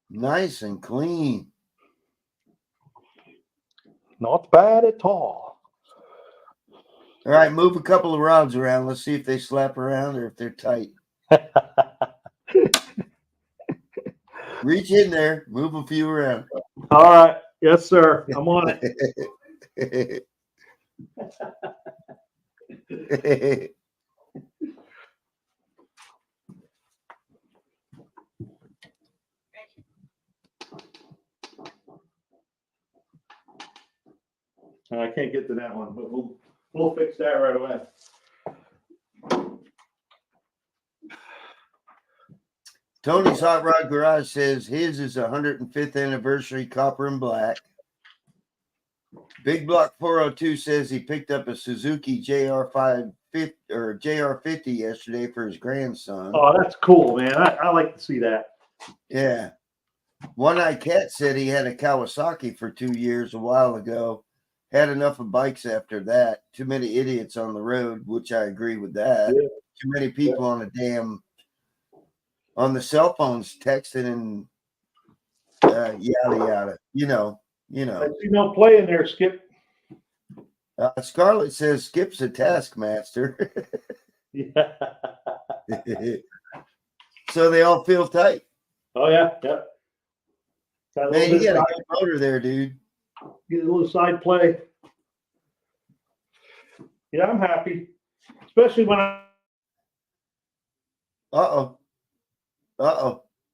Speaker 2: Nice and clean.
Speaker 1: Not bad at all.
Speaker 2: All right, move a couple of rods around. Let's see if they slap around or if they're tight. Reach in there. Move a few around.
Speaker 1: All right. Yes, sir. I'm on it. I can't get to that one, but we'll fix that right away.
Speaker 2: Tony's Hot Rod Garage says his is 105th anniversary copper and black. Big Block 402 says he picked up a Suzuki JR550 or JR50 yesterday for his grandson.
Speaker 1: Oh, that's cool, man. I like to see that.
Speaker 2: Yeah. One Eye Cat said he had a Kawasaki for 2 years a while ago. Had enough of bikes after that. Too many idiots on the road, which I agree with that.
Speaker 1: Yeah.
Speaker 2: Too many people on the cell phones texting and yada yada. You know.
Speaker 1: I see no play in there, Skip.
Speaker 2: Scarlett says Skip's a taskmaster.
Speaker 1: Yeah.
Speaker 2: So they all feel tight.
Speaker 1: Oh yeah, yeah. Got a
Speaker 2: Man,
Speaker 1: little
Speaker 2: you
Speaker 1: bit
Speaker 2: got
Speaker 1: of
Speaker 2: a good motor there, dude.
Speaker 1: get a little side play. Yeah, I'm happy, especially when I.
Speaker 2: Uh-oh.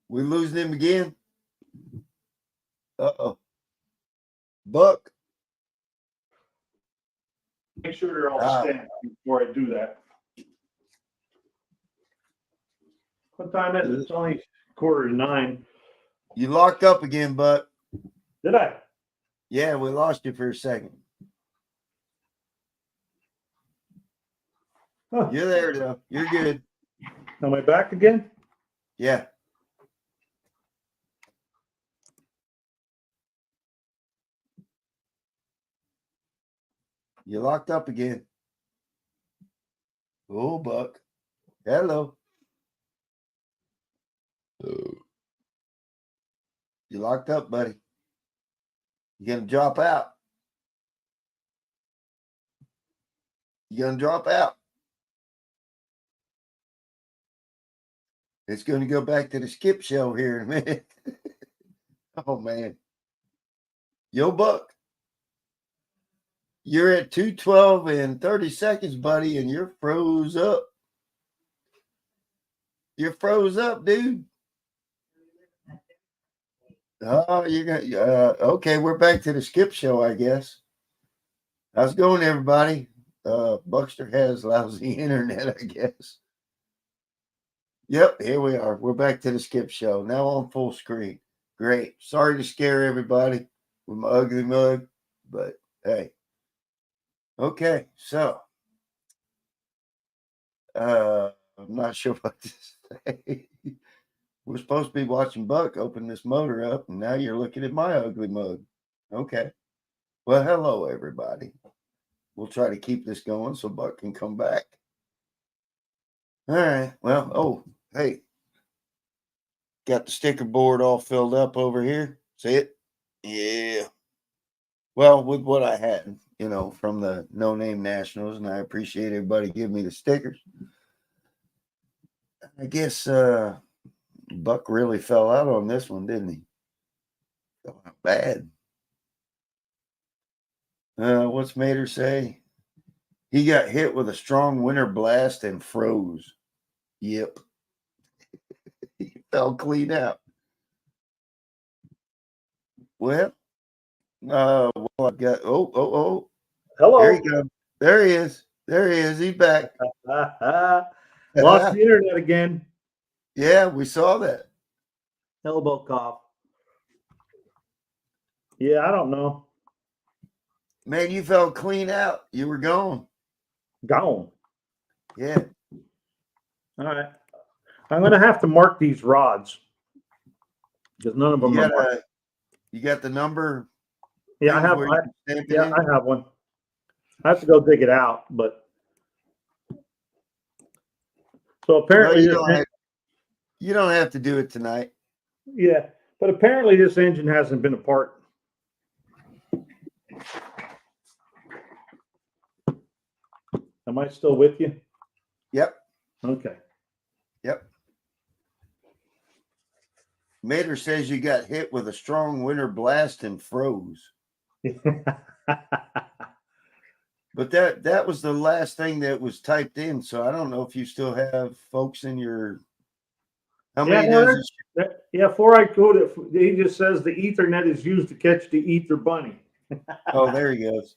Speaker 2: We losing him again? Uh-oh. Buck.
Speaker 1: Make sure they're all stamped before I do that. What time is it? It's only 8:45.
Speaker 2: You locked up again, Buck.
Speaker 1: Did I?
Speaker 2: Yeah, we lost you for a second.
Speaker 1: Huh.
Speaker 2: You're there, though. You're good.
Speaker 1: Am I back again?
Speaker 2: Yeah. You locked up again. Oh, Buck. Hello. You locked up, buddy. You gonna drop out? You gonna drop out? It's gonna go back to the Skip show here in a minute. Oh man. Yo, Buck. You're at 2:12 and 30 seconds, buddy, and you're froze up. You're froze up, dude. Oh, you're gonna okay, we're back to the Skip show, I guess. How's it going, everybody? Buckster has lousy internet, I guess. Yep, here we are. We're back to the Skip show. Now on full screen. Great. Sorry to scare everybody with my ugly mug, but hey. Okay, so I'm not sure what to say. We're supposed to be watching Buck open this motor up, and now you're looking at my ugly mug. Okay. Well, hello, everybody. We'll try to keep this going so Buck can come back. All right. Well, oh, hey. Got the sticker board all filled up over here. See it? Yeah. Well, with what I had, from the No Name Nationals, and I appreciate everybody giving me the stickers. I guess Buck really fell out on this one, didn't he? Fell out bad. What's Mater say? He got hit with a strong winter blast and froze. Yep. He fell clean out. Well, I've got oh.
Speaker 1: Hello.
Speaker 2: There he goes. There he is. There he is. He's back.
Speaker 1: Lost the internet again.
Speaker 2: Yeah, we saw that.
Speaker 1: Elbow cough. Yeah, I don't know.
Speaker 2: Man, you fell clean out. You were gone.
Speaker 1: Gone.
Speaker 2: Yeah.
Speaker 1: All right. I'm going to have to mark these rods because none of them are marked.
Speaker 2: You got the number?
Speaker 1: Yeah, I have. I have one. I have to go dig it out, but so apparently
Speaker 2: you don't have to do it tonight.
Speaker 1: Yeah, but apparently this engine hasn't been apart. Am I still with you?
Speaker 2: Yep.
Speaker 1: Okay.
Speaker 2: Yep. Mater says you got hit with a strong winter blast and froze. But that was the last thing that was typed in. So I don't know if you still have folks in your. How many does it?
Speaker 1: Yeah, 4-eyed Cuda, he just says the Ethernet is used to catch the ether bunny.
Speaker 2: Oh, there he goes.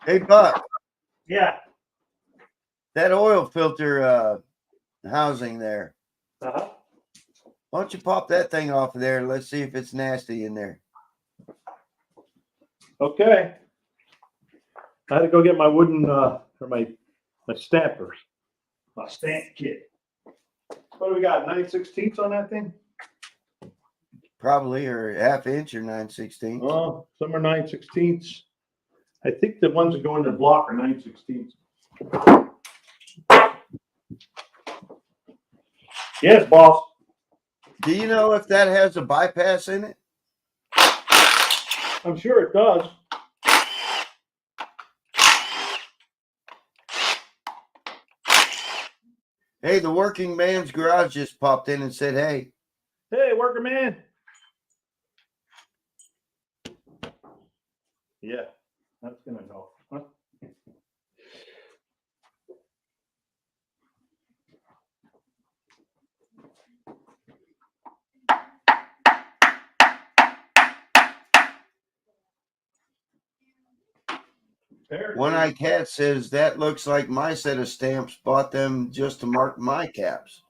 Speaker 2: Hey, Buck.
Speaker 1: Yeah.
Speaker 2: That oil filter housing there.
Speaker 1: Uh-huh.
Speaker 2: Why don't you pop that thing off of there and let's see if it's nasty in there.
Speaker 1: Okay. I had to go get my wooden or my stampers. My stamp kit. What do we got? 9/16 on that thing?
Speaker 2: Probably, or 1/2 inch or 9/16.
Speaker 1: Oh, some are 9/16. I think the ones that go in the block are 9/16. Yes, boss.
Speaker 2: Do you know if that has a bypass in it?
Speaker 1: I'm sure it does.
Speaker 2: Hey, the working man's garage just popped in and said, hey.
Speaker 1: Hey, worker man. Yeah, that's gonna go. Huh?
Speaker 2: One-Eye Cat says that looks like my set of stamps. Bought them just to mark my caps.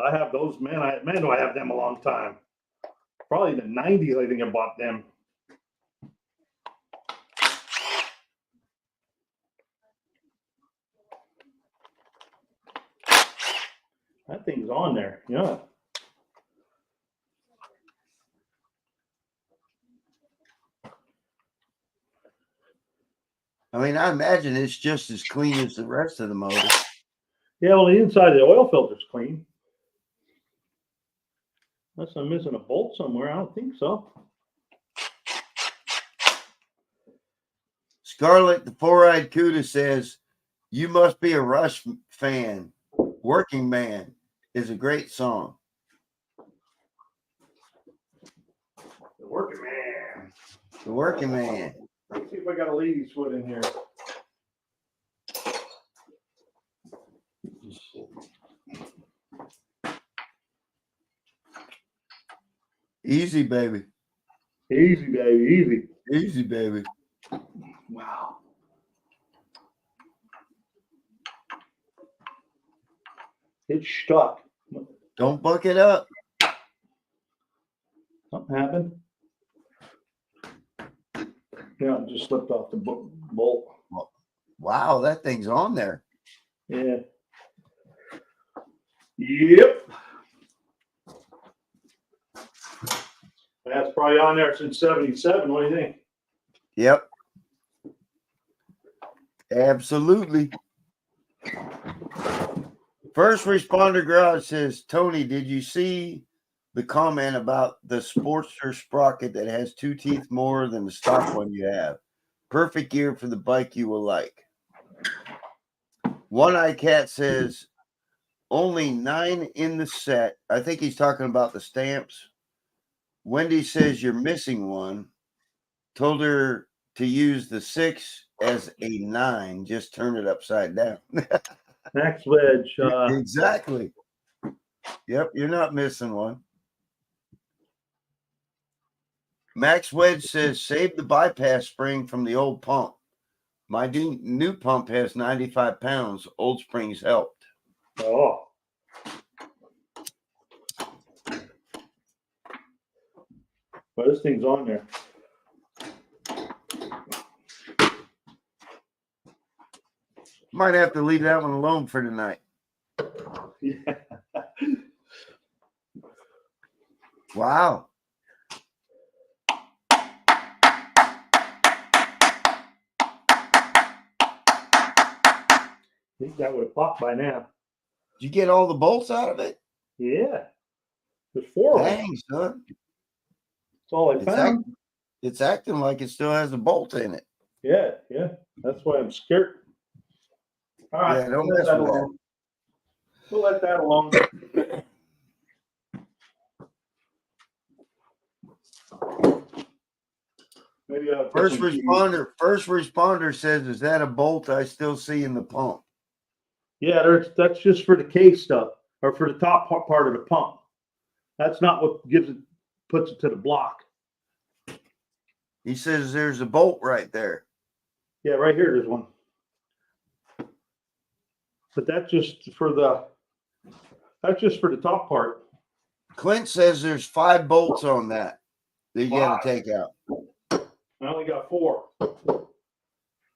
Speaker 1: I have those, man. Do I have them a long time? Probably the 90s. I think I bought them. That thing's on there. Yeah.
Speaker 2: I mean, I imagine it's just as clean as the rest of the motor.
Speaker 1: Yeah, well, the inside of the oil filter's clean. Unless I'm missing a bolt somewhere. I don't think so.
Speaker 2: Scarlet, the 4-eyed Cuda says, you must be a Rush fan. Working Man is a great song.
Speaker 1: The working man.
Speaker 2: The Working Man.
Speaker 1: Let's see if I got a lady's foot in here.
Speaker 2: Easy, baby.
Speaker 1: Easy, baby. Easy.
Speaker 2: Easy, baby.
Speaker 1: Wow. It's stuck.
Speaker 2: Don't buck it up.
Speaker 1: Something happened. Yeah, it just slipped off the bolt.
Speaker 2: Wow, that thing's on there.
Speaker 1: Yeah. Yep. That's probably on there since 77. What do you think?
Speaker 2: Yep. Absolutely. First Responder Garage says, Tony, did you see the comment about the Sportster sprocket that has 2 teeth more than the stock one you have? Perfect gear for the bike you will like. One-Eye Cat says, only 9 in the set. I think he's talking about the stamps. Wendy says you're missing one. Told her to use the 6 as a 9. Just turn it upside down.
Speaker 1: Max Wedge.
Speaker 2: Exactly. Yep, you're not missing one. Max Wedge says, save the bypass spring from the old pump. My new pump has 95 pounds. Old springs helped.
Speaker 1: Oh. Well, this thing's on there.
Speaker 2: Might have to leave that one alone for tonight.
Speaker 1: Yeah.
Speaker 2: Wow.
Speaker 1: I think that would have popped by now.
Speaker 2: Did you get all the bolts out of it?
Speaker 1: Yeah. There's 4 of them.
Speaker 2: Dang, son.
Speaker 1: That's all I found.
Speaker 2: It's acting like it still has a bolt in it.
Speaker 1: Yeah. That's why I'm scared. All right.
Speaker 2: Yeah, don't
Speaker 1: we'll let
Speaker 2: mess
Speaker 1: that
Speaker 2: with that.
Speaker 1: alone. We'll let that alone. Maybe I'll put
Speaker 2: First
Speaker 1: some-
Speaker 2: responder says, "Is that a bolt I still see in the pump?"
Speaker 1: Yeah, that's just for the case stuff, or for the top part of the pump. That's not what puts it to the block.
Speaker 2: He says there's a bolt right there.
Speaker 1: Yeah, right here, there's one. But that's just for the top part.
Speaker 2: Clint says there's 5 bolts on that you got to
Speaker 1: 5.
Speaker 2: take out.
Speaker 1: I only got 4.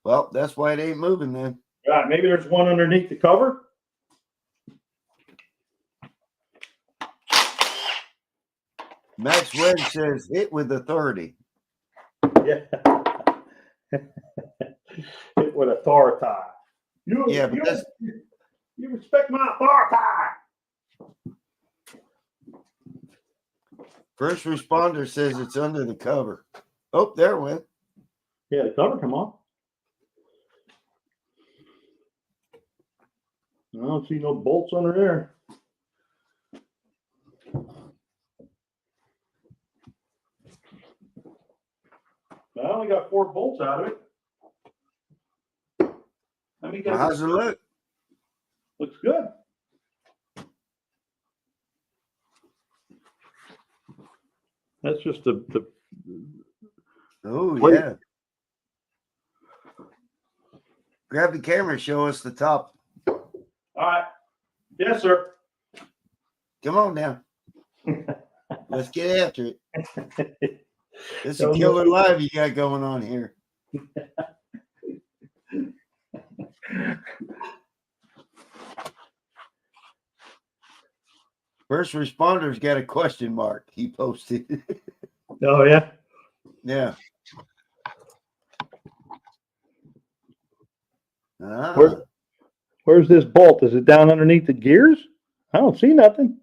Speaker 2: Well, that's why it ain't moving then.
Speaker 1: Right, maybe there's one underneath the cover.
Speaker 2: Max Wedge says hit with authority.
Speaker 1: Yeah. Hit with authority.
Speaker 2: Yeah, but that's
Speaker 1: you respect my authority.
Speaker 2: first responder says it's under the cover. Oh, there it went.
Speaker 1: Yeah, the cover come on. I don't see no bolts under there. I only got 4 bolts out of it. Let me get
Speaker 2: Well, how's it look?
Speaker 1: Looks good. That's just the
Speaker 2: Oh,
Speaker 1: Wait.
Speaker 2: yeah. Grab the camera, show us the top.
Speaker 1: all right. Yes, sir.
Speaker 2: Come on now. Let's get after it. This is a
Speaker 1: Don't
Speaker 2: killer
Speaker 1: know.
Speaker 2: live you got going on here. First responders got a question mark. He posted.
Speaker 1: Oh yeah.
Speaker 2: Yeah.
Speaker 1: Where's this bolt? Is it down underneath the gears? I don't see nothing.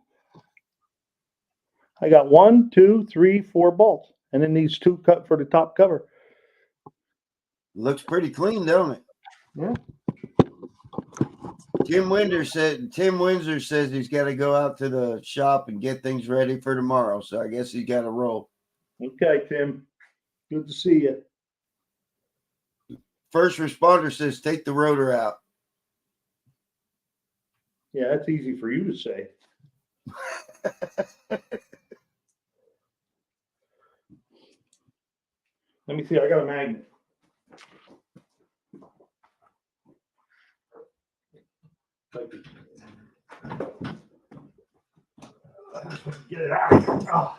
Speaker 1: I got 1, 2, 3, 4 bolts, and then these 2 cut for the top cover.
Speaker 2: Looks pretty clean, don't it?
Speaker 1: Yeah.
Speaker 2: Tim Windsor says he's got to go out to the shop and get things ready for tomorrow. So I guess he's got to roll.
Speaker 1: Okay, Tim. Good to see you.
Speaker 2: First responder says take the rotor out.
Speaker 1: Yeah, that's easy for you to say. Let me see. I got a magnet. Get it out. Oh.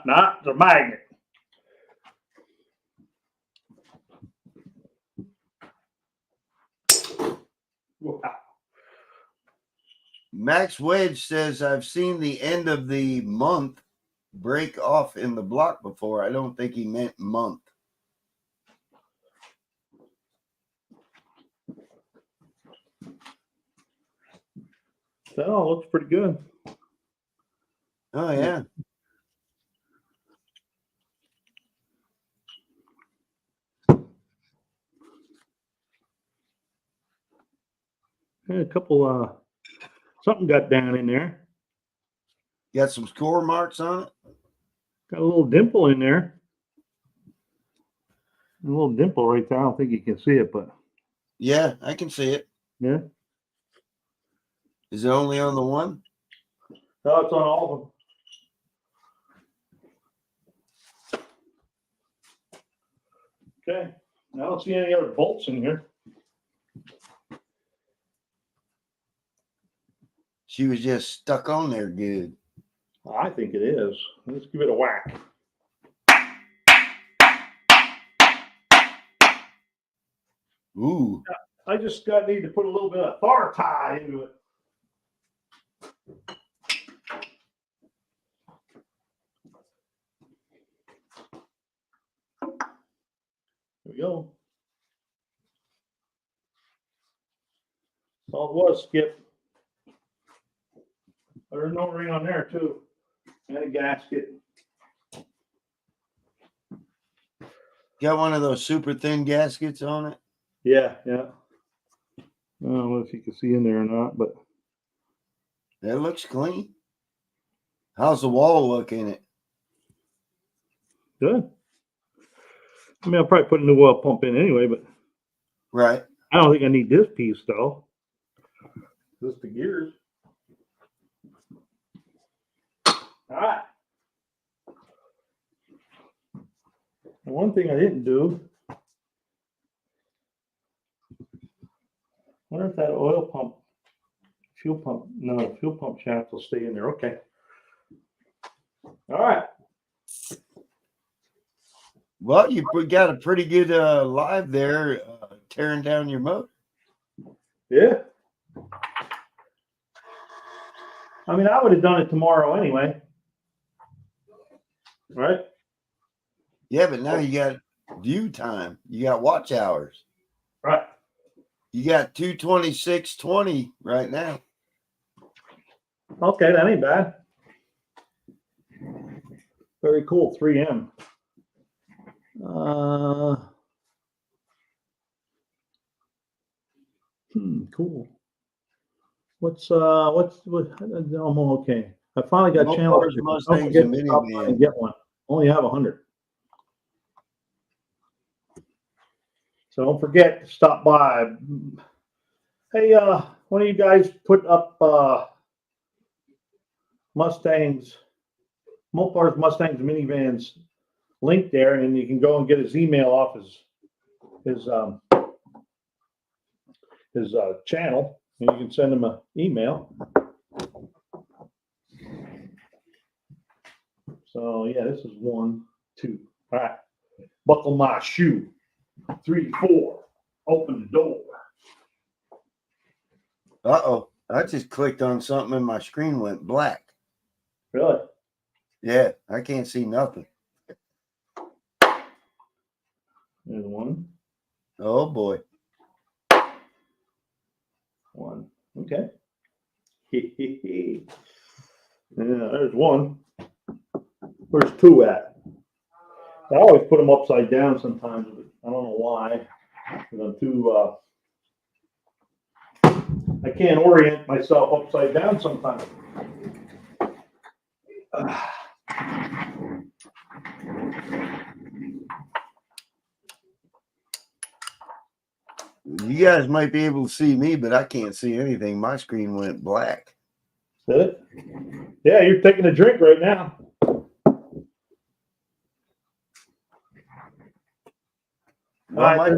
Speaker 1: Not the magnet. Wow.
Speaker 2: Max Wedge says I've seen the end of the month break off in the block before. I don't think he meant month.
Speaker 1: That all looks pretty good.
Speaker 2: Oh, yeah.
Speaker 1: Yeah, a couple something got down in there.
Speaker 2: Got some score marks on it.
Speaker 1: Got a little dimple in there. A little dimple right there. I don't think you can see it, but
Speaker 2: Yeah, I can see it.
Speaker 1: yeah.
Speaker 2: Is it only on the one?
Speaker 1: No, it's on all of them. Okay. I don't see any other bolts in here.
Speaker 2: She was just stuck on there good.
Speaker 1: I think it is. Let's give it a whack.
Speaker 2: Ooh.
Speaker 1: I just need to put a little bit of authority into it. we go. All it was, Skip. There's no ring on there too. And a gasket.
Speaker 2: Got one of those super thin gaskets on it.
Speaker 1: Yeah, yeah. I don't know if you can see in there or not, but
Speaker 2: That looks clean. How's the wall look in it?
Speaker 1: good. I mean, I'll probably put a new oil pump in anyway, but
Speaker 2: Right.
Speaker 1: I don't think I need this piece though. Just the gears. All right. One thing I didn't do. Wonder if that oil pump, fuel pump, no, the fuel pump shaft will stay in there. Okay. All right.
Speaker 2: Well, you got a pretty good live there tearing down your motor.
Speaker 1: Yeah. I mean, I would have done it tomorrow anyway. Right?
Speaker 2: Yeah, but now you got view time. You got watch hours.
Speaker 1: Right.
Speaker 2: You got 226.20 right now.
Speaker 1: Okay, that ain't bad. Very cool. 3M. Cool. What? I'm okay. I finally got
Speaker 2: What
Speaker 1: channel.
Speaker 2: cars, Mustangs,
Speaker 1: Don't
Speaker 2: and
Speaker 1: forget to stop by
Speaker 2: minivans?
Speaker 1: and get one. Only have 100. So don't forget to stop by. Hey, one of you guys put up Mustangs, Mopar's Mustangs minivans link there, and you can go and get his email off his channel, and you can send him an email. So yeah, this is 1, 2. All right, buckle my shoe. 3, 4. Open the door.
Speaker 2: Uh-oh. I just clicked on something and my screen went black.
Speaker 1: Really?
Speaker 2: Yeah, I can't see nothing.
Speaker 1: There's 1.
Speaker 2: Oh, boy.
Speaker 1: 1. Okay. Yeah, there's 1. Where's 2 at? I always put them upside down sometimes, but I don't know why. I'm too. I can't orient myself upside down sometimes.
Speaker 2: You guys might be able to see me, but I can't see anything. My screen went black.
Speaker 1: Is that it? Yeah, you're taking a drink right now.
Speaker 2: Well,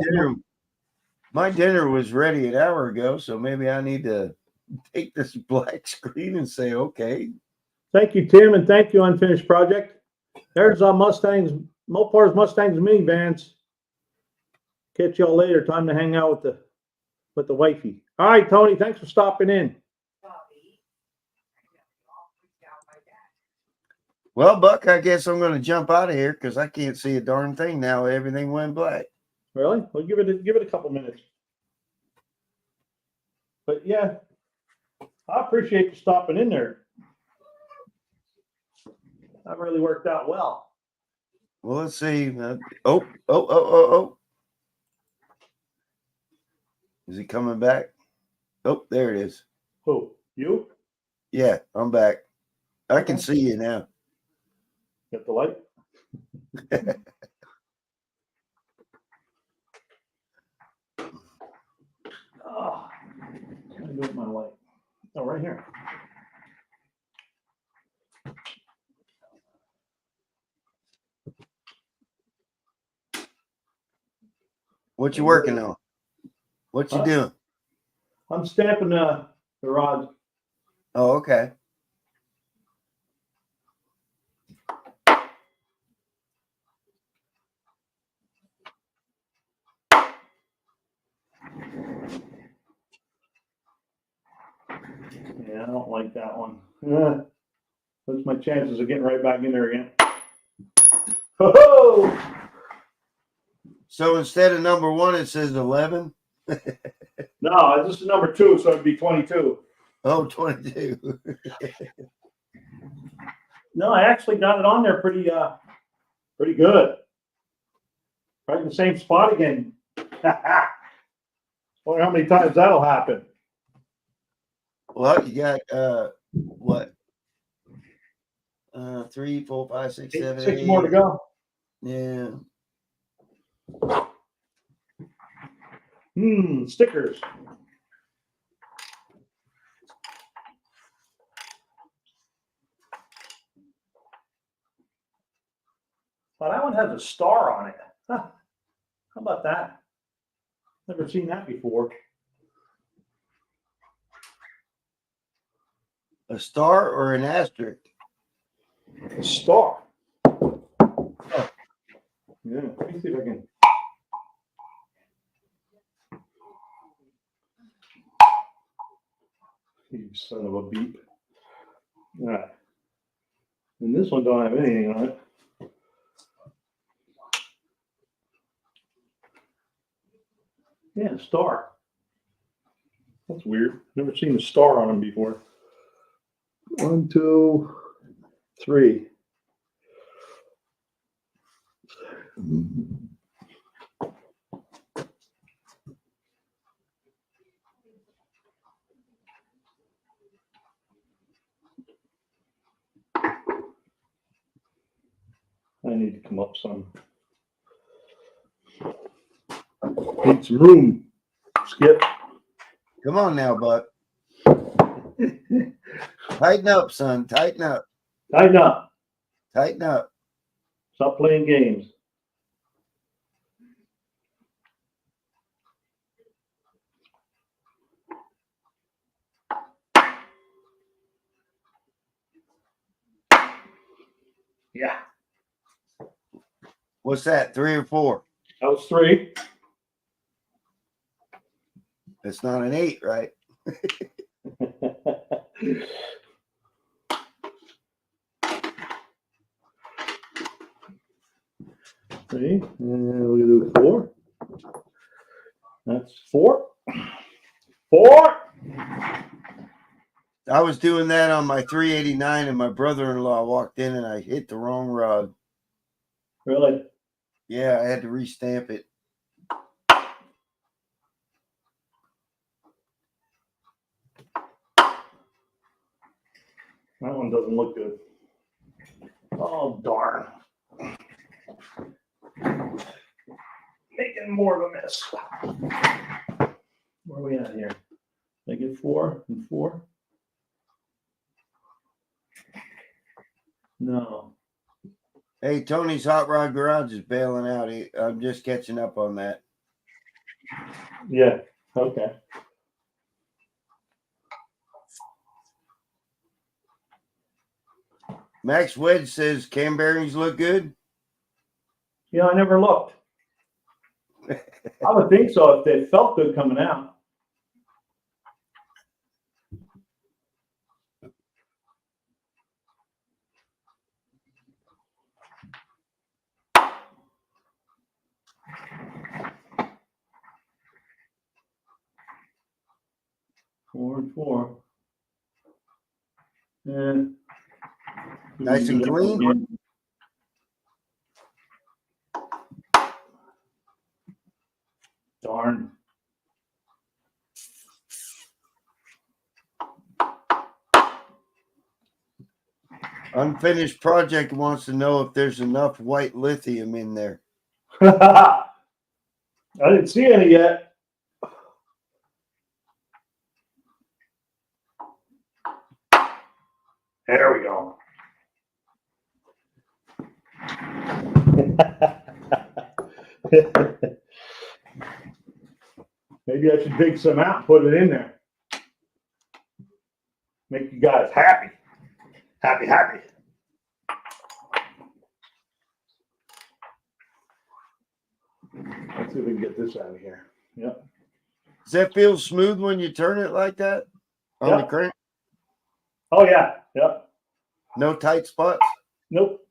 Speaker 2: my dinner was ready an hour ago, so maybe I need to take this black screen and say, okay.
Speaker 1: Thank you, Tim, and thank you, Unfinished Project. There's Mustangs, Mopar's Mustangs minivans. Catch y'all later. Time to hang out with the wifey. All right, Tony, thanks for stopping in.
Speaker 2: Well, Buck, I guess I'm going to jump out of here because I can't see a darn thing now. Everything went black.
Speaker 1: Really? Well, give it a couple minutes. But yeah, I appreciate you stopping in there. That really worked out well.
Speaker 2: Well, let's see. Oh. Is he coming back? Oh, there it is.
Speaker 1: Who? You?
Speaker 2: Yeah, I'm back. I can see you now.
Speaker 1: Got the light? Oh, I do my light. Oh, right here.
Speaker 2: What you working on? What you doing?
Speaker 1: I'm stamping the rods.
Speaker 2: Oh, okay.
Speaker 1: Yeah, I don't like that one. That's my chances of getting right back in there again. Ho-ho!
Speaker 2: So instead of number 1, it says 11.
Speaker 1: No, this is number 2, so it'd be 22.
Speaker 2: Oh, 22.
Speaker 1: No, I actually got it on there pretty good. Right in the same spot again. Wonder how many times that'll happen.
Speaker 2: Well, you got what? 3, 4, 5, 6, 7,
Speaker 1: 6
Speaker 2: 8.
Speaker 1: more to go.
Speaker 2: Yeah.
Speaker 1: Stickers. Well, that one has a star on it. Huh. How about that? Never seen that before.
Speaker 2: A star or an asterisk?
Speaker 1: A star. Oh. Yeah, let me see if I can. You son of a beep. All right. And this one don't have anything on it. Yeah, star. That's weird. Never seen a star on them before. 1, 2, 3. I need to come up some. Need some room, Skip.
Speaker 2: Come on now, Buck. Tighten up, son. Tighten up.
Speaker 1: Tighten up.
Speaker 2: Tighten up.
Speaker 1: Stop playing games. Yeah.
Speaker 2: What's that? 3 or 4?
Speaker 1: That was 3.
Speaker 2: It's not an 8, right?
Speaker 1: See, and we'll do 4. That's 4. 4.
Speaker 2: I was doing that on my 389, and my brother-in-law walked in, and I hit the wrong rod.
Speaker 1: Really?
Speaker 2: Yeah, I had to restamp it.
Speaker 1: That one doesn't look good. Oh, darn. Making more of a mess. Where are we at here? Did I get 4 and 4? No.
Speaker 2: Hey, Tony's Hot Rod Garage is bailing out. I'm just catching up on that.
Speaker 1: Yeah. Okay.
Speaker 2: Max Wedge says cam bearings look good.
Speaker 1: Yeah, I never looked. I would think so if they felt good coming out. Four and 4. And
Speaker 2: Nice and clean.
Speaker 1: Darn.
Speaker 2: Unfinished Project wants to know if there's enough white lithium in there.
Speaker 1: I didn't see any yet. There we go. Maybe I should dig some out and put it in there. Make you guys happy. Happy, happy. Let's see if we can get this out of here. Yep.
Speaker 2: Does that feel smooth when you turn it like that on the crank?
Speaker 1: Oh, yeah. Yep.
Speaker 2: No tight spots?
Speaker 1: Nope.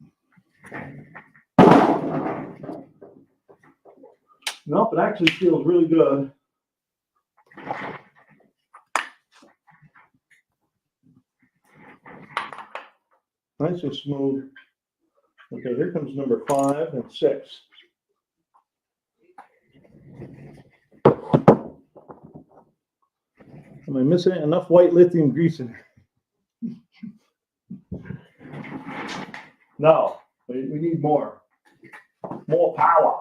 Speaker 1: Nope, it actually feels really good. Nice and smooth. Okay, here comes number 5 and 6. Am I missing enough white lithium grease in there? No, we need more. More power.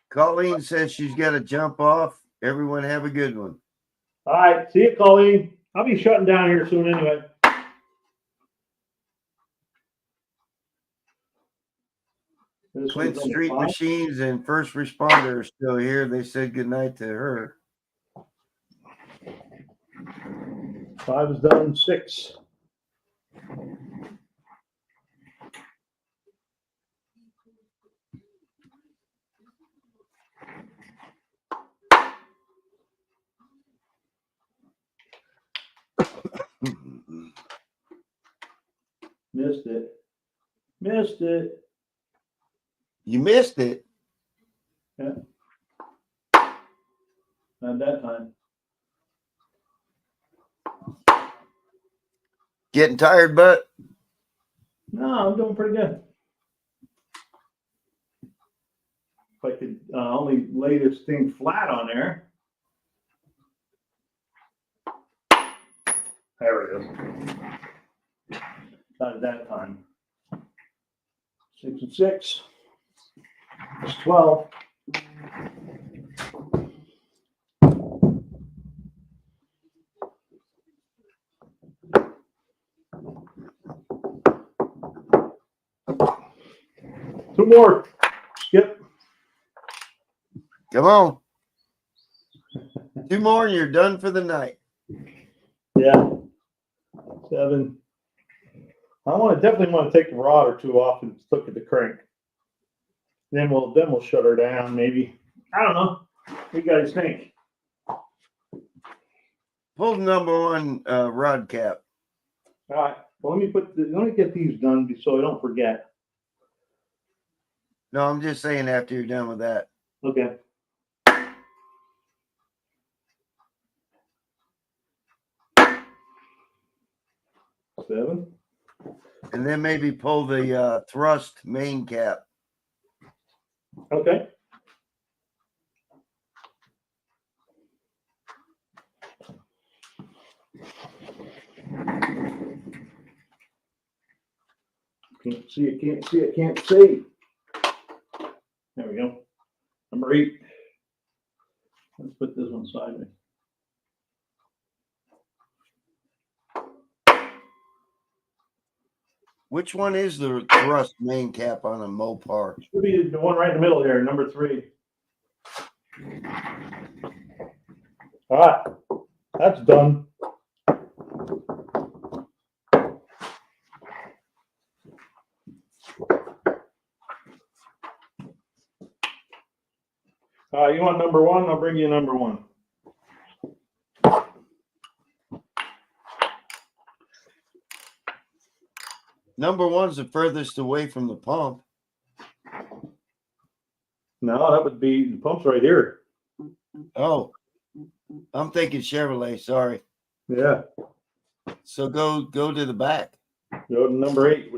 Speaker 2: Colleen says she's got to jump off. Everyone have a good one.
Speaker 1: All right, see you, Colleen. I'll be shutting down here soon anyway.
Speaker 2: Clint Street Machines and First Responder are still here. They said goodnight to her.
Speaker 1: 5 is done. 6. Missed it. Missed it.
Speaker 2: You missed it.
Speaker 1: Yeah. Not that time.
Speaker 2: Getting tired, but
Speaker 1: No, I'm doing pretty good. If I could only lay this thing flat on there. There it is. Not at that time. 6 and 6. It's 12. Two more. Skip.
Speaker 2: come on. 2 more and you're done for the night.
Speaker 1: Yeah. 7. I definitely want to take the rod or 2 off and look at the crank. Then we'll shut her down, maybe. I don't know. What do you guys think?
Speaker 2: Pull the number 1 rod cap.
Speaker 1: All right. Well, let me get these done so I don't forget.
Speaker 2: No, I'm just saying after you're done with that.
Speaker 1: Okay. Seven.
Speaker 2: And then maybe pull the thrust main cap.
Speaker 1: Okay. Can't see it, can't see it, can't see. There we go. Number 8. Let's put this one sideways.
Speaker 2: Which one is the thrust main cap on a Mopar?
Speaker 1: Should be the one right in the middle here, number 3. All right, that's done. You want number 1? I'll bring you number 1.
Speaker 2: Number 1's the furthest away from the pump.
Speaker 1: No, that would be the pump's right here.
Speaker 2: Oh, I'm thinking Chevrolet. Sorry.
Speaker 1: Yeah.
Speaker 2: So go to the back.
Speaker 1: Go to number 8.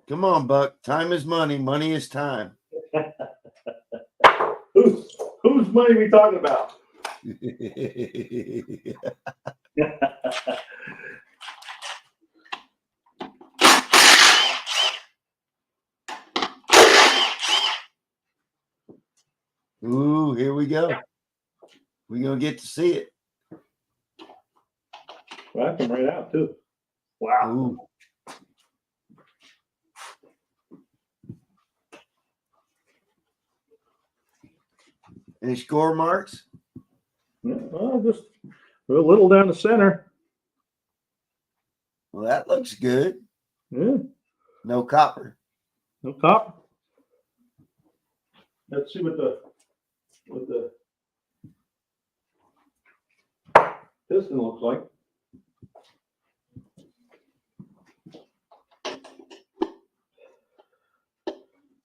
Speaker 2: Come on, Buck. Time is money. Money is time.
Speaker 1: Whose money are we talking about?
Speaker 2: Ooh, here we go. We're going to get to see it.
Speaker 1: Well, that came right out, too. Wow.
Speaker 2: Ooh. Any score marks?
Speaker 1: Yeah, well, just a little down the center.
Speaker 2: Well, that looks good.
Speaker 1: Yeah.
Speaker 2: No copper.
Speaker 1: No copper. Let's see what the piston looks like.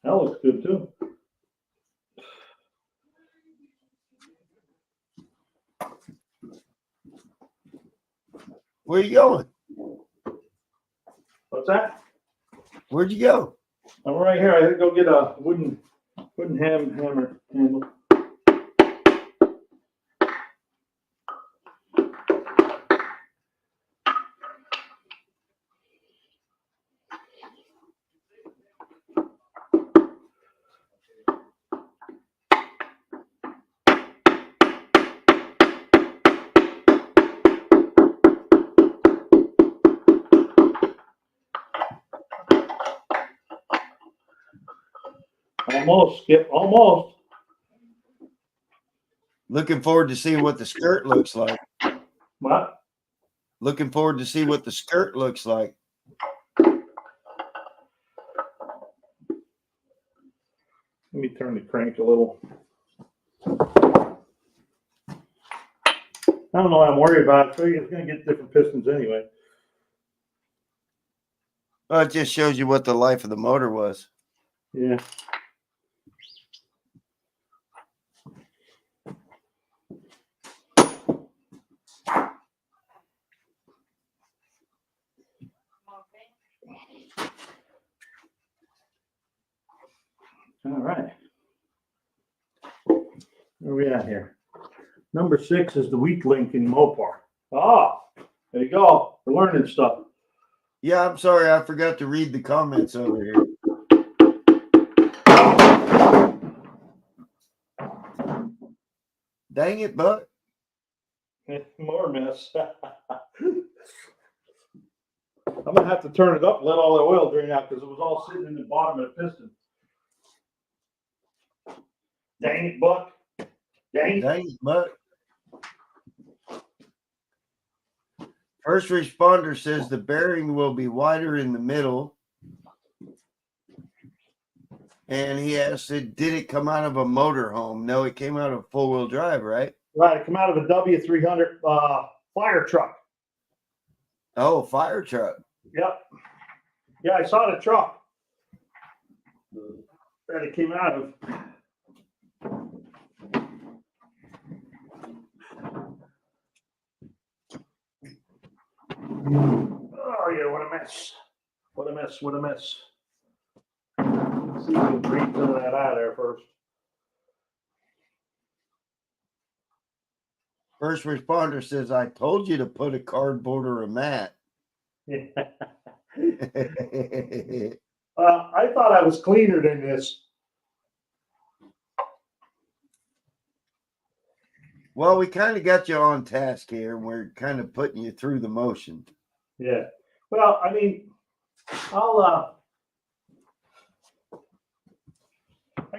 Speaker 1: That looks good too.
Speaker 2: Where you going?
Speaker 1: What's that?
Speaker 2: Where'd you go?
Speaker 1: I'm right here. I had to go get a wooden hammer handle. Almost, Skip. Almost.
Speaker 2: Looking forward to see what the skirt looks like.
Speaker 1: What?
Speaker 2: Looking forward to see what the skirt looks like.
Speaker 1: Let me turn the crank a little. I don't know what I'm worried about. I figure it's going to get different pistons anyway.
Speaker 2: Well, it just shows you what the life of the motor was.
Speaker 1: Yeah. All right. Where are we at here? Number 6 is the weak link in Mopar. Ah, there you go. We're learning stuff.
Speaker 2: Yeah, I'm sorry. I forgot to read the comments over here. Dang it, Buck.
Speaker 1: More mess. I'm going to have to turn it up and let all the oil drain out because it was all sitting in the bottom of the piston. Dang it, Buck. Dang it.
Speaker 2: Dang it, Buck. First responder says the bearing will be wider in the middle. And he asked, did it come out of a motorhome? No, it came out of four-wheel drive, right?
Speaker 1: Right, it come out of a W300 fire truck.
Speaker 2: Oh, fire truck.
Speaker 1: Yep. Yeah, I saw the truck that it came out of. Oh, yeah, what a mess. What a mess, what a mess. Let's see if we can breathe some of that out of there first.
Speaker 2: First responder says, I told you to put a cardboard or a mat.
Speaker 1: I thought I was cleaner than this.
Speaker 2: Well, we kind of got you on task here, and we're kind of putting you through the motion.
Speaker 1: Yeah. Well, I mean, I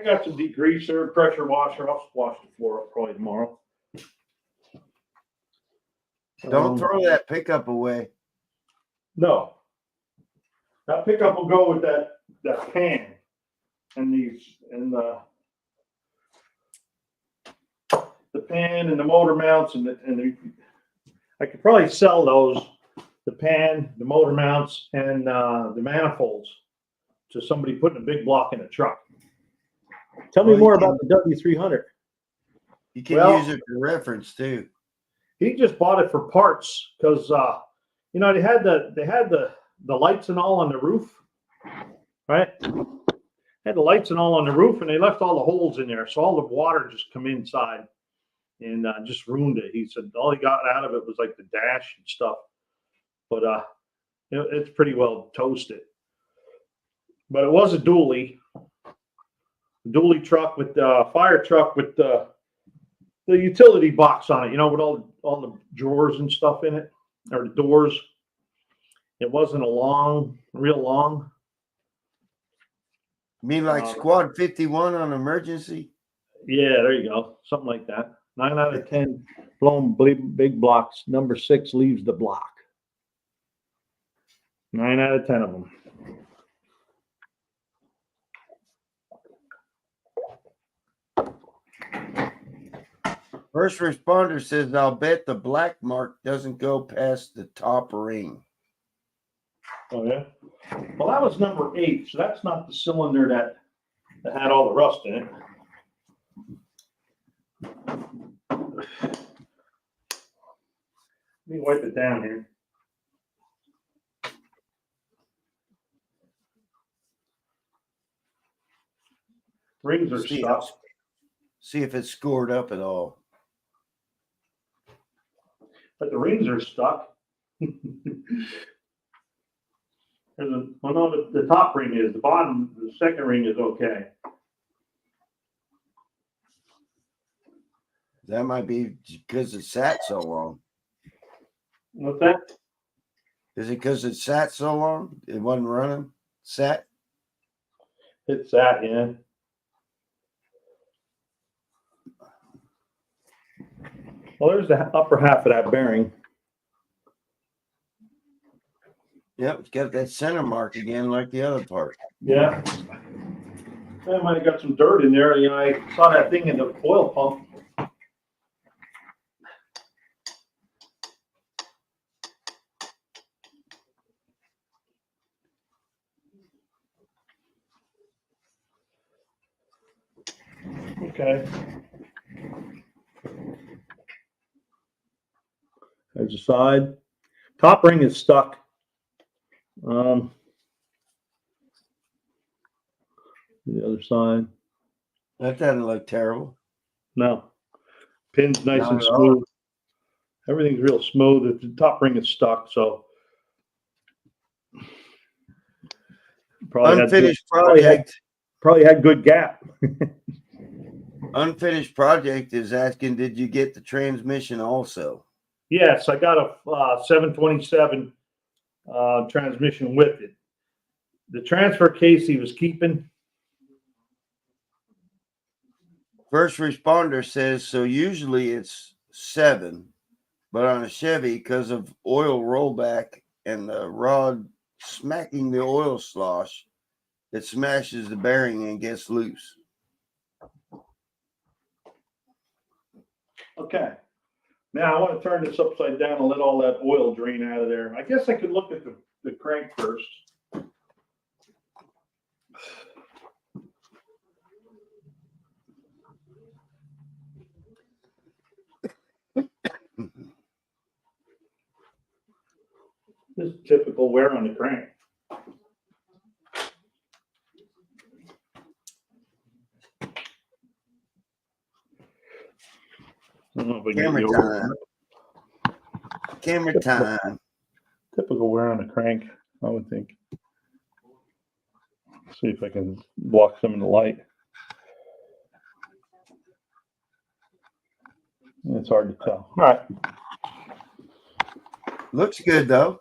Speaker 1: got some degreaser, pressure washer. I'll wash the floor up probably tomorrow.
Speaker 2: Don't throw that pickup away.
Speaker 1: No. That pickup will go with that pan and the pan and the motor mounts and I could probably sell those, the pan, the motor mounts, and the manifolds to somebody putting a big block in a truck. Tell me more about the W300.
Speaker 2: You can use it for reference too.
Speaker 1: He just bought it for parts because they had the lights and all on the roof, right? Had the lights and all on the roof, and they left all the holes in there, so all the water just come inside and just ruined it. He said all he got out of it was like the dash and stuff, but it's pretty well toasted. But it was a dually truck with fire truck with the utility box on it, with all the drawers and stuff in it, or the doors. It wasn't real long.
Speaker 2: You mean like Squad 51 on emergency?
Speaker 1: Yeah, there you go. Something like that. 9 out of 10 blown big blocks. Number 6 leaves the block. 9 out of 10 of them.
Speaker 2: First responder says, I'll bet the black mark doesn't go past the top ring.
Speaker 1: Oh, yeah. Well, that was number 8, so that's not the cylinder that had all the rust in it. Let me wipe it down here. Rings are stuck.
Speaker 2: See if it's scored up at all.
Speaker 1: But the rings are stuck. Well, no, the top ring is. The bottom, the second ring is okay.
Speaker 2: That might be because it sat so long.
Speaker 1: What's that?
Speaker 2: Is it because it sat so long? It wasn't running? Sat?
Speaker 1: It's that, yeah. Well, there's the upper half of that bearing.
Speaker 2: Yep, it's got that center mark again like the other part.
Speaker 1: Yeah. I might have got some dirt in there. You know, I saw that thing in the oil pump. Okay. There's the side. Top ring is stuck. The other side.
Speaker 2: That doesn't look terrible.
Speaker 1: No. Pin's nice
Speaker 2: Not
Speaker 1: and
Speaker 2: at all.
Speaker 1: smooth. Everything's real smooth. The top ring is stuck, so
Speaker 2: Unfinished project.
Speaker 1: Probably had good gap.
Speaker 2: Unfinished project is asking, did you get the transmission also?
Speaker 1: Yes, I got a 727 transmission with it. The transfer case he was keeping.
Speaker 2: First responder says, so usually it's 7, but on a Chevy, because of oil rollback and the rod smacking the oil slosh, it smashes the bearing and gets loose.
Speaker 1: Okay. Now I want to turn this upside down and let all that oil drain out of there. I guess I could look at the crank first. This is typical wear on the crank. I don't know if I can
Speaker 2: Camera
Speaker 1: get the
Speaker 2: time. Camera time.
Speaker 1: typical wear on the crank, I would think. See if I can block some of the light. It's hard to tell. All right.
Speaker 2: Looks good though.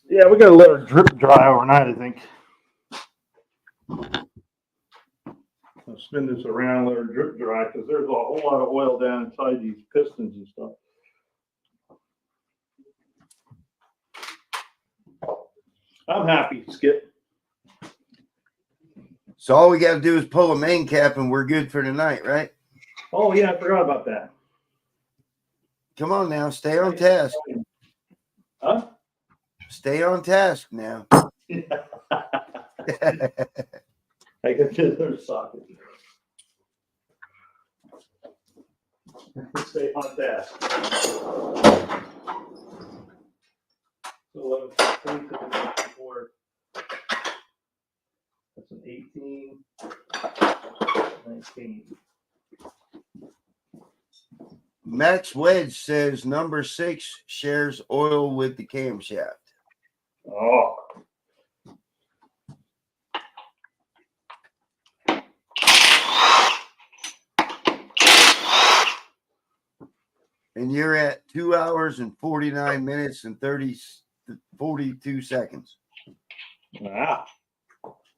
Speaker 1: Yeah, we gotta let her drip dry overnight, I think. I'll spin this around, let her drip dry, because there's a whole lot of oil down inside these pistons and stuff. I'm happy, Skip.
Speaker 2: So all we got to do is pull a main cap and we're good for tonight, right?
Speaker 1: Oh yeah, I forgot about that.
Speaker 2: Come on now, stay on task.
Speaker 1: Huh?
Speaker 2: Stay on task now.
Speaker 1: I got the other socket. Stay on task. 11, 13, 14. That's an 18, 19.
Speaker 2: Max Wedge says number 6 shares oil with the camshaft.
Speaker 1: Oh.
Speaker 2: And you're at 2 hours and 49 minutes and 42 seconds.
Speaker 1: Wow.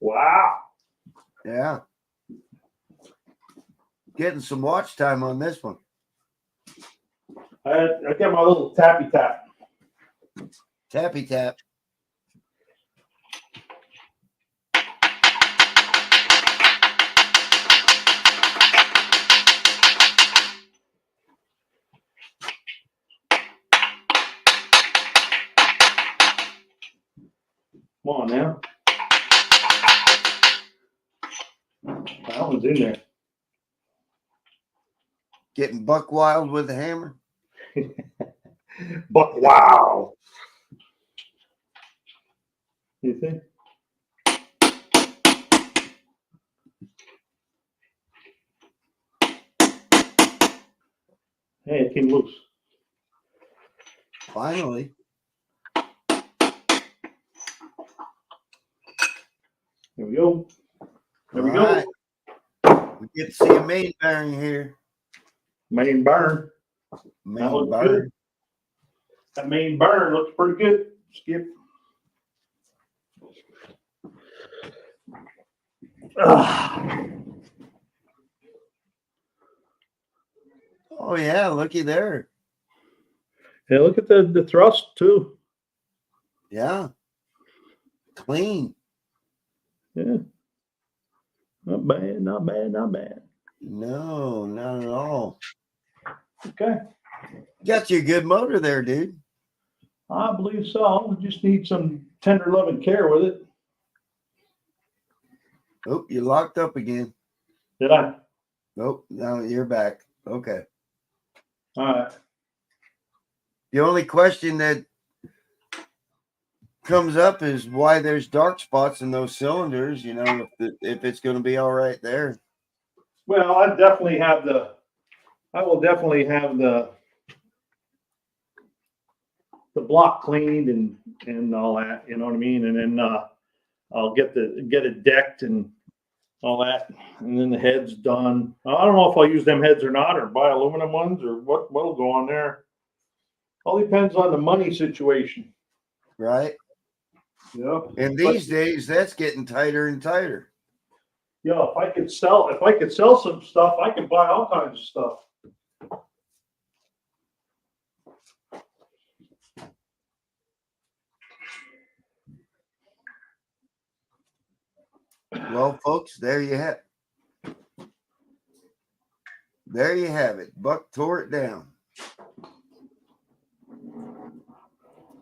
Speaker 1: Wow.
Speaker 2: Yeah. Getting some watch time on this one.
Speaker 1: I got my little tappy tap.
Speaker 2: Tappy tap.
Speaker 1: on now. That one's in there.
Speaker 2: Getting buck wild with the hammer.
Speaker 1: But wow. You think? Hey, it came loose.
Speaker 2: Finally.
Speaker 1: There we go. There we
Speaker 2: All
Speaker 1: go.
Speaker 2: right. We get to see a main bearing here.
Speaker 1: Main burn.
Speaker 2: Main
Speaker 1: looks
Speaker 2: burn.
Speaker 1: good. That main burn looks pretty good. Skip.
Speaker 2: Oh yeah, looky there.
Speaker 1: Hey, look at the thrust too.
Speaker 2: Yeah. Clean.
Speaker 1: Yeah. Not bad, not bad, not bad.
Speaker 2: No, not at all.
Speaker 1: Okay.
Speaker 2: Got you a good motor there, dude.
Speaker 1: I believe so. We just need some tender loving care with it.
Speaker 2: Oh, you locked up again.
Speaker 1: Did I?
Speaker 2: Nope, no, you're back. Okay.
Speaker 1: All right.
Speaker 2: The only question that comes up is why there's dark spots in those cylinders, you know, if it's going to be all right there.
Speaker 1: Well, I will definitely have the block cleaned and all that, you know what I mean? And then I'll get it decked and all that, and then the head's done. I don't know if I'll use them heads or not, or buy aluminum ones, or what'll go on there. All depends on the money situation.
Speaker 2: Right.
Speaker 1: Yeah.
Speaker 2: And these days, that's getting tighter and tighter.
Speaker 1: Yeah, if I could sell some stuff, I could buy all kinds of stuff.
Speaker 2: Well, folks, there you have it. There you have it. Buck tore it down.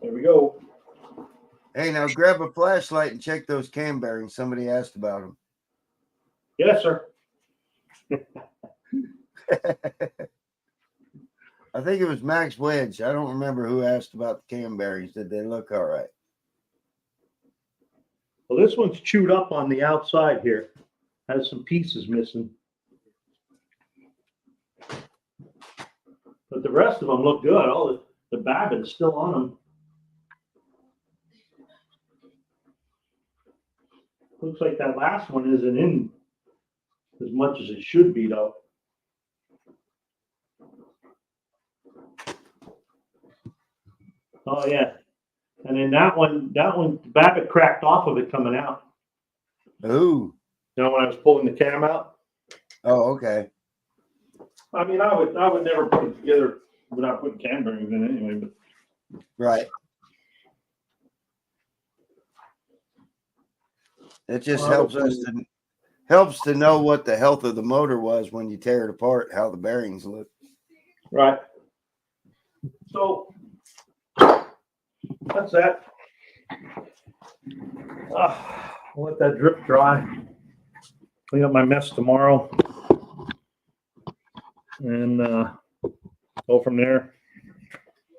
Speaker 1: There we go.
Speaker 2: Hey, now grab a flashlight and check those cam bearings. Somebody asked about them.
Speaker 1: Yes, sir.
Speaker 2: I think it was Max Wedge. I don't remember who asked about the cam bearings. Did they look all right?
Speaker 1: Well, this one's chewed up on the outside here. Has some pieces missing. But the rest of them look good. All the babbin's still on them. Looks like that last one isn't in as much as it should be, though. Oh yeah, and then that one, the babbit cracked off of it coming out.
Speaker 2: Ooh.
Speaker 1: You know, when I was pulling the cam out.
Speaker 2: Oh, okay.
Speaker 1: I mean, I would never put it together without putting cam bearings in anyway. But
Speaker 2: Right. It just helps to know what the health of the motor was when you tear it apart, how the bearings look.
Speaker 1: right. So that's that. I'll let that drip dry. Clean up my mess tomorrow, and go from there.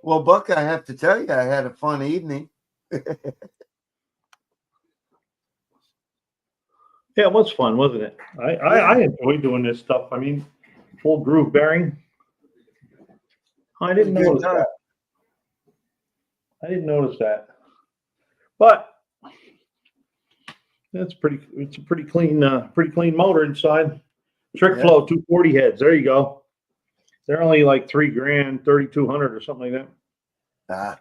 Speaker 2: Well, Buck, I have to tell you, I had a fun evening.
Speaker 1: Yeah, it was fun, wasn't it? I enjoy doing this stuff. I mean, full groove bearing. I didn't notice that. I didn't notice that. But it's a pretty clean motor inside. Trick Flow 240 heads. There you go. They're only like $3,000, 3,200 or something like that.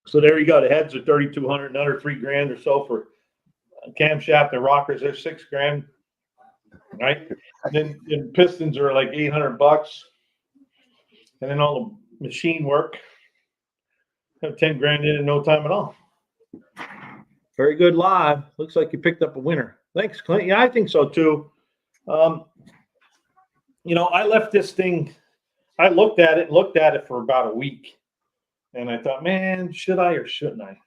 Speaker 1: So there you go. The heads are 3,200, another $3,000 or so for camshaft and rockers. They're $6,000, right? And then pistons are like $800, and then all the machine work. Have $10,000 in no time at all. Very good live. Looks like you picked up a winner. Thanks, Clint. Yeah, I think so too. You know, I left this thing. I looked at it for about a week, And I thought, man, should I or shouldn't I?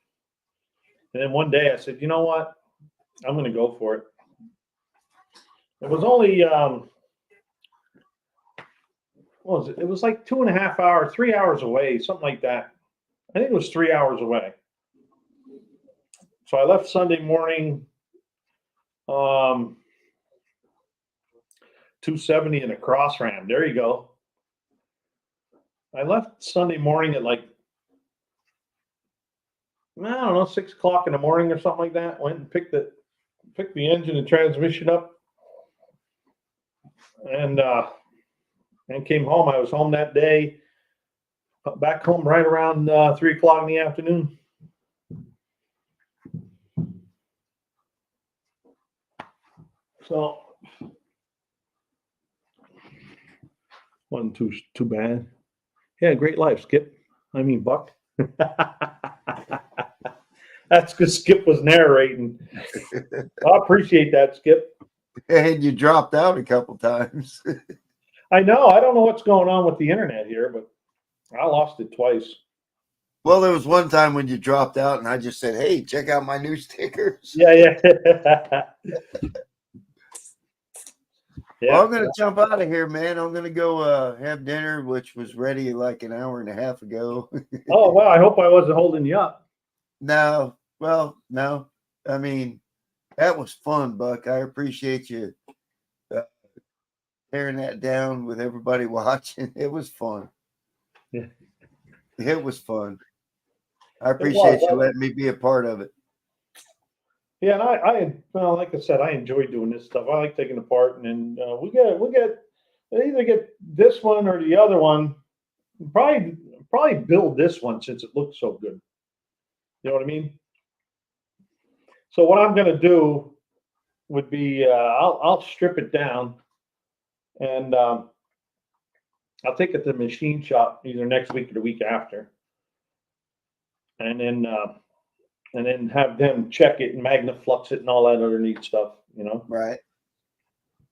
Speaker 1: And then one day I said, you know what? I'm going to go for it. It was only, what was it? It was like 2.5 hours, 3 hours away, something like that. I think it was 3 hours away. So I left Sunday morning, 270 in a cross ram. There you go. I left Sunday morning at like, I don't know, 6 o'clock in the morning or something like that. Went and picked the engine and transmission up, and came home. I was home that day. Back home right around 3 o'clock in the afternoon. So wasn't too bad. Yeah, great life, Skip. I mean, Buck. That's because Skip was narrating. I appreciate that, Skip.
Speaker 2: And you dropped out a couple times.
Speaker 1: I know. I don't know what's going on with the internet here, but I lost it twice.
Speaker 2: Well, there was one time when you dropped out, and I just said, "Hey, check out my new stickers."
Speaker 1: Yeah.
Speaker 2: Well, I'm going to jump out of here, man. I'm going to go have dinner, which was ready like an hour and a half ago.
Speaker 1: Oh, well, I hope I wasn't holding you up.
Speaker 2: No. Well, no. I mean, that was fun, Buck. I appreciate you tearing that down with everybody watching. It was fun.
Speaker 1: Yeah.
Speaker 2: It was fun. I appreciate you letting me be a part of it.
Speaker 1: Yeah, and well, like I said, I enjoy doing this stuff. I like taking it apart, and we either get this one or the other one. Probably build this one since it looks so good. You know what I mean? So what I'm going to do would be I'll strip it down, and I'll take it to the machine shop either next week or the week after, and then have them check it and magnaflux it and all that other neat stuff,
Speaker 2: Right.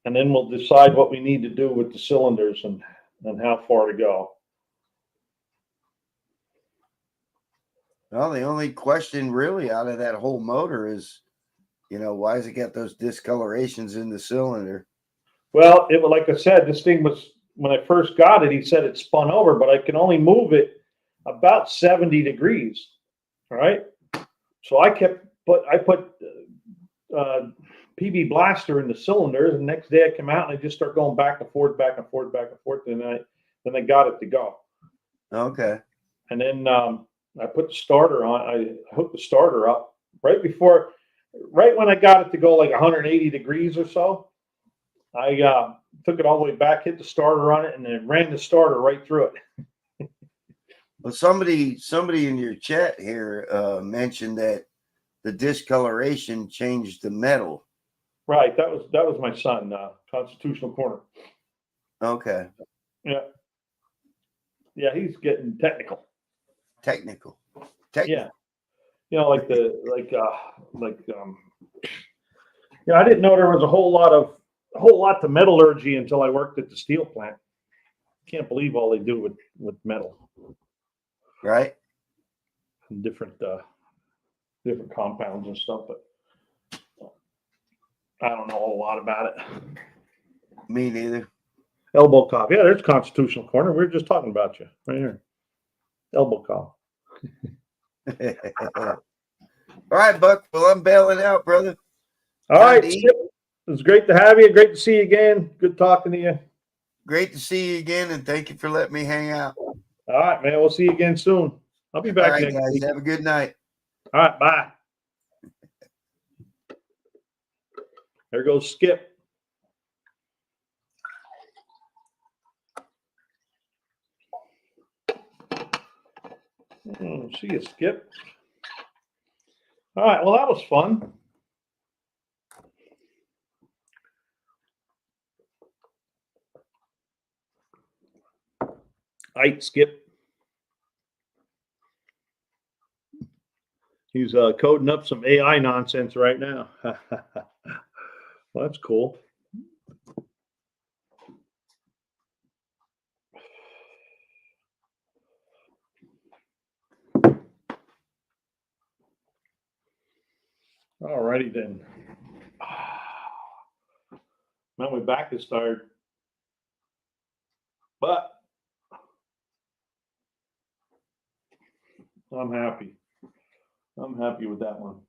Speaker 1: And then we'll decide what we need to do with the cylinders and how far to go.
Speaker 2: Well, the only question really out of that whole motor is, why has it got those discolorations in the cylinder?
Speaker 1: Well, like I said, this thing was, when I first got it, he said it spun over, but I can only move it about 70 degrees. All right. So I put PB Blaster in the cylinders, and the next day I come out and I just start going back and forth, and then I got it to go.
Speaker 2: Okay.
Speaker 1: And then I put the starter on. I hooked the starter up right when I got it to go like 180 degrees or so. I took it all the way back, hit the starter on it, and then ran the starter right through it.
Speaker 2: Well, somebody in your chat here mentioned that the discoloration changed the metal.
Speaker 1: Right. That was my son, Constitutional Corner.
Speaker 2: Okay.
Speaker 1: Yeah. Yeah, he's getting technical.
Speaker 2: Technical.
Speaker 1: Yeah. I didn't know there was a whole lot to metallurgy until I worked at the steel plant. Can't believe all they do with metal.
Speaker 2: Right.
Speaker 1: And different compounds and stuff, but I don't know a whole lot about it.
Speaker 2: Me neither.
Speaker 1: Elbow cop. Yeah, there's Constitutional Corner. We were just talking about you right here. Elbow cop.
Speaker 2: All right, Buck. Well, I'm bailing out, brother.
Speaker 1: All right, Skip. It was great to have you. Great to see you again. Good talking to you.
Speaker 2: Great to see you again, and thank you for letting me hang out.
Speaker 1: All right, man. We'll see you again soon. I'll be back next week.
Speaker 2: Have a good night.
Speaker 1: All right, bye. There goes Skip. See you, Skip. All right, well, that was fun. All right, Skip. He's coding up some AI nonsense right now. Well, that's cool. Alrighty then. Man, my back is tired. But I'm happy. I'm happy with that one.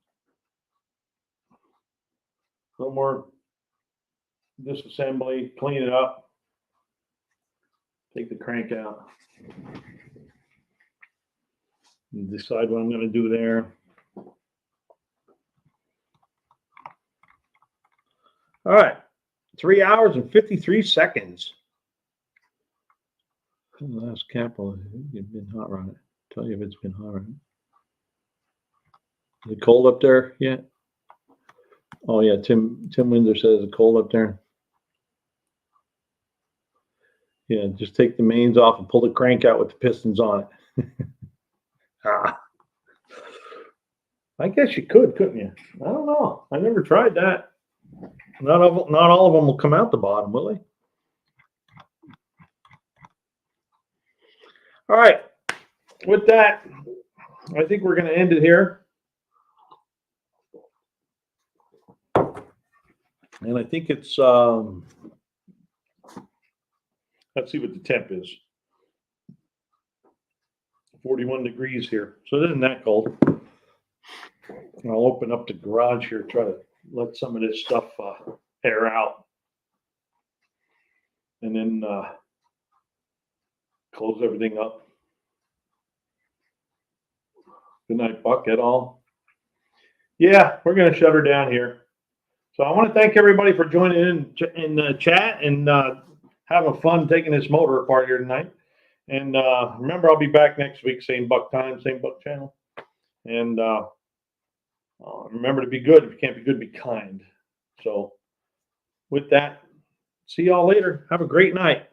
Speaker 1: No more disassembly, clean it up, take the crank out, and decide what I'm going to do there. All right, 3 hours and 53 seconds. Last Capel, it's been hot on it. Tell you if it's been hot on it. Is it cold up there yet? Oh yeah, Tim Windsor says it's cold up there. Yeah, just take the mains off and pull the crank out with the pistons on it. I guess you could, couldn't you? I don't know. I never tried that. Not all of them will come out the bottom, will they? All right. With that, I think we're going to end it here. And I think it's, let's see what the temp is. 41 degrees here. So it isn't that cold. I'll open up the garage here, try to let some of this stuff air out. And then close everything up. Good night, Buck, et al. Yeah, we're going to shut her down here. So I want to thank everybody for joining in the chat and having fun taking this motor apart here tonight. And remember, I'll be back next week, same Buck time, same Buck channel. And remember to be good. If you can't be good, be kind. So with that, see y'all later. Have a great night.